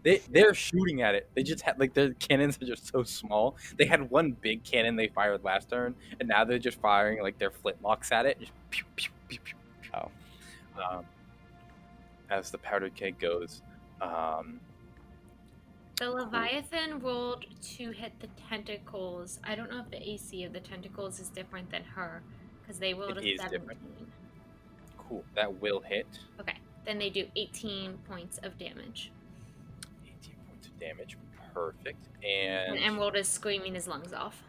They're shooting at it. They just had their cannons are just so small. They had one big cannon they fired last turn, and now they're just firing their flintlocks at it. Just pew, pew, pew, pew, pew. Oh. As the powder keg goes, The Leviathan rolled to hit the tentacles. I don't know if the AC of the tentacles is different than her, because they rolled It a is 17. different. Cool. That will hit. Okay, then they do 18 points of damage. 18 points of damage. Perfect. And And Emerald is screaming his lungs off.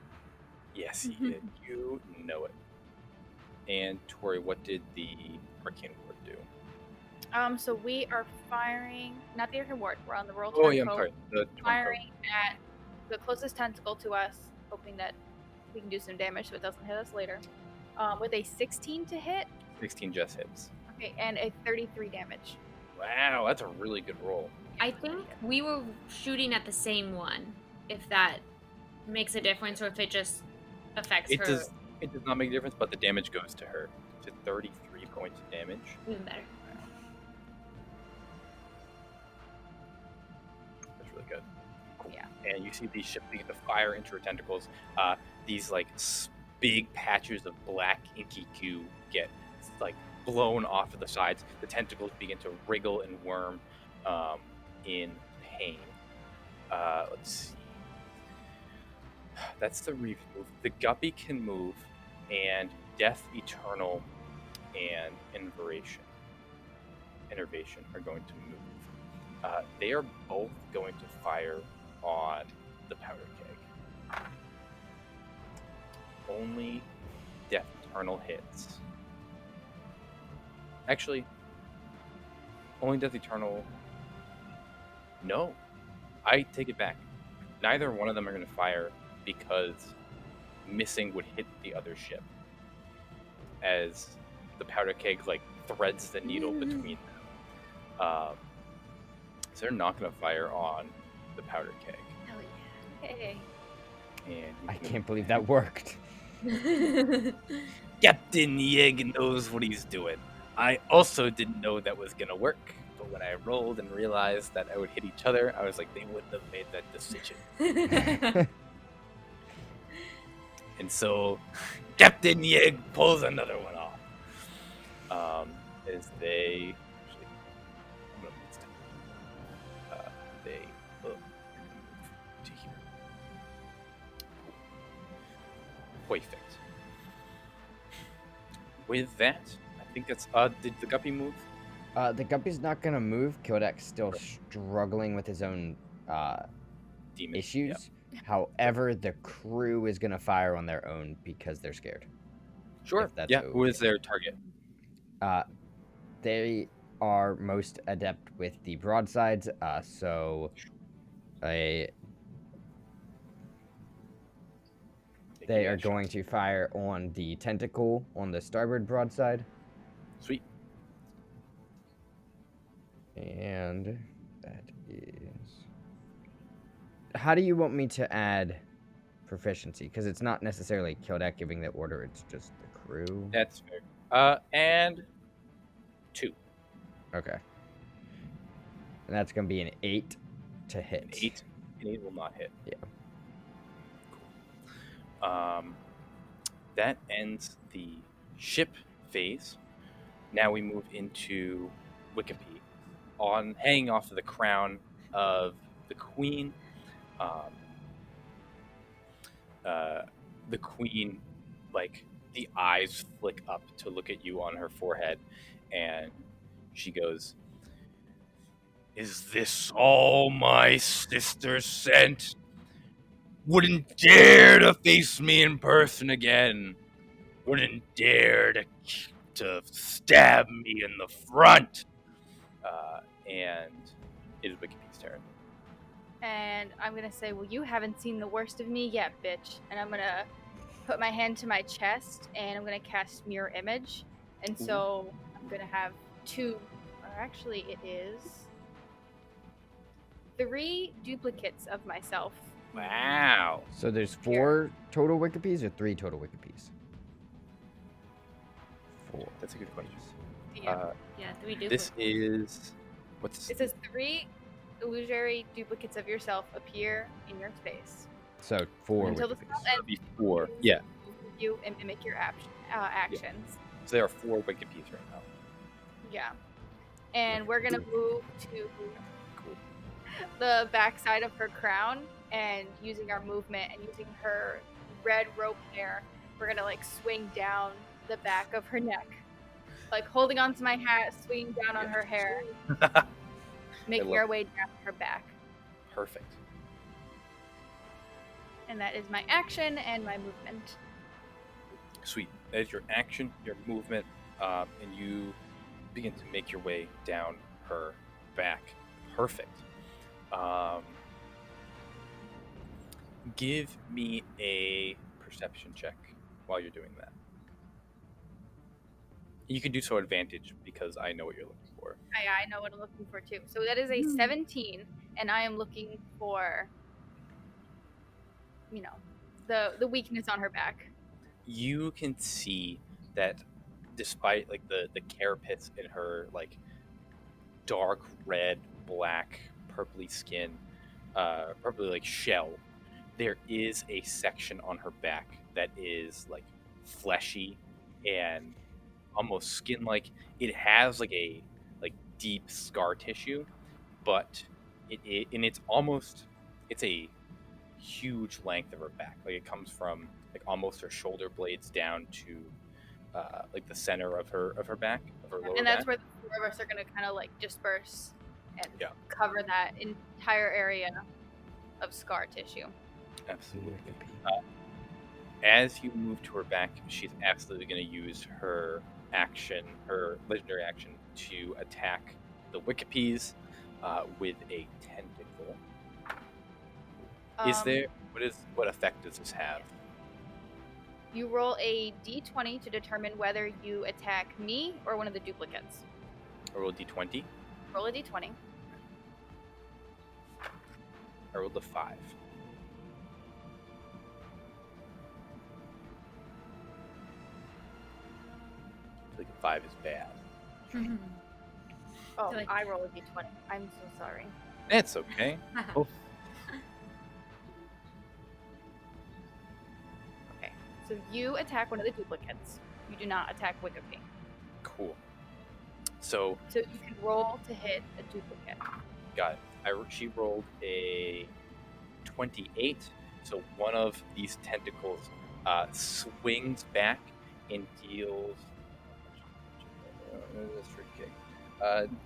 yes, he did. You know it. And Tori, what did the Arcane Ward do? So we are firing, not the Arcane Ward, we're on the roll Oh yeah, I'm turncoat, sorry. The Turncoat. firing at the closest tentacle to us, hoping that we can do some damage so it doesn't hit us later. With a 16 to hit, 16 just hits. okay, and a 33 damage. Wow, that's a really good roll. I think we were shooting at the same one, if that makes a difference, or if it just affects It her. does not make a difference, but the damage goes to her. To 33 points of damage. Even better. That's really good. Cool. Yeah. And you see these ship begin to fire into her tentacles. These like big patches of black inky goo get like blown off of the sides. The tentacles begin to wriggle and worm in pain. Let's see. That's the reef move. The Guppy can move, and Death, Eternal, and Innervation are going to move. They are both going to fire on the powder keg. Only Death Eternal hits. Actually, only Death Eternal. No, I take it back. Neither one of them are going to fire because missing would hit the other ship, as the powder keg like threads the needle between them. So they're not going to fire on the powder keg. Hell yeah. Hey. And I can't believe that worked. Captain Yeg knows what he's doing. I also didn't know that was going to work, but when I rolled and realized that I would hit each other, I was like, they wouldn't have made that decision. And so Captain Yeg pulls another one off. As they actually, I'm gonna move them. They move to here. Perfect. With that, I think that's did the Guppy move? The Guppy's not gonna move. Kildak's still struggling with his own Demon. issues. However, the crew is gonna fire on their own because they're scared. Sure. If that's Yeah. Who is their target? They are most adept with the broadsides, so they are going to fire on the tentacle on the starboard broadside. Sweet. And that is... How do you want me to add proficiency? Because it's not necessarily Kildak giving the order, it's just the crew. That's fair. And 2. Okay. And that's going to be an 8 to hit. 8. An 8 will not hit. Yeah. Cool. That ends the ship phase. Now we move into Wikipedia. Hanging off of the crown of the queen. The queen, like, the eyes flick up to look at you on her forehead, and she goes, "Is this all my sister sent? Wouldn't dare to face me in person again. Wouldn't dare to stab me in the front." And it is Wikipedia's turn. And I'm gonna say, well, you haven't seen the worst of me yet, bitch. And I'm gonna put my hand to my chest, and I'm gonna cast Mirror Image. And so I'm gonna have 2, or actually it is 3 duplicates of myself. Wow. So there's 4 total Wikipedias or 3 total Wikipedias? 4. That's a good question. Yeah. Yeah, 3 duplicates. This is... What's It says 3 illusory duplicates of yourself appear in your space. So 4 Until the Wikipedias. spell ends, before? Yeah. you and mimic your actions. So there are 4 Wikipedias right now. Yeah. And we're gonna move to Cool. the backside of her crown, and using our movement and using her red rope hair, we're gonna like swing down the back of her neck, like holding onto my hat, swinging down on her hair, making our way down her back. Perfect. And that is my action and my movement. Sweet. That is your action, your movement, and you begin to make your way down her back. Perfect. Give me a perception check while you're doing that. You can do so advantage because I know what you're looking for. I know what I'm looking for too. So that is a 17, and I am looking for, the weakness on her back. You can see that despite like the carapace in her like dark red, black, purpley skin, purpley like shell, there is a section on her back that is like fleshy and almost skin-like. It has like a deep scar tissue, but it's a huge length of her back. Like it comes from like almost her shoulder blades down to like the center of her back, of her lower And that's back. where the four of us are going to kind of like disperse and Yeah. cover that entire area of scar tissue. Absolutely. As you move to her back, she's absolutely going to use her legendary action, to attack the Wiccapees with a tentacle. What effect does this have? You roll a d20 to determine whether you attack me or one of the duplicates. I rolled a d20. Roll a d20. I rolled a 5. I feel like a 5 is bad. Oh, Like- I roll a d20. I'm so sorry. That's okay. Oh, Okay, so you attack one of the duplicates. You do not attack Wickapee. cool. So, So you can roll to hit a duplicate. got it. She rolled a 28. So one of these tentacles swings back and deals.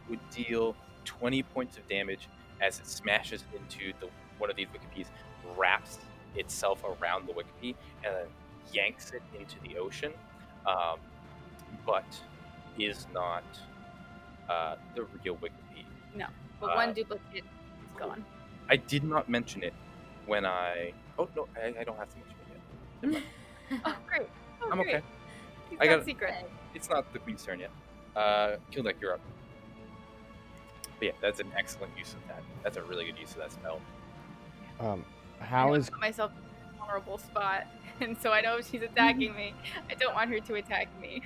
Would deal 20 points of damage as it smashes into one of these Wiccapees, wraps itself around the Wickapee, and then yanks it into the ocean, but is not the real Wickapee. No, but one duplicate is gone. I did not mention it when I. Oh no, I don't have to mention it yet. Never mind. Oh, great. Oh, I'm great. okay. He's I got got- secret. It's not the queen's turn yet. Kildek, you're up. But yeah, that's an excellent use of that. That's a really good use of that spell. How I is put myself in a vulnerable spot, and so I know if she's attacking me, I don't want her to attack me.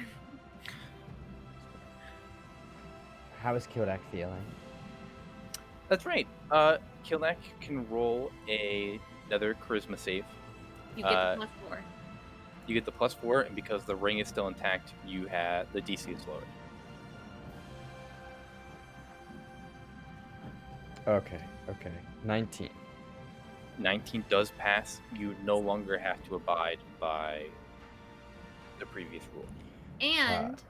Kildek feeling? That's right. Kildek can roll another charisma save. You get the +4. You get the +4, and because the ring is still intact, you have the DC is lowered. Okay. 19. 19 does pass. You no longer have to abide by the previous rule. And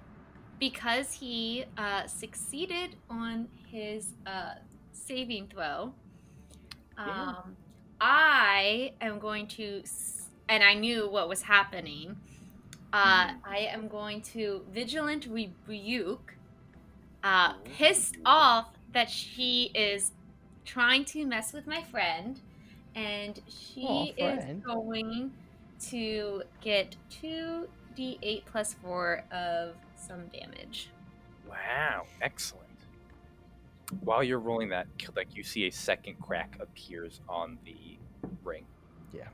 because he succeeded on his saving throw, Yeah. I am going to, and I knew what was happening, I am going to vigilant rebuke, pissed off that she is trying to mess with my friend, and she is friend. going to get 2d8 + 4 of some damage. Wow, excellent. While you're rolling that, Kildek, you see a second crack appears on the ring. Yeah.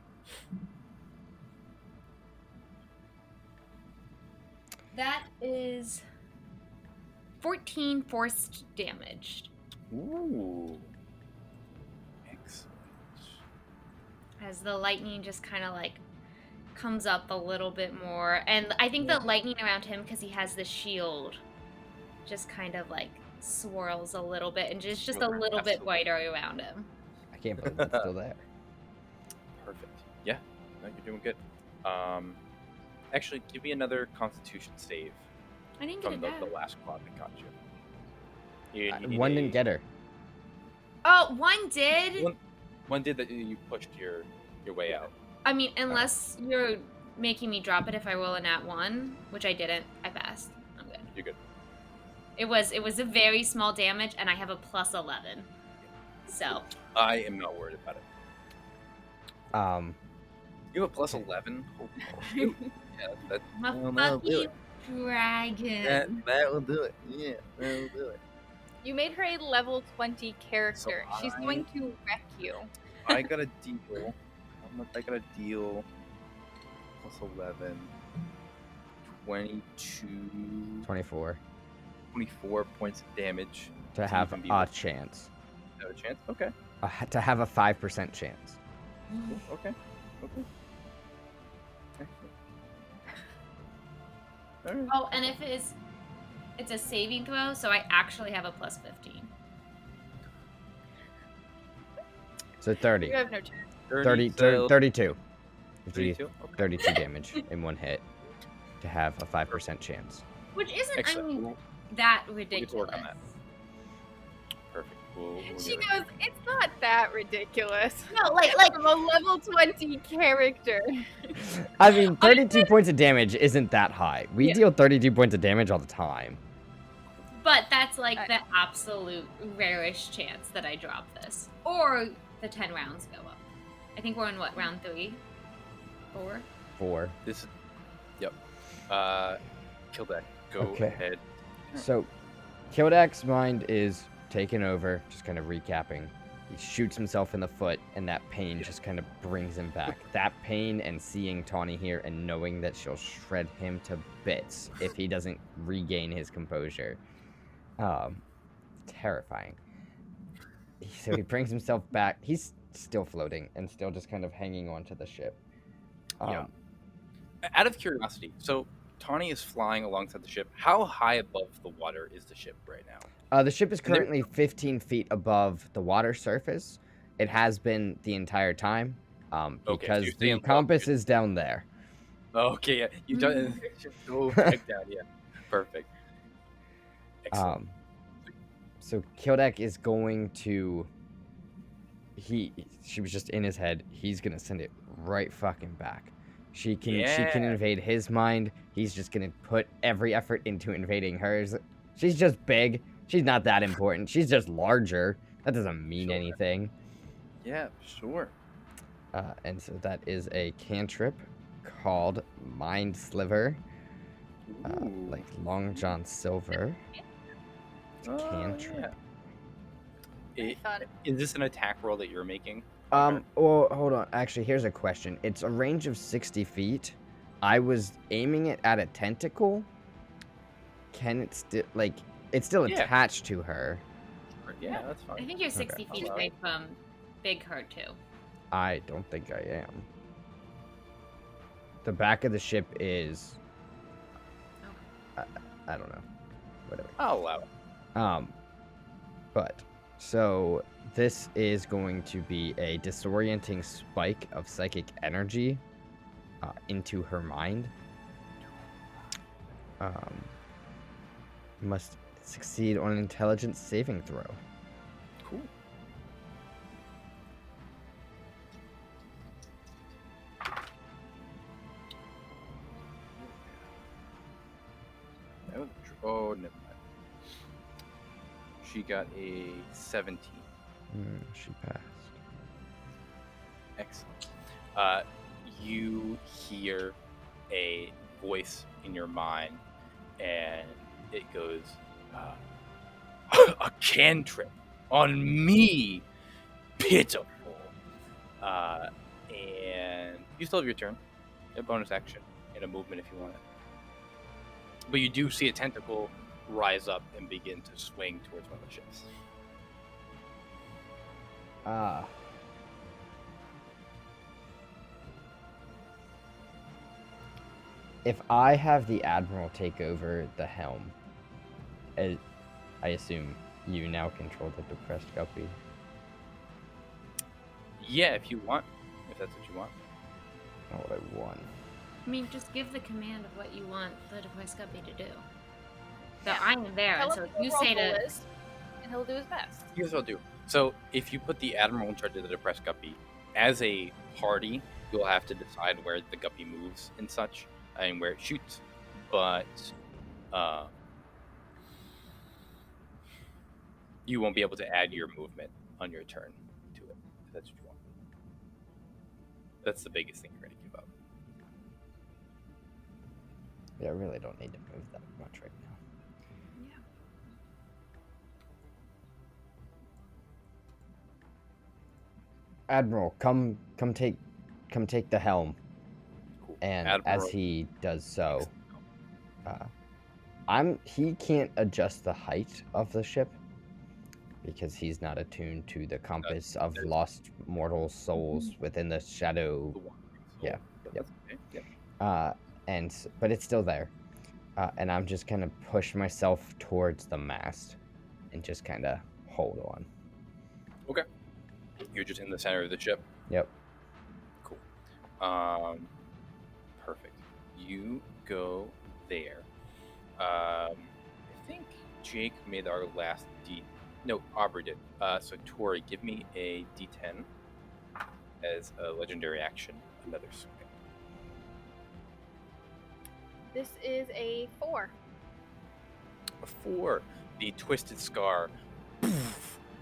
That is 14 forced damage. Ooh. Excellent. As the lightning just kind of like comes up a little bit more. And I think the lightning around him, because he has the shield, just kind of like swirls a little bit and just a little bit Absolutely. brighter around him. I can't believe it's still there. Perfect. Yeah, no, you're doing good. Actually, give me another Constitution save I didn't get from it the back. last quad that got you. You need One a- didn't get her. Oh, one did. One did that. You pushed your way out. I mean, unless you're making me drop it if I roll a nat 1, which I didn't. I passed. I'm good. You're good. It was a very small damage, and I have a plus 11. So I am not worried about it. You have a plus 11. Yeah, that I'm a that'll do fucking dragon. that will do it. Yeah, that will do it. You made her a level 20 character. So She's going to wreck you. I got a deal. How much I got a deal? Plus 11. 22. 24. 24 points of damage. To have even be a with- chance. Have a chance? Okay. To have a 5% chance. Cool. Okay. Excellent. Alright. Oh, and if it's a saving throw, so I actually have a plus 15. So 30. You have no chance. 32. 32? Okay. 32 damage in one hit to have a 5% chance. Which isn't, Excellent. I mean, We'll that get ridiculous. to work on that. Perfect. We'll She get it. goes, it's not that ridiculous. No, like I'm a level 20 character. I mean, 32 points of damage isn't that high. We Yeah. deal 32 points of damage all the time. but that's like the absolute rarest chance that I drop this. Or the 10 rounds go up. I think we're in what, round 3? 4? 4. This is. Yep. Kill that. Go Okay. ahead. So, Kildak's mind is taken over, just kind of recapping. He shoots himself in the foot, and that pain just kind of brings him back. That pain and seeing Tawny here and knowing that she'll shred him to bits if he doesn't regain his composure. Terrifying. So he brings himself back. He's still floating and still just kind of hanging on to the ship. Yeah. Out of curiosity, so Tawny is flying alongside the ship. How high above the water is the ship right now? The ship is And there- currently 15 feet above the water surface. It has been the entire time, Okay, so because you're the staying compass is down there. Okay, yeah. You done go back down, yeah. Perfect. Excellent. So Kildak is going to. She was just in his head. He's gonna send it right fucking back. She can Yeah. invade his mind. He's just gonna put every effort into invading hers. She's just big. She's not that important. She's just larger. That doesn't mean Sure. anything. Yeah, sure. And so that is a cantrip called Mind Sliver, Ooh. like Long John Silver. It's a Oh, cantrip. yeah. Fun. Is this an attack roll that you're making? Well, hold on. Actually, here's a question. It's a range of 60 feet. I was aiming it at a tentacle. Can it still, like, it's still Yeah. attached to her. Yeah, that's I fine. think you're 60 Okay. feet I'll away from Big Hurt too. I don't think I am. The back of the ship is. I don't know. Whatever. I'll allow it. But so this is going to be a disorienting spike of psychic energy into her mind. Must succeed on an intelligence saving throw. Cool. Oh, never mind. She got a 17. She passed. Excellent. You hear a voice in your mind, and it goes, a cantrip on me, pitiful. And you still have your turn, a bonus action, and a movement if you want it. But you do see a tentacle rise up and begin to swing towards one of the ships. If I have the Admiral take over the helm, I assume you now control the Depressed Guppy. Yeah, if you want, if that's what you want. Not what I want. I mean, just give the command of what you want the Depressed Guppy to do. So Yeah. I am there, Tell and so him if what you the say goal to... is, and he'll do his best. Here's what I'll do. So if you put the Admiral in charge of the Depressed Guppy, as a party, you'll have to decide where the Guppy moves and such, and where it shoots. But you won't be able to add your movement on your turn to it, if that's what you want. That's the biggest thing you're going to give up. Yeah, I really don't need to move that much right now. Yeah. Admiral, come take the helm. Cool. And Admiral, as he does so, he can't adjust the height of the ship because he's not attuned to the compass of lost mortal souls within the shadow. Yeah. Yep. Okay. Yep. But it's still there. And I'm just gonna push myself towards the mast and just kind of hold on. Okay. You're just in the center of the ship. Yep. Cool. Perfect. You go there. I think Jake made our last No, Aubrey did. So Tori, give me a D10 as a legendary action. Another swing. This is a 4. A 4. The Twisted Scar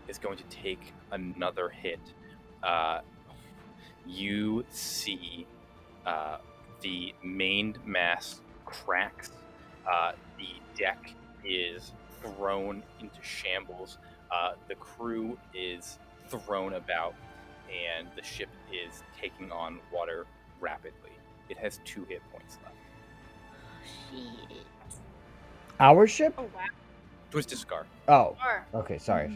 is going to take another hit. You see the main mast cracks. The deck is thrown into shambles. The crew is thrown about, and the ship is taking on water rapidly. It has 2 hit points left. Shit. Our ship? Oh, wow. Twisted Scar. Oh. 4. Okay. Sorry.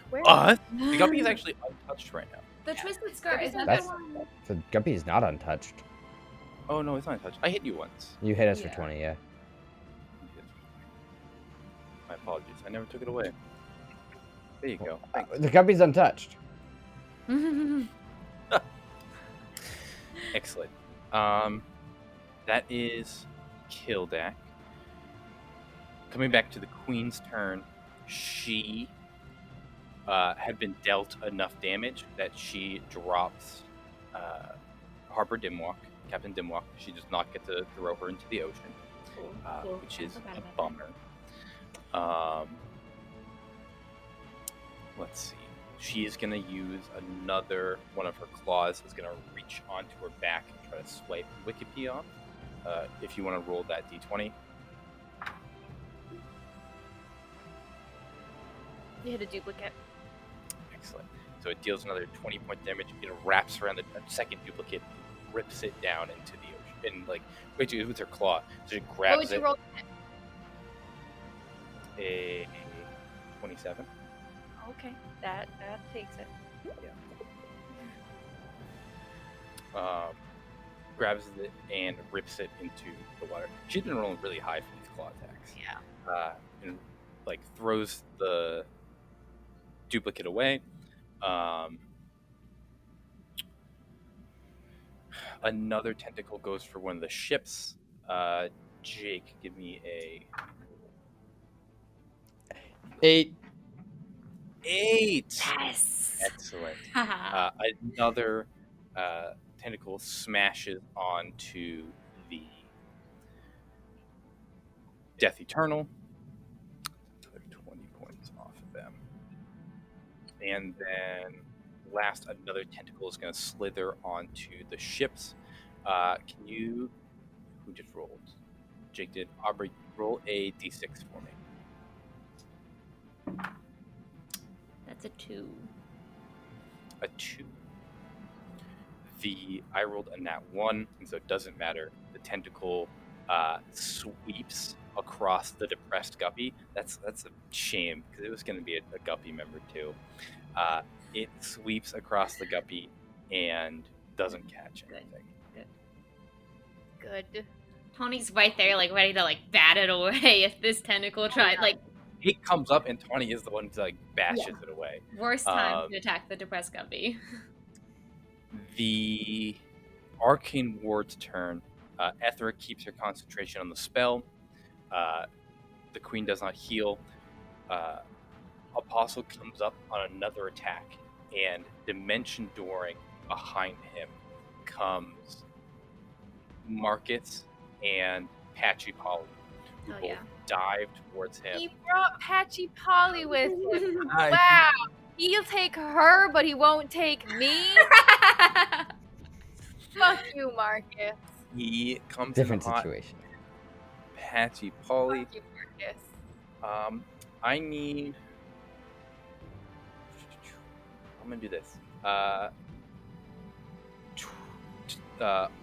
Where? The Guppy is actually untouched right now. The Twisted Scar is that That's- the one? The Guppy is not untouched. Oh no, it's not untouched. I hit you once. You hit us Yeah. for 20, yeah. My apologies. I never took it away. There you go. Thanks. The Guppy's untouched. Excellent. That is Kildak. Coming back to the Queen's turn, she had been dealt enough damage that she drops Harper Dimwalk, Captain Dimwalk. She does not get to throw her into the ocean, Cool. which is Forgot a about bummer. Let's see. She is going to use another one of her claws. Is going to reach onto her back and try to swipe Wikipedia off. If you want to roll that d20. You hit a duplicate. Excellent. So it deals another 20 point damage. It wraps around the second duplicate, rips it down into the ocean, and with her claw. So she What grabs would you it. roll? A 27. Okay, that takes it. Grabs it and rips it into the water. She's been rolling really high for these claw attacks. Yeah. And throws the duplicate away. Another tentacle goes for one of the ships. Jake, give me a 8. 8. Yes. Excellent. Another tentacle smashes onto the Death Eternal. Another 20 points off of them. And then last, another tentacle is going to slither onto the ships. Who just rolled? Jake did. Aubrey, roll a d6 for me. That's a 2. A 2. I rolled a nat 1, and so it doesn't matter. The tentacle sweeps across the Depressed Guppy. That's a shame, because it was going to be a Guppy member too. It sweeps across the Guppy and doesn't catch anything. Good. Tony's right there, ready to bat it away if this tentacle tried. It comes up, and Tawny is the one who bashes it away. Worst time to attack the Depressed Guppy. The Arcane Ward's turn. Etheric keeps her concentration on the spell. The queen does not heal. Apostle comes up on another attack, and dimension dooring behind him comes Marcus and Patchy Polly, who both dive towards him. He brought Patchy Polly with him. I- Wow. He'll take her, but he won't take me. Fuck you, Marcus. He comes Different in hot. situation. Patchy Polly. Fuck you, Marcus. I need. I'm gonna do this.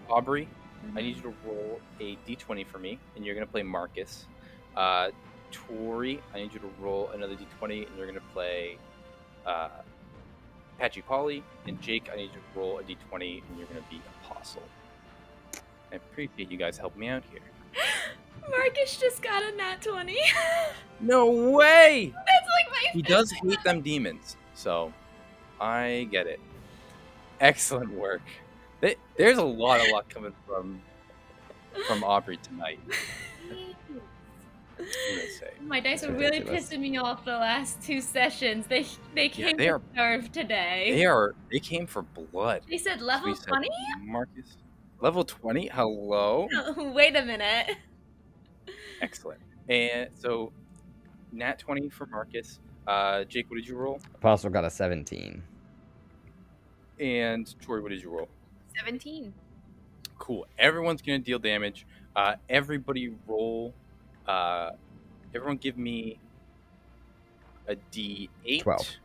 Aubrey, I need you to roll a d20 for me, and you're gonna play Marcus. Tori, I need you to roll another d20, and you're gonna play Patchy Polly. And Jake, I need you to roll a d20, and you're gonna be Apostle. I appreciate you guys helping me out here. Marcus just got a nat 20. No way! That's like my He does hate them demons, so I get it. Excellent work. There's a lot of luck coming from Aubrey tonight. I'm gonna say. My dice are That's really ridiculous. pissing me off the last 2 sessions. They came they to are- serve today. They came for blood. They said So level we said, 20? Marcus, level 20. Hello. Wait a minute. Excellent. And so, nat 20 for Marcus. Jake, what did you roll? Apostle got a 17. And Tori, what did you roll? 17. Cool. Everyone's gonna deal damage. Everybody roll. Everyone give me a D8. 12.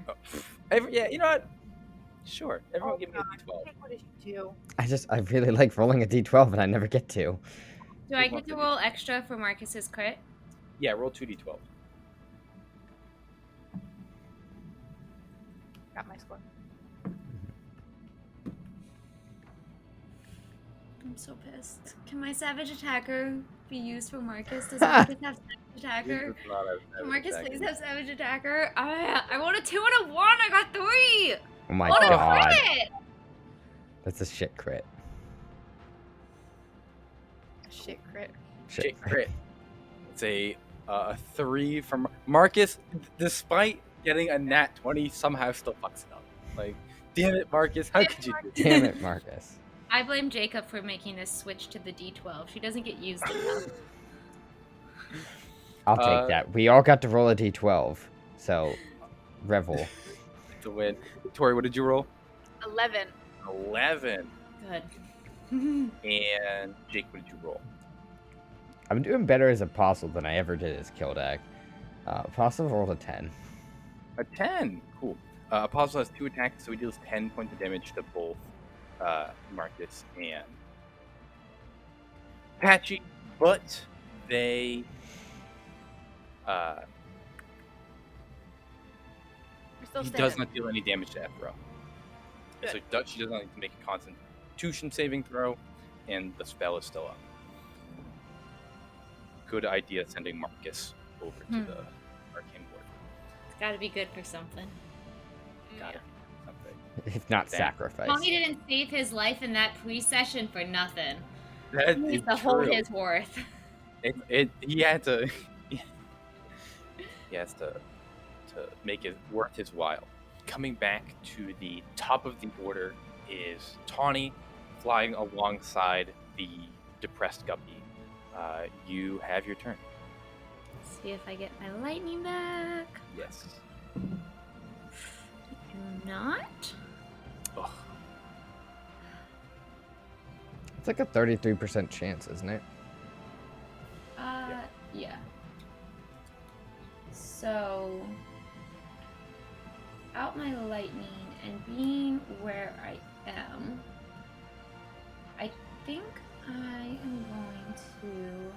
Oh, yeah, you know what? Sure. Everyone give me a D12. Jake, what did you do? I really like rolling a d12, and I never get to. Do I get to roll extra for Marcus's crit? Yeah, roll 2D12. Got my score. I'm so pissed. Can my savage attacker be used for Marcus? Does Marcus have savage attacker? This is not a Can Marcus attack. please have savage attacker? I rolled a 2 and a 1. I got 3. Oh my What a god. crit! That's a shit crit. Shit, crit. Shit, crit. It's a 3 from Marcus. Despite getting a nat 20, somehow still fucks it up. Like, damn it, Marcus! How could you do that? Damn it, Marcus. I blame Jacob for making us switch to the D12. She doesn't get used enough. I'll take that. We all got to roll a d12, so revel. To win. Tori, what did you roll? 11. 11. Good. And Jake, what did you roll? I'm doing better as Apostle than I ever did as Kildak. Apostle rolled a 10. A 10. Cool. Apostle has 2 attacks, so he deals 10 points of damage to both Marcus and Patchy, but they We're still he standing. does not deal any damage to Ephra. And so she does not need to make a Constitution saving throw, and the spell is still up. Good idea sending Marcus over to the arcane ward. It's gotta be good for something. Got it. Something. If not Damn. sacrifice. Mommy didn't save his life in that pre-session for nothing. That He is needs to hold true. his worth. He had to. He has to make it worth his while. Coming back to the top of the order is Tawny, flying alongside the Depressed Guppy. You have your turn. See if I get my lightning back. Yes. Do not. Ugh. It's like a 33% chance, isn't it? Yeah. So, out my lightning and being where I am, I think I am going to.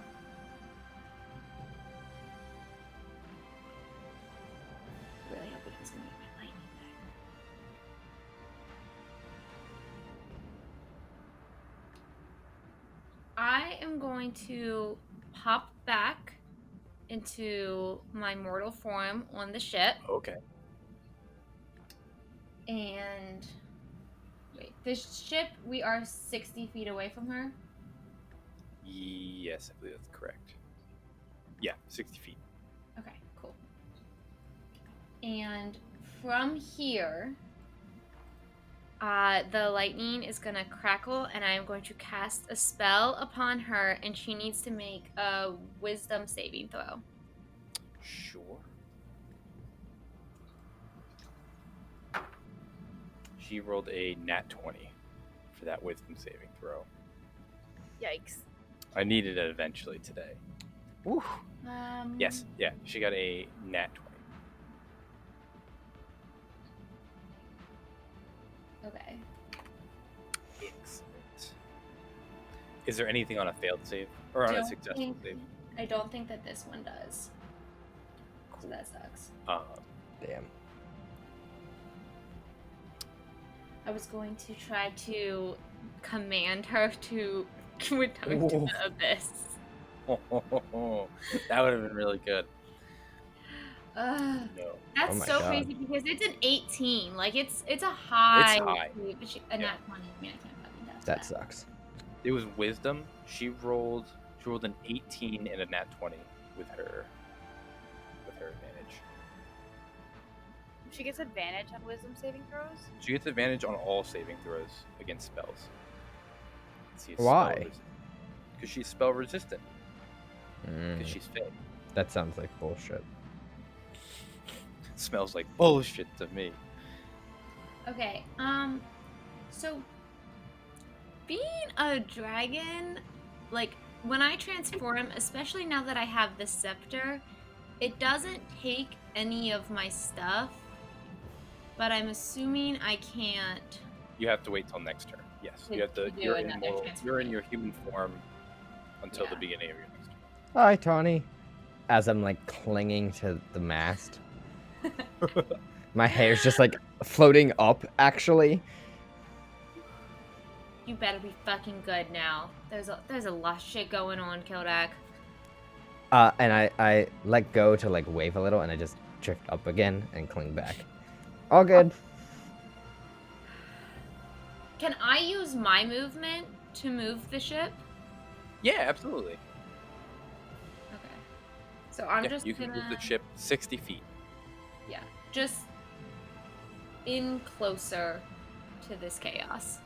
Really hoping he's gonna get my lightning back. I am going to pop back into my mortal form on the ship Okay. and Wait, the ship, we are 60 feet away from her? Yes, I believe that's correct. Yeah, 60 feet. Okay, cool. And from here, the lightning is gonna crackle, and I am going to cast a spell upon her, and she needs to make a wisdom saving throw. Sure. She rolled a nat 20 for that wisdom saving throw. Yikes. I needed it eventually today. Woo. Yes, yeah, she got a nat 20. Okay. Excellent. Is there anything on a failed save? Or on a successful save? I don't think that this one does. So that sucks. Damn. I was going to try to command her to return to the abyss. That would have been really good. No. No. That's Oh my so God. crazy because it's an 18. Like it's a high. It's high. But a nat 20. I mean, I can't fucking test That sucks. It was wisdom. She rolled an 18 and a nat 20 with her advantage. She gets advantage on wisdom saving throws? She gets advantage on all saving throws against spells. Why? Because she's spell resistant. Mm, Because she's fey. that sounds like bullshit. Smells like bullshit to me. Okay. So being a dragon, like when I transform, especially now that I have the scepter, it doesn't take any of my stuff. But I'm assuming I can't. You have to wait till next turn. Yes, To- you have to. to do You're another you're in your human form until the Yeah. beginning of your next turn. Hi, Tawny. As I'm like clinging to the mast. My hair's just like floating up, actually. You better be fucking good now. There's a lot of shit going on, Kildak. And I let go to like wave a little, and I just drift up again and cling back. All good. Can I use my movement to move the ship? Yeah, absolutely. Okay. So I'm Yeah, just you gonna can move the ship 60 feet. Yeah, just in closer to this chaos.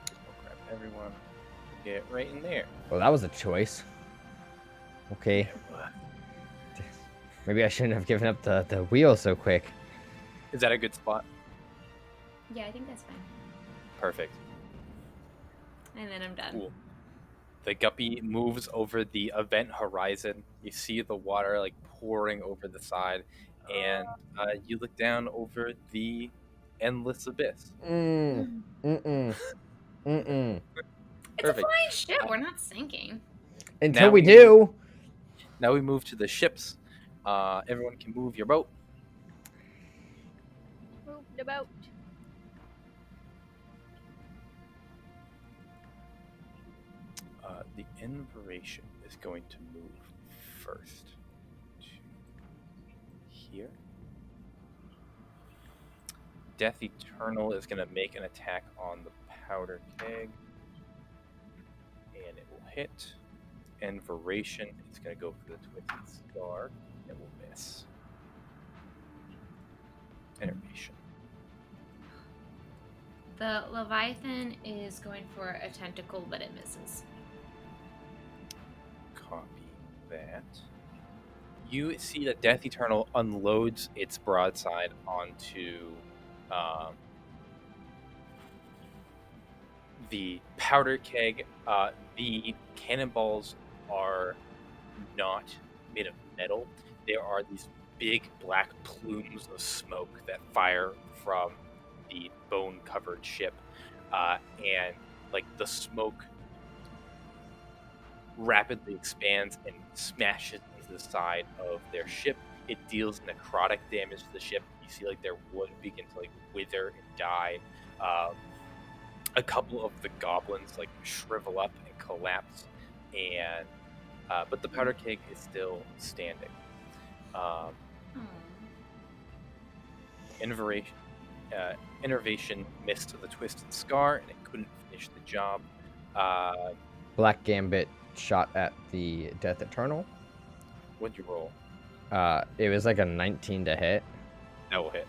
We'll grab everyone. Get right in there. Well, that was a choice. Okay. Maybe I shouldn't have given up the wheel so quick. Is that a good spot? Yeah, I think that's fine. Perfect. And then I'm done. Cool. The guppy moves over the event horizon. You see the water like pouring over the side, and you look down over the endless abyss. Mm. Mm-mm. Mm-mm. It's Perfect. a flying ship. We're not sinking. Until Now we we- do. Now we move to the ships. Everyone can move your boat. Move the boat. The Inspiration is going to move first to here. Death Eternal is going to make an attack on the powder keg, and it will hit. Inspiration is going to go for the Twisted Scar, and it will miss. Inspiration. The Leviathan is going for a tentacle, but it misses. Copy that. You see that Death Eternal unloads its broadside onto the powder keg. The cannonballs are not made of metal. There are these big black plumes of smoke that fire from the bone-covered ship, and like the smoke rapidly expands and smashes into the side of their ship. It deals necrotic damage to the ship. You see like their wood begin to like wither and die. A couple of the goblins like shrivel up and collapse, and but the powder keg is still standing. Oh. Inspiration Innervation missed the Twisted Scar, and it couldn't finish the job. Black Gambit shot at the Death Eternal. What'd you roll? It was like a 19 to hit. That will hit.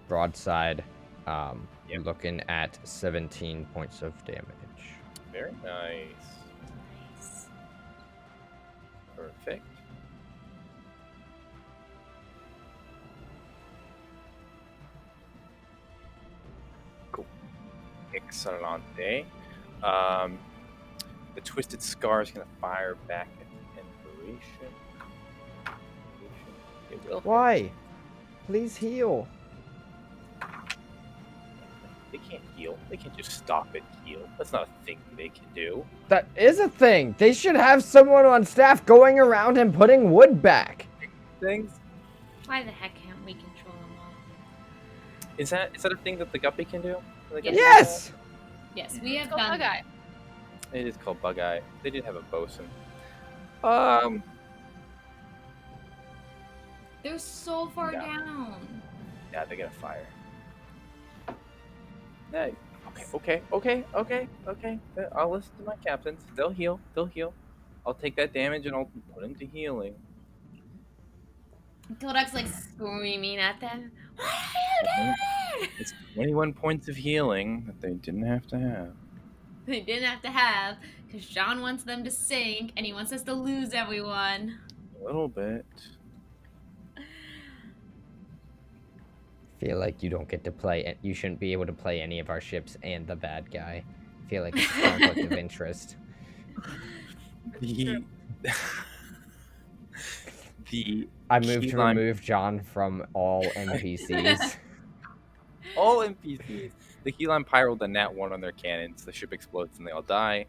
Broadside. Yep. Looking at 17 points of damage. Very nice. Perfect. Cool. Excelente. The Twisted Scar is going to fire back at the Inspiration. It will. Why? Please heal. They can't heal. They can't just stop and heal. That's not a thing they can do. That is a thing. They should have someone on staff going around and putting wood back. Things. Why the heck can't we control them all? Is that a thing that the Guppy can do? The Guppy Yes! Yes, we have Go done Bug-Eye. It is called Bug-Eye. They did have a bosun. They're so far No. down. Yeah, they get a fire. Hey. Okay. I'll listen to my captains. They'll heal. I'll take that damage and I'll put them to healing. Kodak's like screaming at them. What are you doing? It's 21 points of healing that they didn't have to have. They didn't have to have, because John wants them to sink, and he wants us to lose everyone. A little bit. Feel like you don't get to play. You shouldn't be able to play any of our ships and the bad guy. Feel like it's a conflict of interest. The I moved to Keyline- remove John from all NPCs. all NPCs. The Keyline Pie rolled a nat 1 on their cannons. The ship explodes and they all die.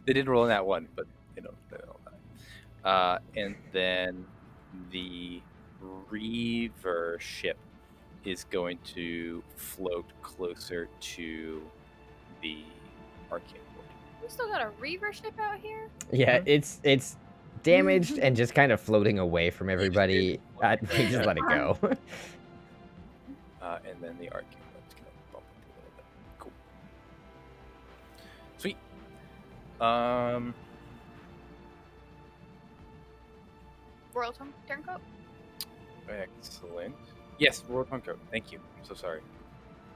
They did roll a nat 1, but they all die. And then the Reaver ship is going to float closer to the arcane board. We still got a Reaver ship out here? Yeah, it's damaged and just kind of floating away from everybody. We just let it go. And then the arcane board's going to bump up a little bit. Cool. Sweet. Royal Turncoat? Excellent. Yes, Royal Turncoat. Thank you. I'm so sorry.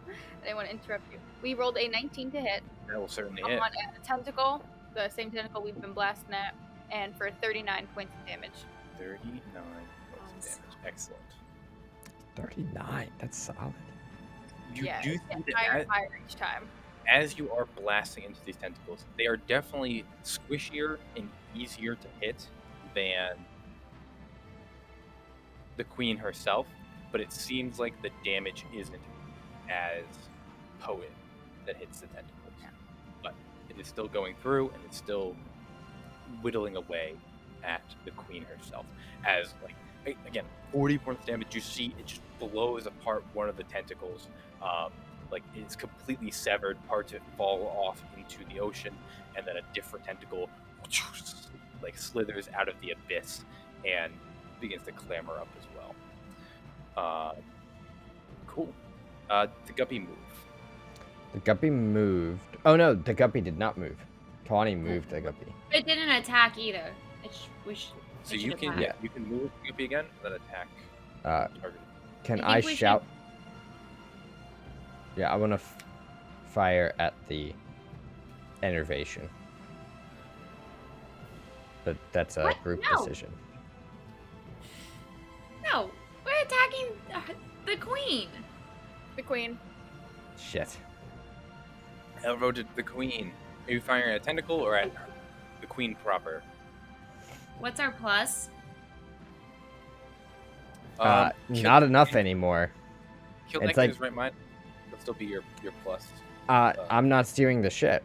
I didn't want to interrupt you. We rolled a 19 to hit That will certainly on hit. a tentacle, the same tentacle we've been blasting at, and for 39 points of damage. 39 points of damage. Excellent. 39. That's solid. You Yeah, do it's see higher that and higher each time. as you are blasting into these tentacles, they are definitely squishier and easier to hit than the queen herself, but it seems like the damage isn't as potent that hits the tentacles. But it is still going through, and it's still whittling away at the queen herself. As, like, again, 40 points of damage, you see it just blows apart one of the tentacles. Like, it's completely severed, parts of it fall off into the ocean, and then a different tentacle like slithers out of the abyss and begins to clamber up as well. Cool. The Guppy move. The Guppy moved. Oh no, the Guppy did not move. Tawny moved the Guppy. It didn't attack either. So you can, you can move the Guppy again, and then attack target. Can I I think we shout? Yeah, I want to fire at the Innervation. But that's a What? group No. decision. No, we're attacking the queen. The queen. Shit. I voted the queen. Are you firing at a tentacle or at the queen proper? What's our plus? Not enough anymore. Kill it's next like- is right mind. That'll still be your plus. I'm not steering the ship.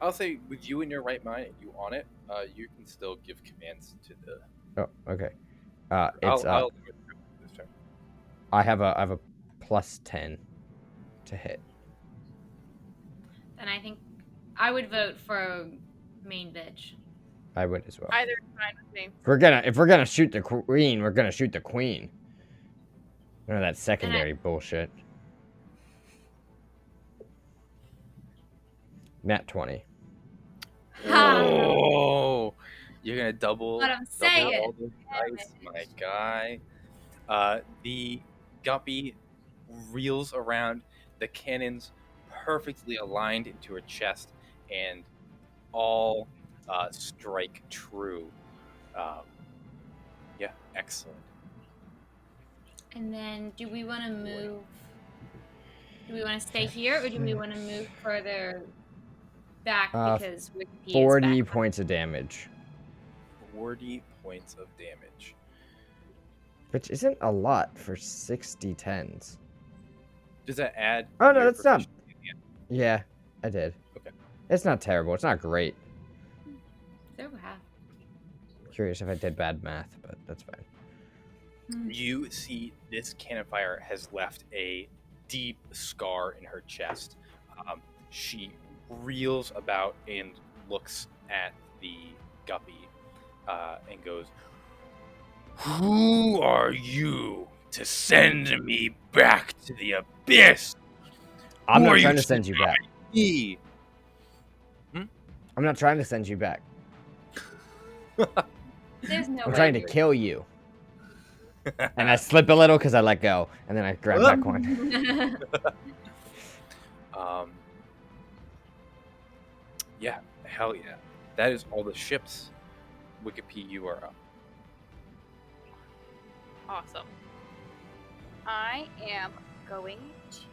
I'll say with you in your right mind and you on it, you can still give commands to the. Oh, okay. I'll do it this turn. I have a plus 10 to hit. Then I think I would vote for main bitch. I would as well. Either is fine with me. If we're gonna shoot the queen, we're gonna shoot the queen. None of that secondary bullshit. Nat 20. Oh, you're gonna double What I'm saying. all the dice, my guy. The guppy reels around, the cannons perfectly aligned into her chest, and all strike true. Yeah, excellent. And then, do we want to move? Do we want to stay here, or do we want to move further back because Wikipedia 40 is back? points of damage. 40 points of damage. Which isn't a lot for 60 10s. Does that add? Oh, no, your that's not. proficiency at Yeah, I did. Okay. It's not terrible. It's not great. So half. Curious if I did bad math, but that's fine. the end? You see, this cannon fire has left a deep scar in her chest. She reels about and looks at the guppy and goes, "Who are you to send me back to the abyss? I'm Who not are trying you to send you back. Me?" I'm not trying to send you back. There's no I'm way. trying to kill you. And I slip a little because I let go, and then I grab back one. Yeah, hell yeah. That is all the ships. Wikipedia, you are up. Awesome. I am going to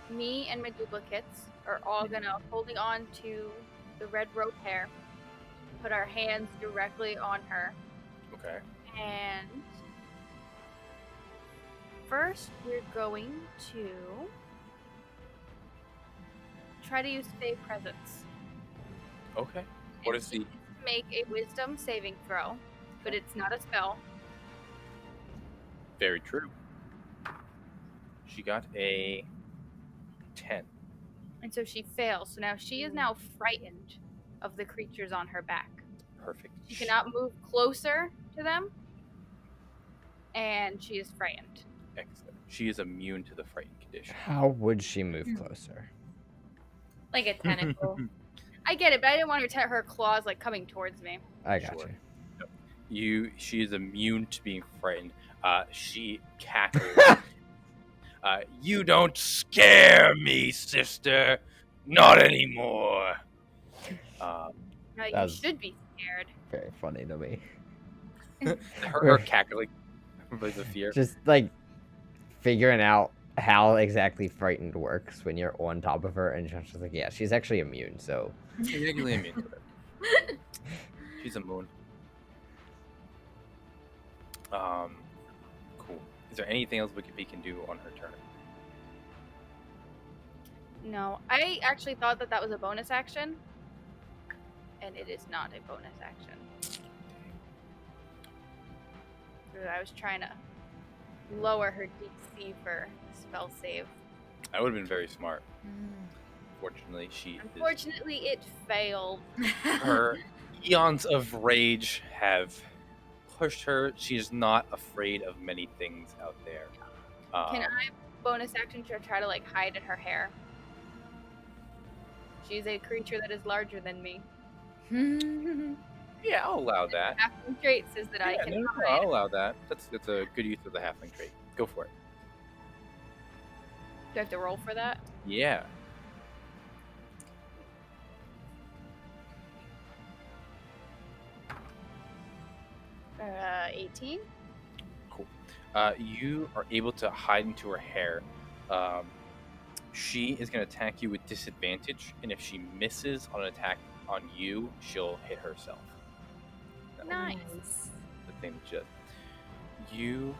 me and my duplicates are all gonna holding on to the red rope hair, put our hands directly on her, Okay. and first we're going to try to use Stay Presence. Okay. What is the... Make a wisdom saving throw, but it's not a spell. Very true. She got a 10. And so she fails. So now she is now frightened of the creatures on her back. Perfect. She cannot move closer to them, and she is frightened. Excellent. She is immune to the frightened condition. How would she move closer? Like a tentacle. I get it, but I didn't want her claws like coming towards me. I got Sure. you. She is immune to being frightened. She cackles. You don't scare me, sister. Not anymore. Now you That's- should be scared. Very funny to me. Her cackling by the fear. Just like figuring out how exactly frightened works when you're on top of her, and she's just like, yeah, she's actually immune, so. She's actually immune to it. She's immune. Cool. Is there anything else Wikipedia can do on her turn? No, I actually thought that was a bonus action, and it is not a bonus action. I was trying to lower her DC for spell save. That would have been very smart. Fortunately, she Unfortunately, it failed. her eons of rage have pushed her. She is not afraid of many things out there. Can I bonus action to try to like hide in her hair? She's a creature that is larger than me. Yeah, I'll allow that. Halfling trait says that I Yeah, can no, hide. I'll allow that. That's a good use of the halfling trait. Go for it. Do I have to roll for that? Yeah. Uh, 18. Cool. You are able to hide into her hair. She is going to attack you with disadvantage, and if she misses on an attack on you, she'll hit herself. That Nice. the thing that she does. You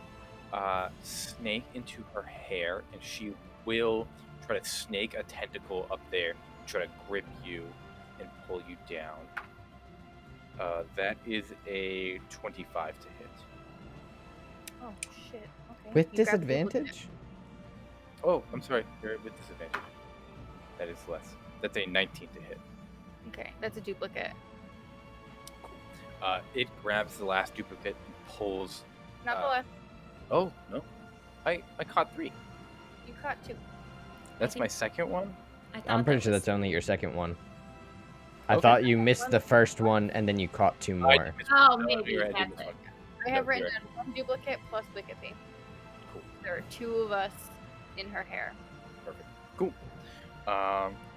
snake into her hair, and she will try to snake a tentacle up there, try to grip you and pull you down. That is a 25 to hit. Oh shit. Okay. With You grab people disadvantage? Oh, I'm sorry. You're with disadvantage. That is less. That's a 19 to hit. Okay, that's a duplicate. It grabs the last duplicate and pulls. Not the left. Oh no, I caught 3. You caught 2. That's think- my second one. I thought I'm pretty that sure was- that's only your second one. I Okay. thought you missed the first one and then you caught 2 I more. did miss Oh, one. maybe You're right, I did that's miss it. one. I have No, written you're down 1 duplicate plus Wickedy. Cool. There are 2 of us in her hair. Perfect. Cool.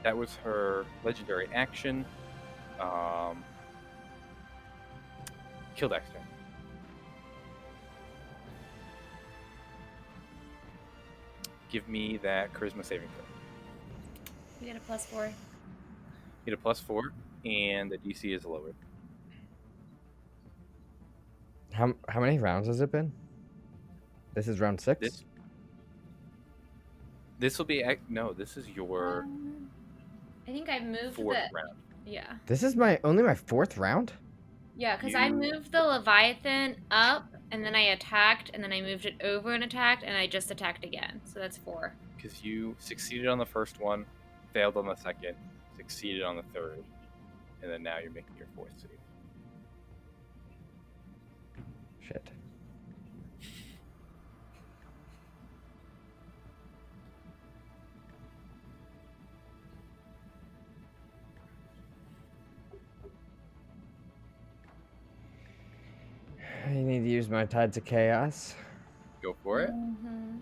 That was her legendary action. Kildak's turn. Give me that charisma saving throw. You get a +4. Get a +4, and the DC is lowered. How many rounds has it been? This is round 6? This will be no. This is your I think I moved 4th the. round. Yeah. This is only my 4th round? Yeah, because I You- moved the Leviathan up, and then I attacked, and then I moved it over and attacked, and I just attacked again. So that's 4. Because you succeeded on the first one, failed on the second, succeeded on the third, and then now you're making your 4th save. Shit. I need to use my Tides of Chaos. Go for it. Mm-hmm.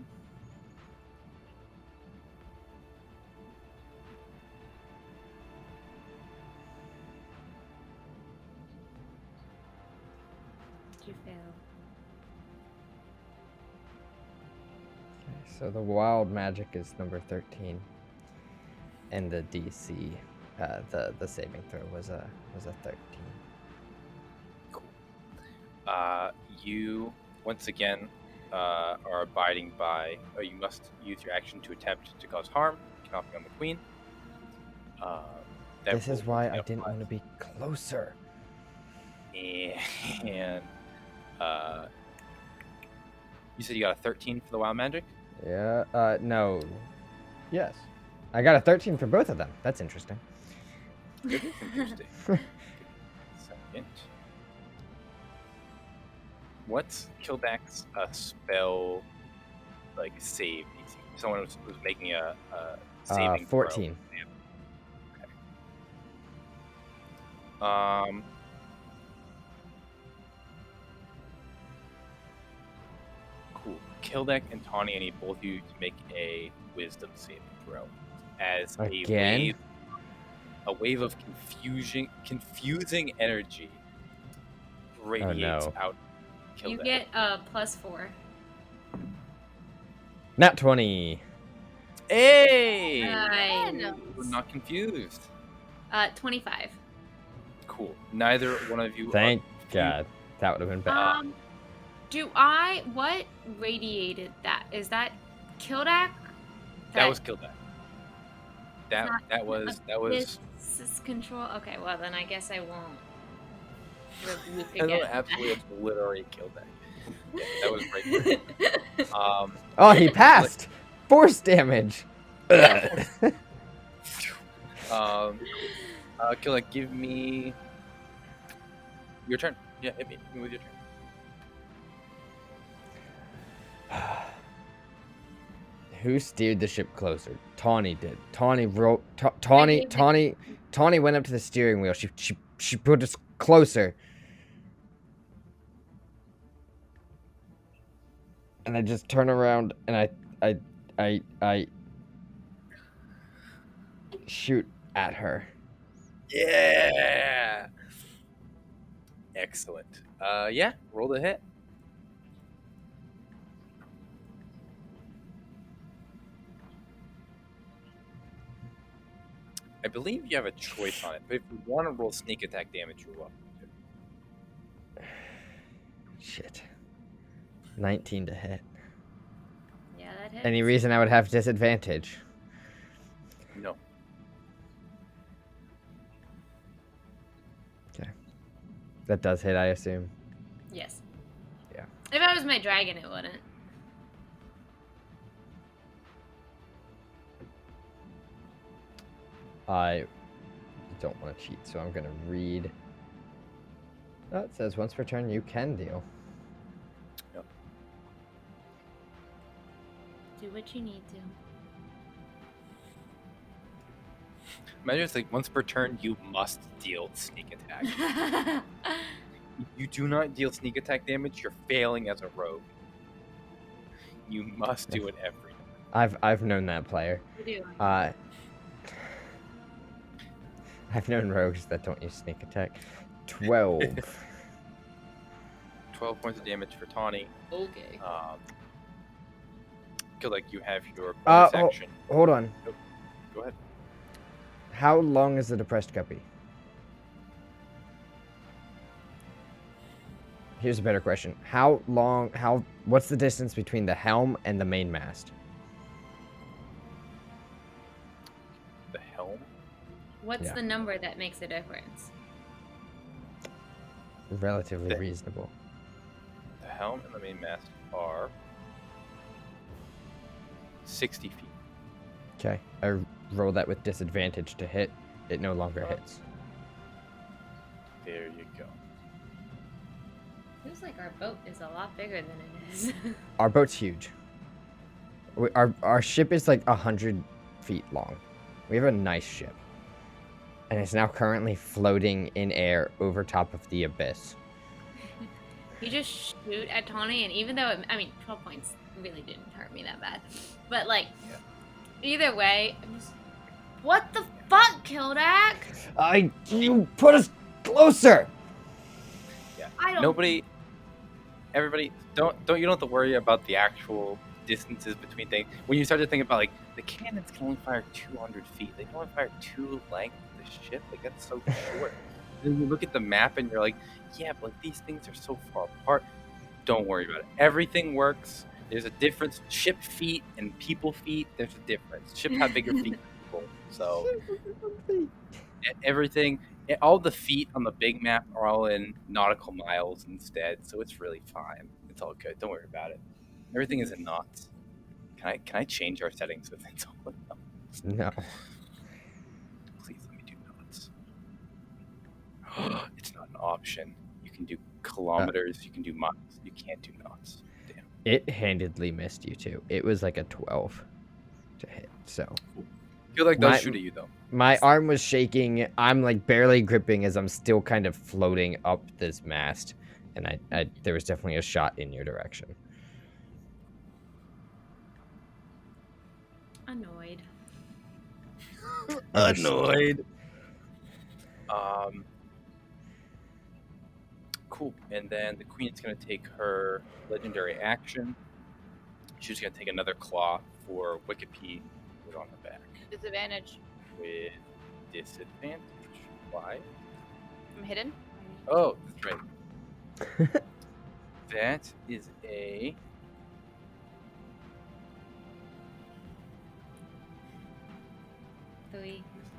You fail. Okay, so the wild magic is number 13. And the DC, the saving throw was a 13. You once again are abiding by. You must use your action to attempt to cause harm, knocking on the queen. That This is will why be I didn't want to be closer. And you said you got a 13 for the wild magic. Yeah, no. Yes. I got a 13 for both of them. That's interesting. It is interesting. Second. What's Kildak's spell like save DC? Someone who's making a saving throw. 14. Okay. Cool. Kildak and Tawny, I need both of you to make a wisdom saving throw. As Again? a wave of confusing energy radiates no. out. You Kildak. get a +4. Nat 20. Hey! Nice. We're not confused. 25. Cool. Neither one of you. Thank are confused. God. That would have been bad. What radiated that? Is that Kildak? That was Kildak. That was This is control. Okay, well then I guess I won't rebuke I again. absolutely obliterate Kildak. Yeah, that was great. Oh, he passed! Force damage! Kildak, give me your turn. Yeah, hit me with your turn. Who steered the ship closer? Tawny did. Tawny went up to the steering wheel. She put us closer. And I just turn around and I shoot at her. Yeah. Excellent. Yeah, roll the hit. I believe you have a choice on it, but if you want to roll sneak attack damage, you're welcome to. Shit. 19 to hit. Yeah, that hits. Any reason I would have disadvantage? No. Okay. That does hit, I assume. Yes. Yeah. If I was my dragon, it wouldn't. I don't want to cheat, so I'm gonna read. Oh, it says once per turn you can deal. Yep. Do what you need to. Imagine it's like once per turn you must deal sneak attack. If you do not deal sneak attack damage, you're failing as a rogue. You must do it every time. I've known that player. You do. I've known rogues that don't use sneak attack. 12. 12 points of damage for Tawny. Okay. Feel like you have your bonus action. Hold on. Go ahead. How long is the Depressed Guppy? Here's a better question. What's the distance between the helm and the main mast? The helm? What's the number that makes a difference? Relatively reasonable. The helm and the main mast are 60 feet. Okay. I roll that with disadvantage to hit. It no longer hits. There you go. Feels like our boat is a lot bigger than it is. Our boat's huge. Our ship is like 100 feet long. We have a nice ship. And it's now currently floating in air over top of the abyss. You just shoot at Tawny, and even though, 12 points really didn't hurt me that bad. But, like, either way, I'm just... What the fuck, Kildak? You put us closer! Yeah. I don't... Everybody, you don't have to worry about the actual distances between things. When you start to think about, like, the cannons can only fire 200 feet. They can only fire 2 length of the ship. Like, that's so short. Then you look at the map and you're like, yeah, but like, these things are so far apart. Don't worry about it. Everything works. There's a difference. Ship feet and people feet, there's a difference. Ships have bigger feet than people. So, everything, all the feet on the big map are all in nautical miles instead. So it's really fine. It's all good. Don't worry about it. Everything is in knots. Can I change our settings so it's all in knots? No. Please let me do knots. It's not an option. You can do kilometers. You can do miles. You can't do knots. Damn. It handedly missed you too. It was like a 12 to hit. So. I feel like they'll shoot at you though. My arm was shaking. I'm like barely gripping as I'm still kind of floating up this mast, and I there was definitely a shot in your direction. Annoyed. Annoyed. Cool. And then the queen's gonna take her legendary action. She's gonna take another claw for Wikipedia on the back. Disadvantage. With disadvantage. Why? I'm hidden. Oh, that's right. That is a...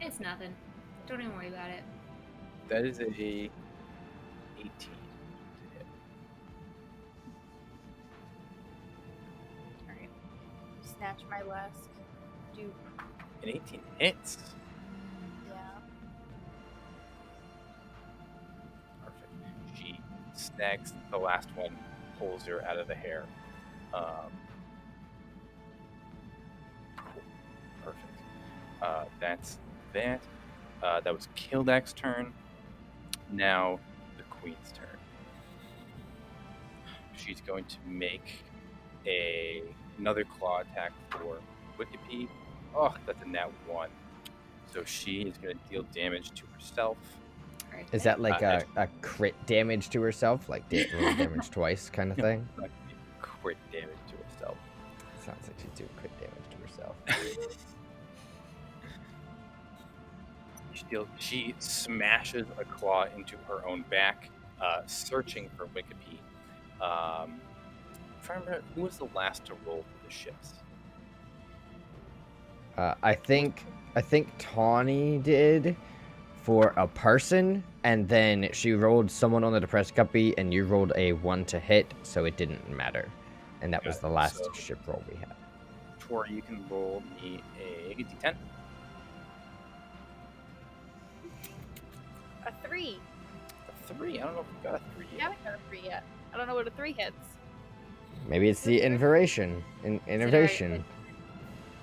It's nothing. Don't even worry about it. That is a 18 to hit. Alright. Snatch my last dupe. An 18 hits. Yeah. Perfect. She snags the last one, pulls her out of the hair. Cool. Perfect. That's that. That was Kildak's turn. Now the queen's turn. She's going to make another claw attack for Wikipedia. Oh, that's a nat 1. So she is going to deal damage to herself. Is that like a crit damage to herself? Like roll damage twice kind of thing? Crit damage to herself. Sounds like she's doing crit damage to herself. She smashes a claw into her own back, searching for Wikipedia. If I remember, who was the last to roll for the ships? I think Tawny did for a person, and then she rolled someone on the Depressed Guppy, and you rolled a 1 to hit, so it didn't matter. And that was the last ship roll we had. Tori, you can roll me a d10. A 3. A 3. I don't know if we got a 3 We yet. haven't got a 3 yet. I don't know what a 3 hits. Maybe it's the inversion. Innovation.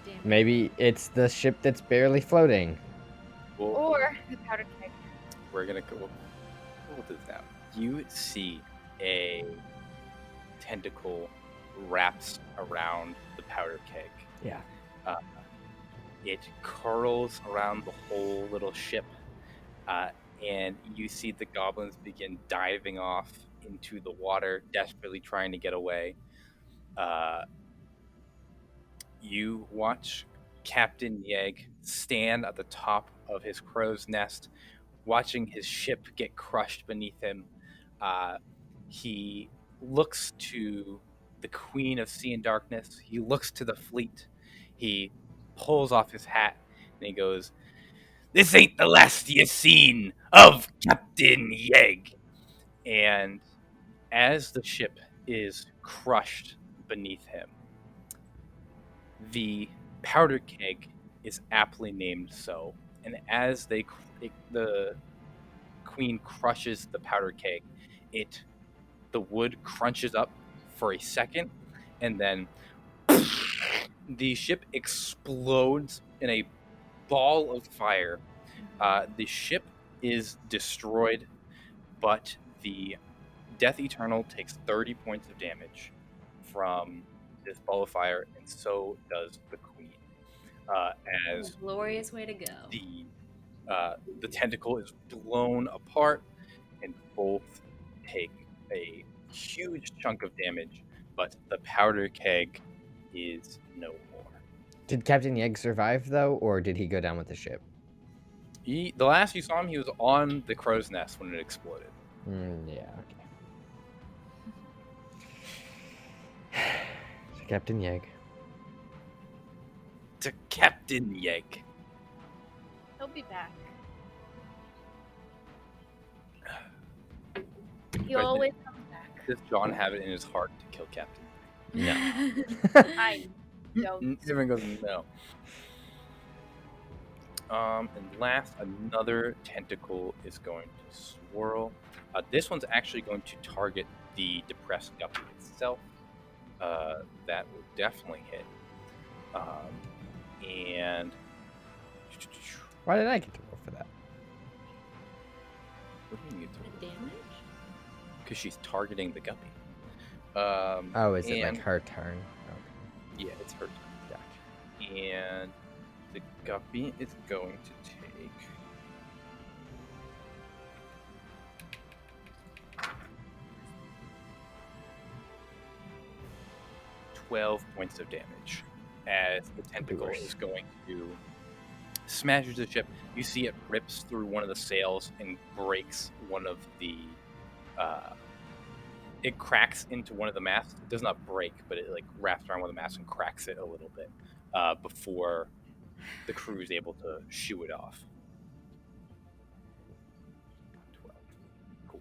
Damn it. Maybe it's the ship that's barely floating. Well, Or the powder keg. we're gonna go with this now. You see a tentacle wraps around the powder keg. Yeah. It curls around the whole little ship, and you see the goblins begin diving off into the water, desperately trying to get away. You watch Captain Yeg stand at the top of his crow's nest, watching his ship get crushed beneath him. He looks to the Queen of Sea and Darkness. He looks to the fleet. He pulls off his hat and he goes, "This ain't the last you've seen of Captain Yeg." And as the ship is crushed beneath him, the powder keg is aptly named so. And as the queen crushes the powder keg, the wood crunches up for a second, and then the ship explodes in a ball of fire. The ship is destroyed, but the Death Eternal takes 30 points of damage from this ball of fire, and so does the queen. As A glorious way to go. the tentacle is blown apart, and both take a huge chunk of damage, but the powder keg is no more. Did Captain Yeg survive, though, or did he go down with the ship? The last you saw him, he was on the crow's nest when it exploded. Yeah, okay. So Captain Yeg. To Captain Yeg. He'll be back. He always comes back. Does John have it in his heart to kill Captain? No. I don't. Everyone goes, no. And last, another tentacle is going to swirl. This one's actually going to target the Depressed Guppy itself. That will definitely hit. And Why did I get to roll for that? what do you need to roll? Damage? Because she's targeting the guppy. Oh, is it like and- her turn? Yeah, it's her turn. Gotcha. And the guppy is going to take 12 points of damage as the tentacle is going to smash into the ship. You see it rips through one of the sails and breaks one of the it cracks into one of the masts. It does not break, but it like wraps around one of the masts and cracks it a little bit before the crew is able to shoo it off. 12. Cool.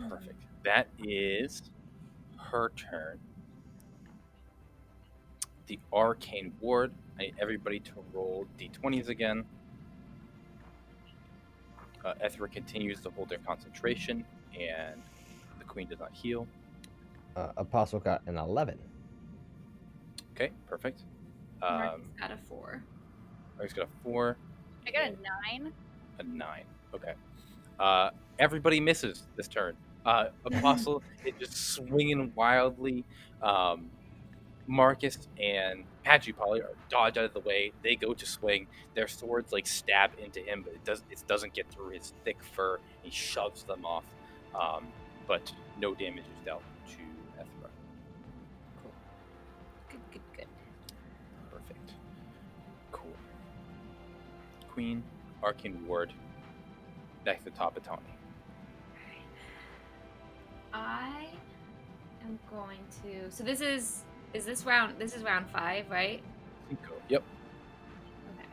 Perfect. That is her turn. The Arcane Ward. I need everybody to roll d20s again. Ethra continues to hold their concentration, and the queen does not heal. Apostle got an 11. Okay, perfect. Mark's got a 4. Mark's got a 4, I got a 9. a 9. Okay. Everybody misses this turn. Apostle is just swinging wildly. Marcus and Padgipolly are dodge out of the way. They go to swing. Their swords like stab into him, but it doesn't get through his thick fur. He shoves them off, but no damage is dealt to Ethra. Good. Perfect. Cool. Queen, Arcane Ward, back to the top of Tawny. I am going to. So this is round. This is round 5, right? Cinco. Yep. Okay.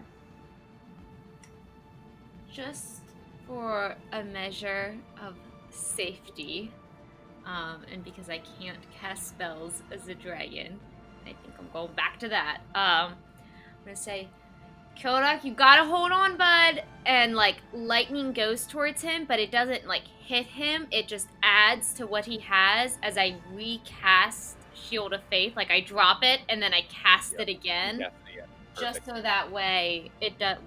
Just for a measure of safety, and because I can't cast spells as a dragon, I think I'm going back to that. I'm gonna say, Kildak, you gotta hold on, bud. And like lightning goes towards him, but it doesn't like hit him. It just adds to what he has as I recast Shield of Faith. Like I drop it and then I cast it again. Yeah. Just so that way it does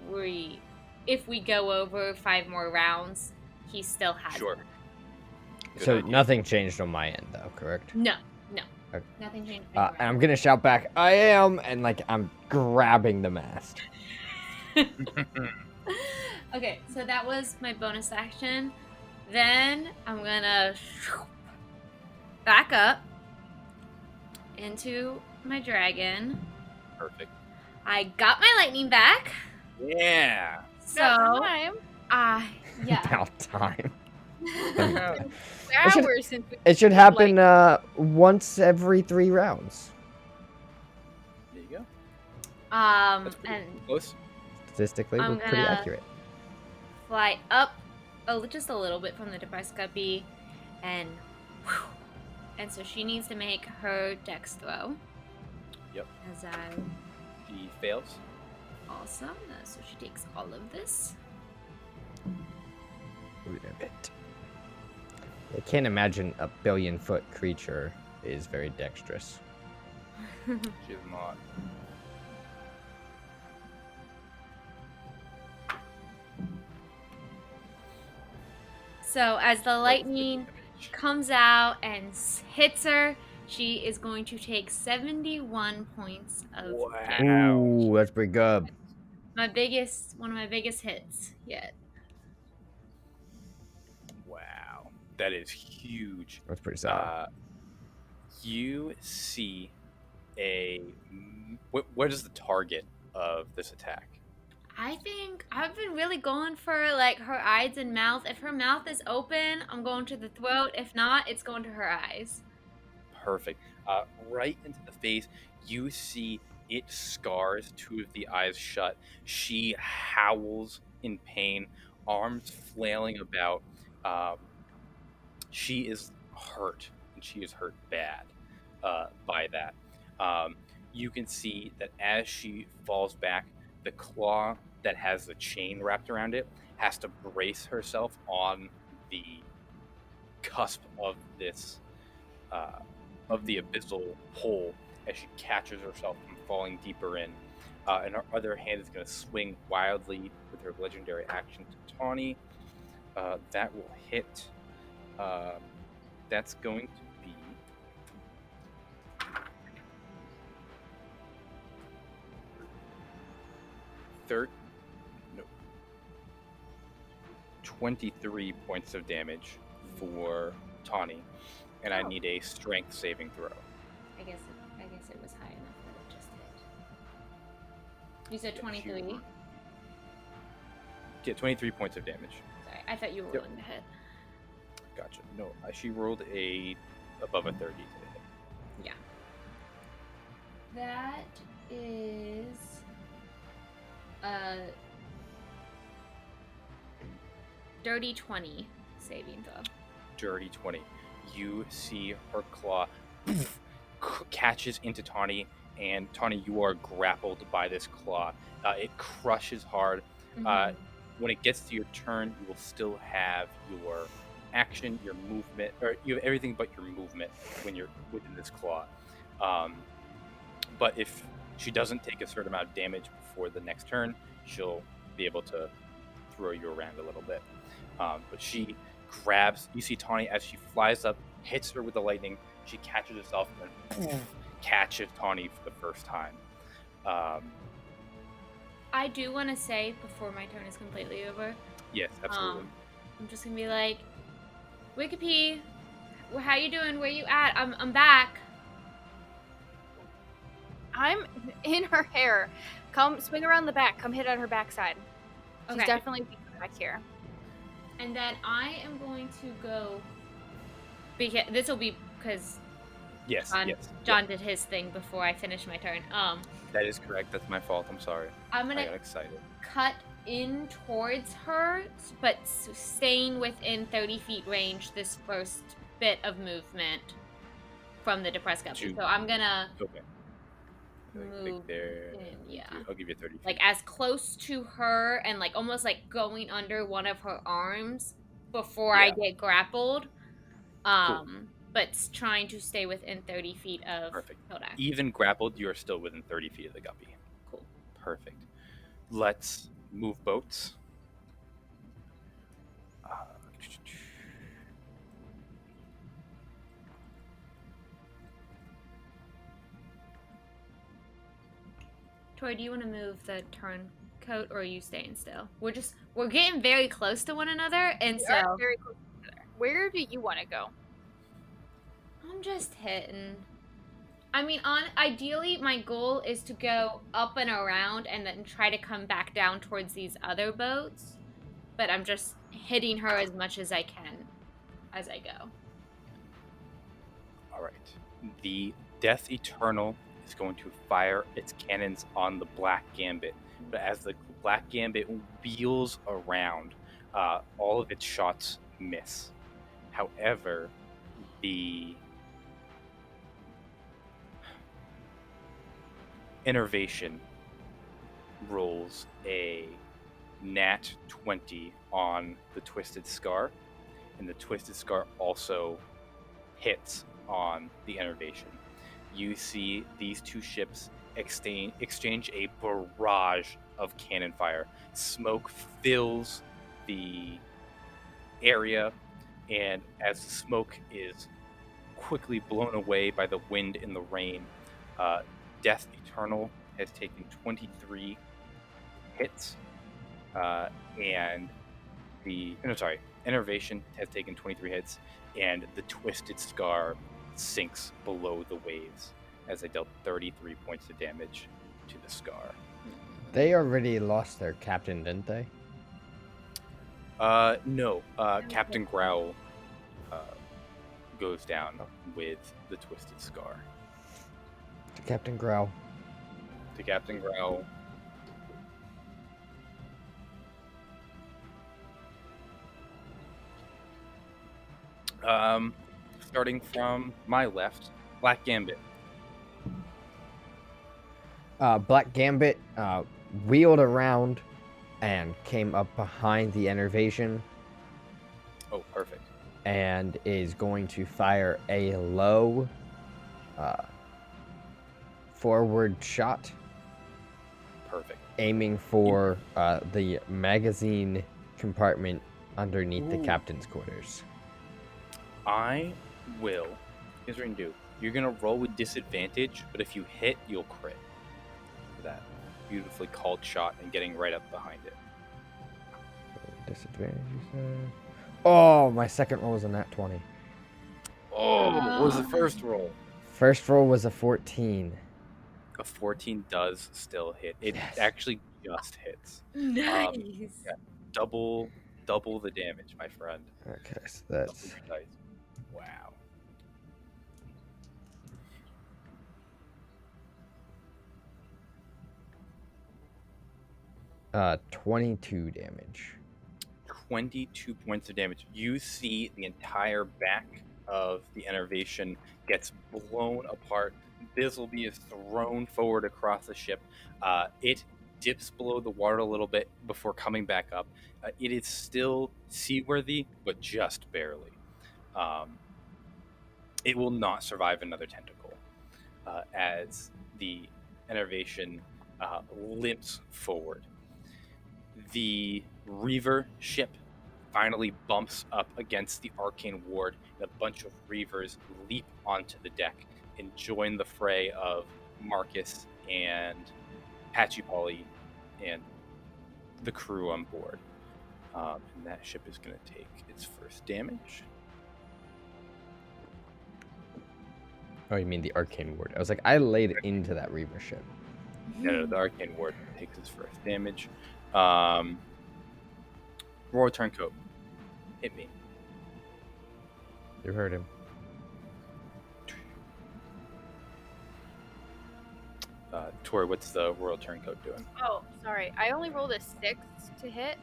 if we go over 5 more rounds, he still has Sure. it. Good So idea. nothing changed on my end, though, correct? No. Okay. Nothing changed. And I'm gonna shout back, I am, and like I'm grabbing the mast. Okay, so that was my bonus action. Then I'm gonna back up into my dragon. Perfect. I got my lightning back. Yeah. So Time. yeah. About time. Hours since we It should happen once every 3 rounds. There you go. And Close. Statistically, I'm we're pretty gonna- accurate. fly up just a little bit from the Depressed Guppy, and so she needs to make her dex throw. Yep. As I He fails. awesome. So she takes all of this. I can't imagine a billion-foot creature is very dexterous. She's not. So as the lightning Damage. comes out and hits her, she is going to take 71 points of damage. Ooh, that's pretty good. One of my biggest hits yet. Wow. That is huge. That's pretty solid. You see what is the target of this attack? I think I've been really going for like her eyes and mouth. If her mouth is open, I'm going to the throat. If not, it's going to her eyes. Perfect. Right into the face. You see it scars 2 of the eyes shut. She howls in pain, arms flailing about. She is hurt, and she is hurt bad by that. You can see that as she falls back, the claw that has the chain wrapped around it has to brace herself on the cusp of this of the abyssal hole as she catches herself from falling deeper in. And her other hand is going to swing wildly with her legendary action to Tawny. That will hit. That's going to be 23 points of damage for Tawny, and I need a strength saving throw. I guess it was high enough that it just hit. You said 23? Yeah, 23 points of damage. Sorry, I thought you were Yep. rolling to hit. Gotcha. No, she rolled above a 30 to hit. Yeah. That is a dirty 20 saving throw. Dirty 20. You see her claw catches into Tawny, and Tawny, you are grappled by this claw. It crushes hard. When it gets to your turn, you will still have your action, your movement, or you have everything but your movement when you're within this claw. But if she doesn't take a certain amount of damage before the next turn, she'll be able to throw you around a little bit. But she grabs, you see Tawny as she flies up, hits her with the lightning, she catches herself and then catches Tawny for the first time. I do want to say, before my turn is completely over, Yes, absolutely. I'm just going to be like, Wikipedia, how you doing? Where you at? I'm back. I'm in her hair. Come swing around the back. Come hit on her backside. She's Okay. definitely back here. And then I am going to go, because this will be because Yes, John did his thing before I finished my turn. That is correct. That's my fault. I'm sorry. I'm I gonna got excited. cut in towards her, but staying within 30 feet range this first bit of movement from the Depressed Guppy. Shoot. So I'm gonna Okay. move there. in, yeah. I'll give you 30 feet. Like as close to her and like almost like going under one of her arms before I Yeah. get grappled. But trying to stay within 30 feet of Perfect. Kodak. Even grappled, you are still within 30 feet of the guppy. Cool. Perfect. Let's move boats. Tori, do you want to move the turncoat or are you staying still? We're getting very close to one another, and We so are very close together. Where do you want to go? I'm just hitting. I mean, ideally, my goal is to go up and around and then try to come back down towards these other boats. But I'm just hitting her as much as I can as I go. All right. The Death Eternal is going to fire its cannons on the Black Gambit. But as the Black Gambit wheels around, all of its shots miss. However, the Innervation rolls a nat 20 on the Twisted Scar, and the Twisted Scar also hits on the Innervation. You see these two ships exchange a barrage of cannon fire. Smoke fills the area, and as the smoke is quickly blown away by the wind and the rain, Death Eternal has taken 23 hits, and Innervation has taken 23 hits, and the Twisted Scar sinks below the waves as they dealt 33 points of damage to the Scar. They already lost their captain, didn't they? No. Captain Growl goes down with the Twisted Scar. To Captain Growl. To Captain Growl. Starting from my left, Black Gambit. Black Gambit wheeled around and came up behind the Innervation Oh, perfect. and is going to fire a low forward shot, Perfect. aiming for the magazine compartment underneath the Ooh. captain's quarters. I will. Here's what you're gonna do. You're gonna roll with disadvantage, but if you hit, you'll crit. For that beautifully called shot and getting right up behind it. Disadvantage, you said? Oh, my second roll was a nat 20. Oh, what was the first roll? First roll was a 14. A 14 does still hit. It Yes. actually just hits. Nice. Yeah. Double the damage, my friend. Okay, so Double that's your dice. Wow. 22 damage. 22 points of damage. You see the entire back of the Innervation gets blown apart. Bizzleby is thrown forward across the ship. It dips below the water a little bit before coming back up. It is still seaworthy, but just barely. It will not survive another tentacle as the Innervation limps forward. The Reaver ship finally bumps up against the Arcane Ward, and a bunch of Reavers leap onto the deck and join the fray of Marcus and Patchy and the crew on board. And that ship is going to take its first damage. Oh, you mean the Arcane Ward? I was like, I laid into that Reaver ship. No, the Arcane Ward takes its first damage. Royal Turncoat. Hit me. You heard him. Tori, what's the Royal Turncoat doing? Oh, sorry. I only rolled a 6 to hit,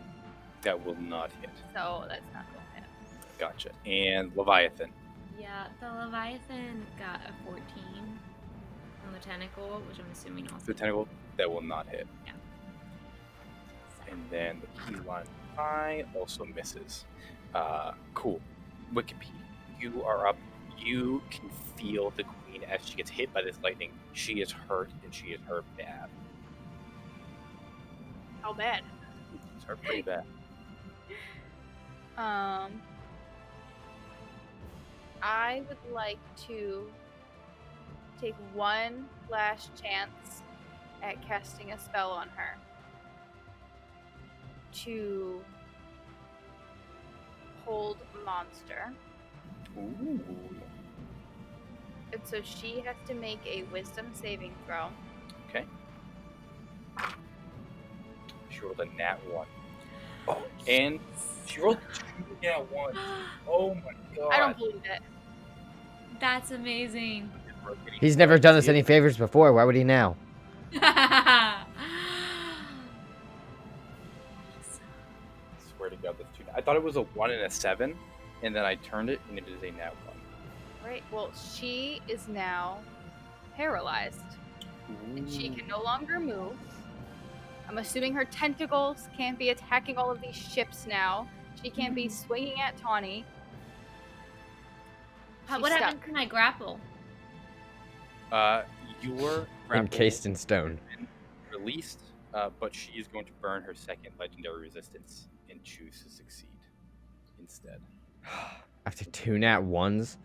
That will not hit. so that's not going to hit. Gotcha. And Leviathan. Yeah, the Leviathan got a 14. And the tentacle, which I'm assuming also. The tentacle, that will not hit. Yeah. And then the key line eye also misses. Cool. Wikipedia, you are up. You can feel the queen as she gets hit by this lightning. She is hurt, and she is hurt bad. How bad? It's hurt pretty bad. I would like to take one last chance at casting a spell on her to hold monster. Ooh. And so she has to make a wisdom saving throw. Okay. She rolled a nat 1. Oh, and she rolled 2 nat 1s. Oh my god. I don't believe it. That's amazing. He's never done us any favors before. Why would he now? Swear to god, that's 2. I thought it was a 1 and a 7, and then I turned it, and it is a nat 1. Right. Well, she is now paralyzed, and she can no longer move. I'm assuming her tentacles can't be attacking all of these ships now. She can't be swinging at Tawny. What happened to my grapple? Your grapple Encased in stone. has been released, but she is going to burn her second legendary resistance and choose to succeed instead. After 2 nat 1s?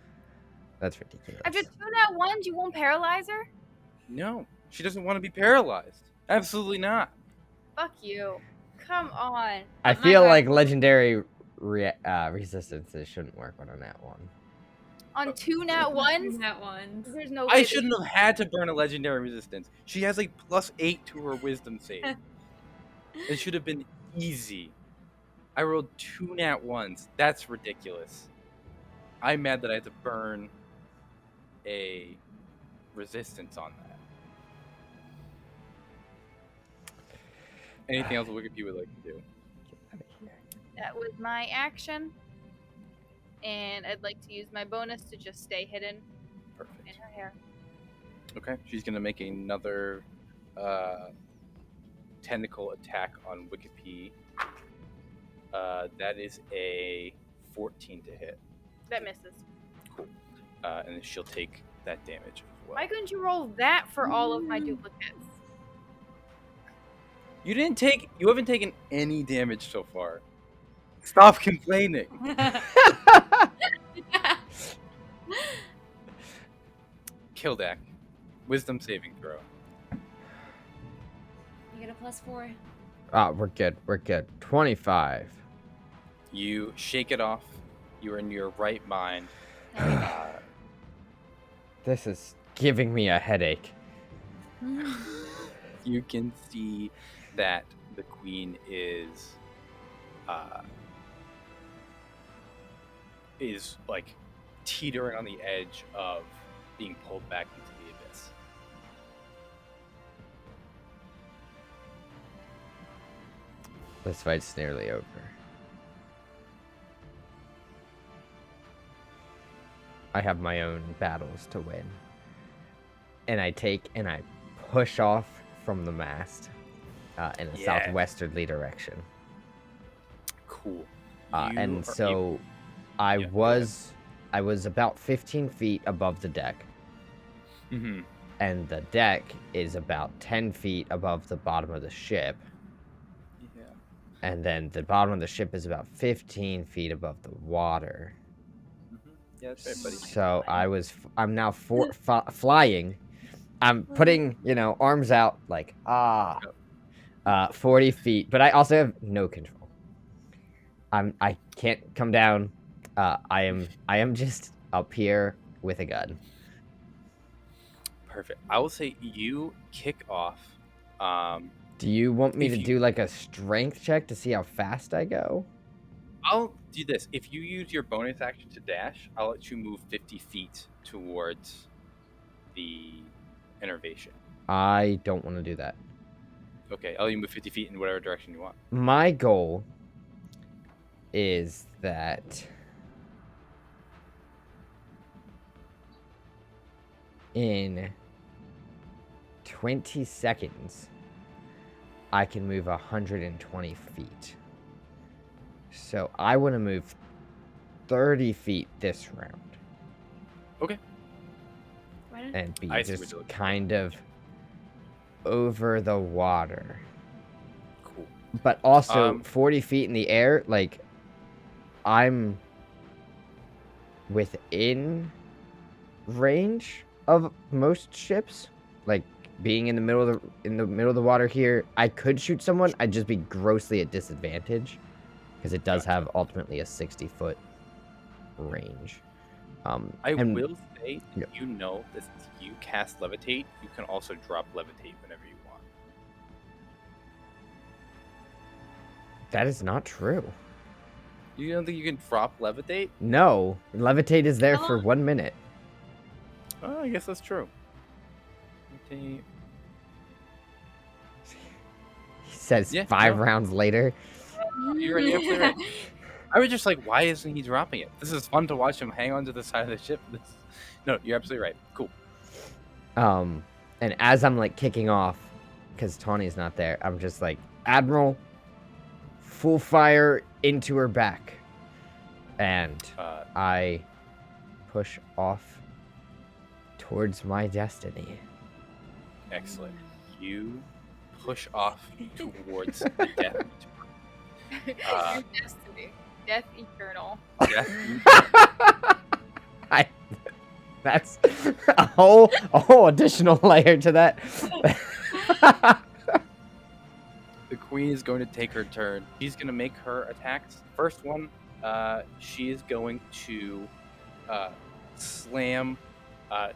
That's ridiculous. After 2 nat 1s, you won't paralyze her? No, she doesn't want to be paralyzed. Absolutely not. Fuck you. Come on. I feel like legendary resistances shouldn't work on a nat 1. On 2 nat 1s? That one. There's no way. I shouldn't have had to burn a legendary resistance. She has like +8 to her wisdom save. It should have been easy. I rolled 2 nat 1s. That's ridiculous. I'm mad that I had to burn a resistance on that. Anything else Wikipedia would like to do? That was my action. And I'd like to use my bonus to just stay hidden in Perfect. her hair. Okay, she's gonna make another tentacle attack on Wikipedia. That is a 14 to hit. That misses. Cool. And then she'll take that damage as well. Why couldn't you roll that for all of my duplicates? You haven't taken any damage so far. Stop complaining. Kildak. Wisdom saving throw. You get a +4. Ah, we're good. We're good. 25. You shake it off. You are in your right mind. This is giving me a headache. You can see that the queen is like teetering on the edge of being pulled back into the abyss. This fight's nearly over. I have my own battles to win. And I push off from the mast in a southwesterly direction. Cool. And so I was about 15 feet above the deck. Mm-hmm. And the deck is about 10 feet above the bottom of the ship. Yeah. And then the bottom of the ship is about 15 feet above the water. Mm-hmm. Yeah, that's right, buddy. So I'm now flying. I'm putting, arms out like, 40 feet, but I also have no control. I can't come down. I am just up here with a gun. Perfect. I will say you kick off. Do you want me if to you- do like a strength check to see how fast I go? I'll do this. If you use your bonus action to dash, I'll let you move 50 feet towards the innervation. I don't want to do that. Okay, I'll let you move 50 feet in whatever direction you want. My goal is that in 20 seconds, I can move 120 feet. So I want to move 30 feet this round. Okay. And be I see what just you're looking kind of over the water. Cool. But also 40 feet in the air, like I'm within range of most ships. Like being in the middle of the water here, I could shoot someone. I'd just be grossly at disadvantage because it does have ultimately a 60-foot range. I and- will say, Yeah. you know that if you cast Levitate, you can also drop Levitate whenever you want. That is not true. You don't think you can drop Levitate? No, levitate is there How for long- 1 minute. Oh, I guess that's true. Levitate. He says Yeah, 5 no. rounds later. You're absolutely right. I was just like, why isn't he dropping it? This is fun to watch him hang onto the side of the ship. No, you're absolutely right. Cool. And as I'm like kicking off, because Tawny's not there, I'm just like, Admiral, full fire into her back. And I push off towards my destiny. Excellent. You push off towards the death. Your destiny. Death eternal. That's a whole additional layer to that. The queen is going to take her turn. She's going to make her attacks. First one, she is going to slam,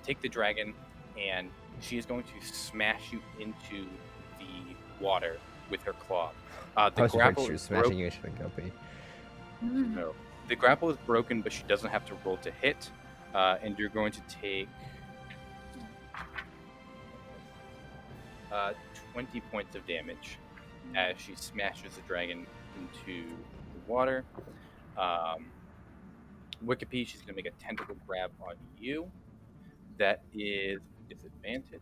take the dragon, and she is going to smash you into the water with her claw. The grapple is smashing you into the guppy. No. The grapple is broken, but she doesn't have to roll to hit. And you're going to take 20 points of damage as she smashes the dragon into the water. Wikipedia, she's going to make a tentacle grab on you. That is disadvantage.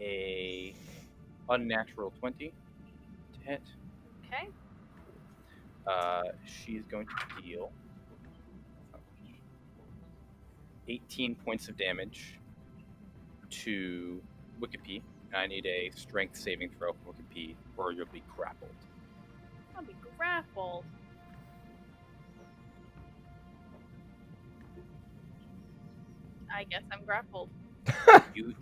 A unnatural 20 to hit. Okay. She's going to deal 18 points of damage to Wikipedia. I need a strength saving throw from Wikipedia, or you'll be grappled. I'll be grappled. I guess I'm grappled. You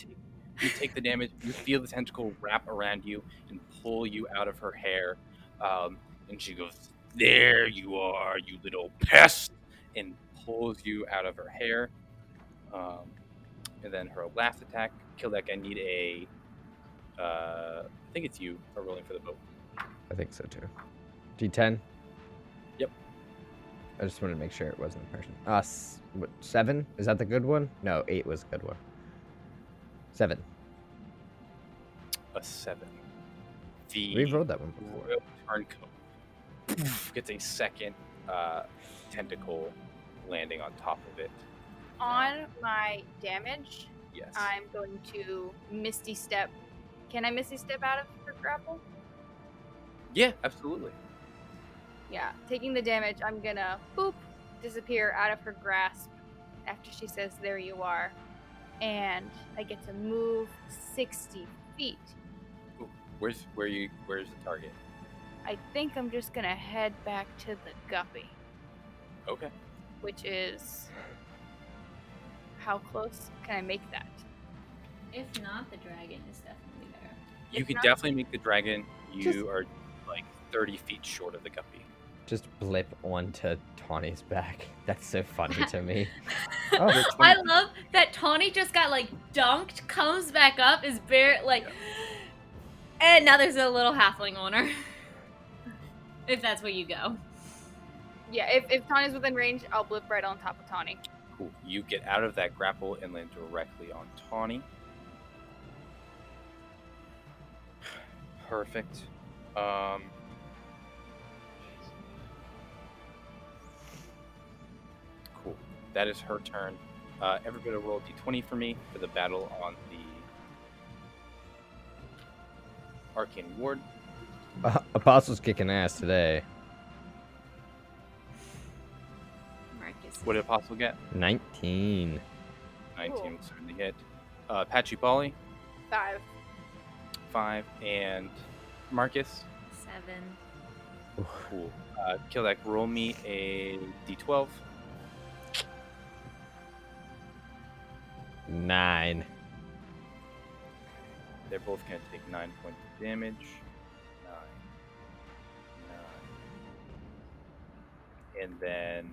take the damage. You feel the tentacle wrap around you and pull you out of her hair. And she goes, "There you are, you little pest!" and pulls you out of her hair. And then her last attack, Kildek, I need a. I think it's you are rolling for the boat. I think so too. D10? Yep. I just wanted to make sure it wasn't a person. What, 7? Is that the good one? No, 8 was the good one. 7. A 7. The We've rolled that one before. royal turncoat gets a second tentacle landing on top of it. On my damage, Yes. I'm going to Misty Step. Can I Misty Step out of her grapple? Yeah, absolutely. Yeah. Taking the damage, I'm gonna boop disappear out of her grasp after she says, "There you are," and I get to move 60 feet. Ooh, where's the target? I think I'm just gonna head back to the guppy, Okay. which is how close can I make that? If not, the dragon is definitely there. You If can not- definitely make the dragon. You Just- are like 30 feet short of the guppy. Just blip onto Tawny's back. That's so funny to me. I love that Tawny just got like dunked, comes back up, is bare like, and now there's a little halfling on her. If that's where you go. Yeah, if Tawny's within range, I'll blip right on top of Tawny. Cool. You get out of that grapple and land directly on Tawny. Perfect. Cool. That is her turn. Everybody roll a d20 for me for the battle on Arcane Ward. Apostle's kicking ass today. Marcus. What did Apostle get? 19. 19 Cool. will certainly hit. Patchy Polly, 5. 5. And Marcus, 7. cool. Kildek, roll me a d12. 9. They're both going to take 9 points of damage. 9. And then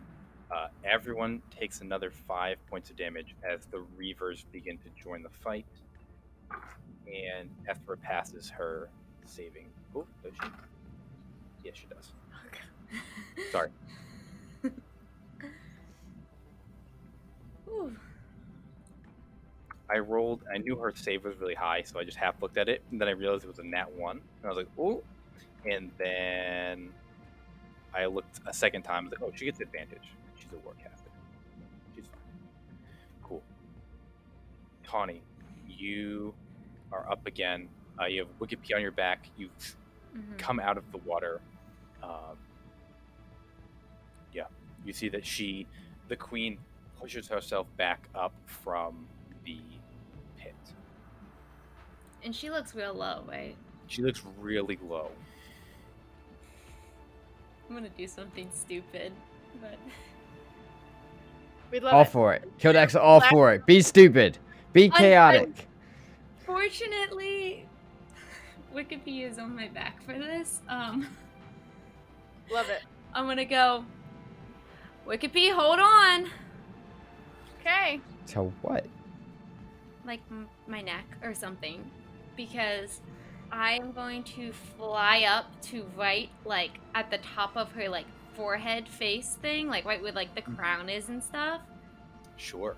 everyone takes another 5 points of damage as the Reavers begin to join the fight. And Ethra passes her saving. Oh, does she? Yes, she does. Sorry. Ooh. I knew her save was really high, so I just half looked at it, and then I realized it was a nat 1. And I was like, oh. And then I looked a second time, I was like, oh, she gets advantage. She's a war captain. She's fine. Cool. Tawny, you are up again. You have Wicked Pea on your back. You've come out of the water. Yeah, you see that the queen, pushes herself back up from the pit. And she looks real low, right? She looks really low. I'm gonna do something stupid, but We love All it. for it. Kildek's all for it. Be stupid. Be chaotic. fortunately, Wikipedia is on my back for this. Love it. I'm gonna go. Wikipedia, hold on. Okay. So what? Like my neck or something, because I'm going to fly up to right, like at the top of her like forehead face thing, like right where like the crown is and stuff. Sure.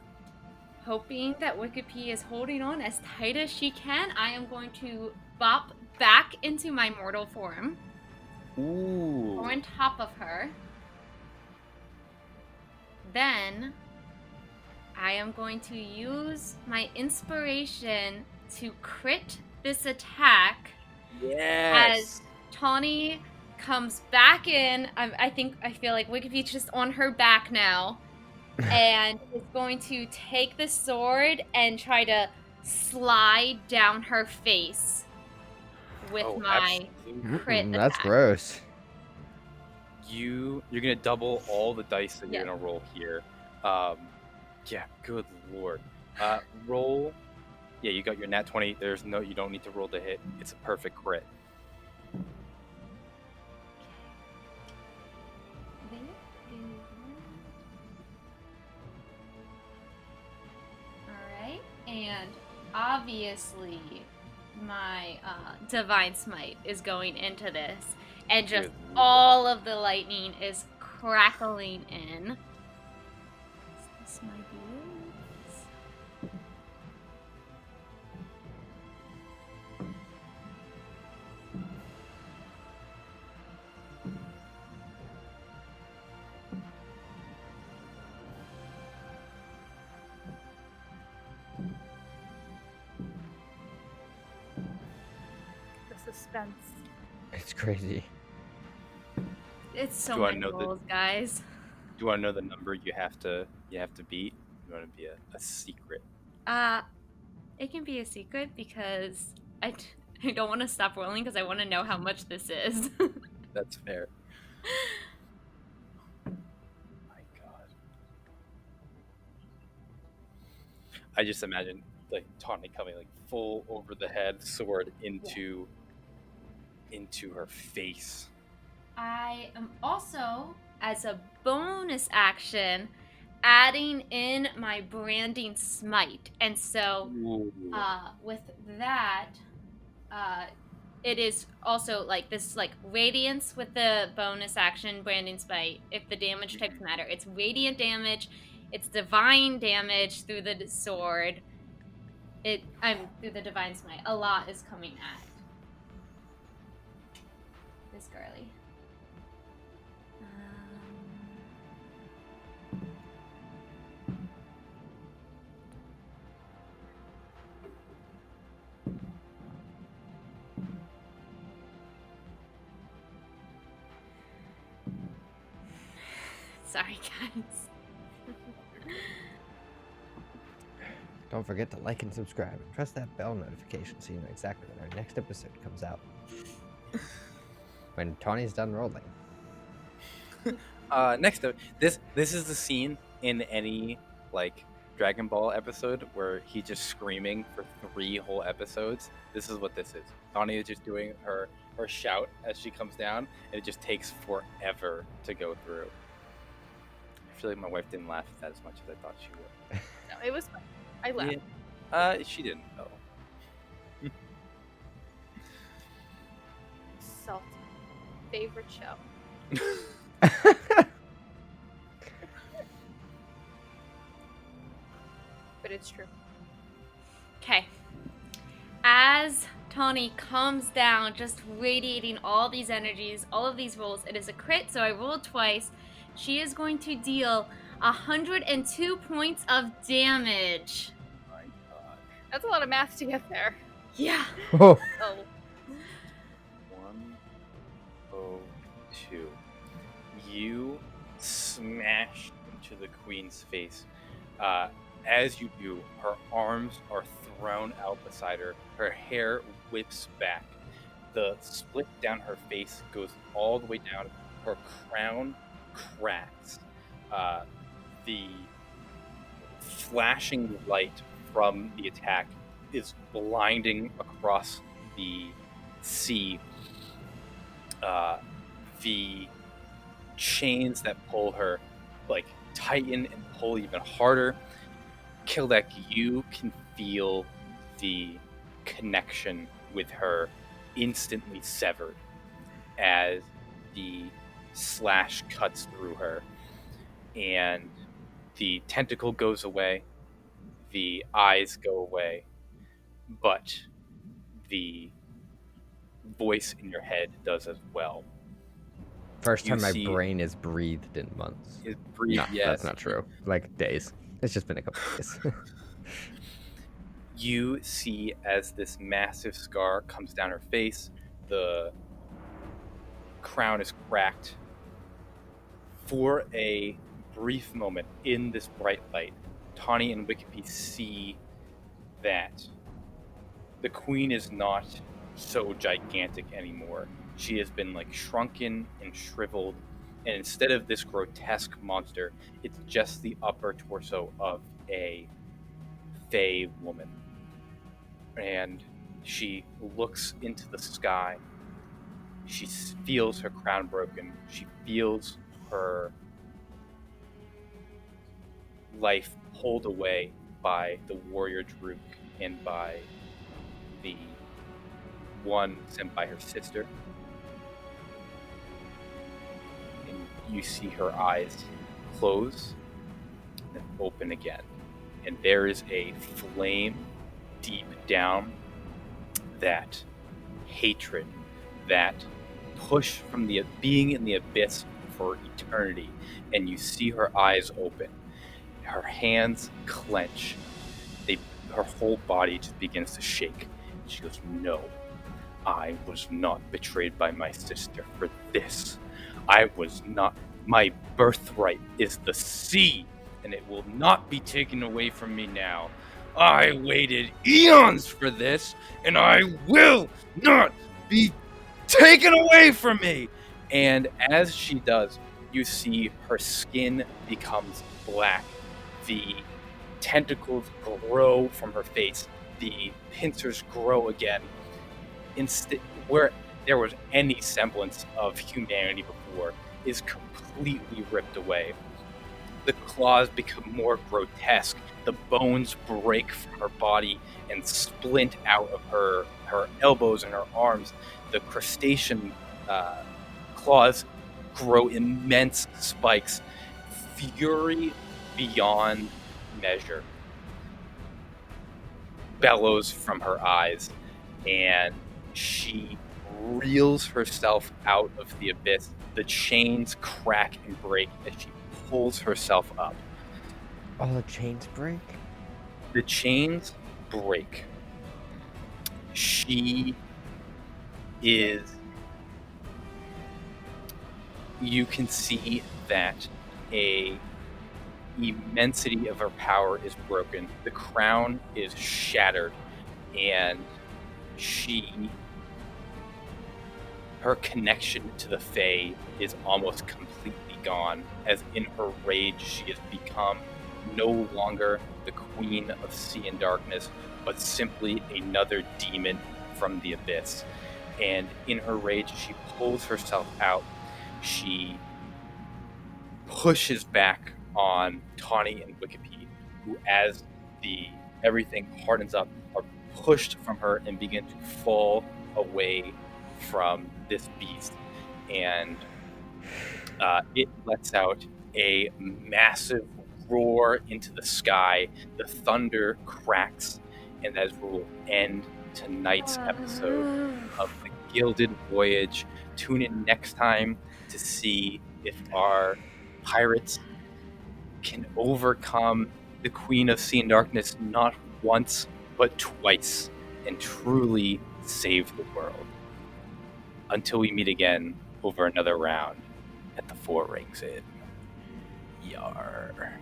Hoping that Wikipedia is holding on as tight as she can, I am going to bop back into my mortal form, Ooh. on top of her. Then I am going to use my inspiration to crit this attack Yes. as Tawny comes back in. I feel like Wikipedia's just on her back now, and is going to take the sword and try to slide down her face with my absolutely. crit That's attack. gross. You're gonna double all the dice that you're Yeah. gonna roll here. Yeah, good lord. Roll. Yeah, you got your nat 20. You don't need to roll to hit. It's a perfect crit. Alright, and obviously my Divine Smite is going into this, and just Good lord. all of the lightning is crackling in. Is this my boots? The suspense. It's crazy. It's so Do I many know the- rolls, guys. Do you want to know the number you have to beat? You want to be a secret? It can be a secret because I don't want to stop rolling because I want to know how much this is. That's fair. My God. I just imagine like Tawny coming like full over the head, sword into her face. I am also, as a bonus action, adding in my branding smite. And so, Ooh. with that, it is also like this, like radiance with the bonus action branding smite. If the damage types matter, it's radiant damage, it's divine damage through the sword. I'm through the divine smite. A lot is coming at this girly. Sorry, guys. Don't forget to like and subscribe and press that bell notification so you know exactly when our next episode comes out. When Tawny's done rolling. Next up, this is the scene in any like Dragon Ball episode where he's just screaming for 3 whole episodes. This is what this is. Tawny is just doing her shout as she comes down, and it just takes forever to go through. I feel like my wife didn't laugh at that as much as I thought she would. No, it was fun. I laughed. Yeah. She didn't though. Salty. Favorite show. But it's true. Okay. As Tawny comes down, just radiating all these energies, all of these rolls, it is a crit, so I rolled twice. She is going to deal 102 points of damage. My God. That's a lot of math to get there. Yeah. Oh. Oh. 102. You smash into the queen's face. As you do, her arms are thrown out beside her. Her hair whips back. The split down her face goes all the way down. Her crown cracks. The flashing light from the attack is blinding across the sea. The chains that pull her like tighten and pull even harder. Kildek, you can feel the connection with her instantly severed as the slash cuts through her, and the tentacle goes away, the eyes go away, but the voice in your head does as well. First You time my see- brain is breathed in months. It breathes, No, yes. that's not true. Like days. It's just been a couple days. You see as this massive scar comes down her face, the crown is cracked. For a brief moment in this bright light, Tawny and Wikipedia see that the queen is not so gigantic anymore. She has been like shrunken and shriveled, and instead of this grotesque monster, it's just the upper torso of a fey woman. And she looks into the sky. She feels her crown broken. She feels her life pulled away by the warrior Druk and by the one sent by her sister. And you see her eyes close and then open again. And there is a flame deep down, that hatred, that push from the being in the abyss for eternity. And you see her eyes open. Her hands clench. Her whole body just begins to shake. She goes, "No, I was not betrayed by my sister for this. I was not. My birthright is the sea, and it will not be taken away from me now. I waited eons for this, and I will not be taken away from me." And as she does, you see her skin becomes black. The tentacles grow from her face. The pincers grow again. Where there was any semblance of humanity before is completely ripped away. The claws become more grotesque. The bones break from her body and splint out of her elbows and her arms. The crustacean claws grow immense spikes. Fury beyond measure bellows from her eyes, and she reels herself out of the abyss. The chains crack and break as she pulls herself up. Oh, the chains break? The chains break. She is... You can see that a immensity of her power is broken. The crown is shattered, and her connection to the Fae is almost completely gone, as in her rage she has become no longer the Queen of Sea and Darkness, but simply another demon from the abyss. And in her rage, she pulls herself out. She pushes back on Tawny and Wikipedia, who, as everything hardens up, are pushed from her and begin to fall away from this beast. And it lets out a massive roar into the sky. The thunder cracks, and that will end tonight's episode of the Gilded Voyage. Tune in next time to see if our pirates can overcome the Queen of Sea and Darkness not once, but twice, and truly save the world. Until we meet again over another round at the Four Rings Inn. Yar.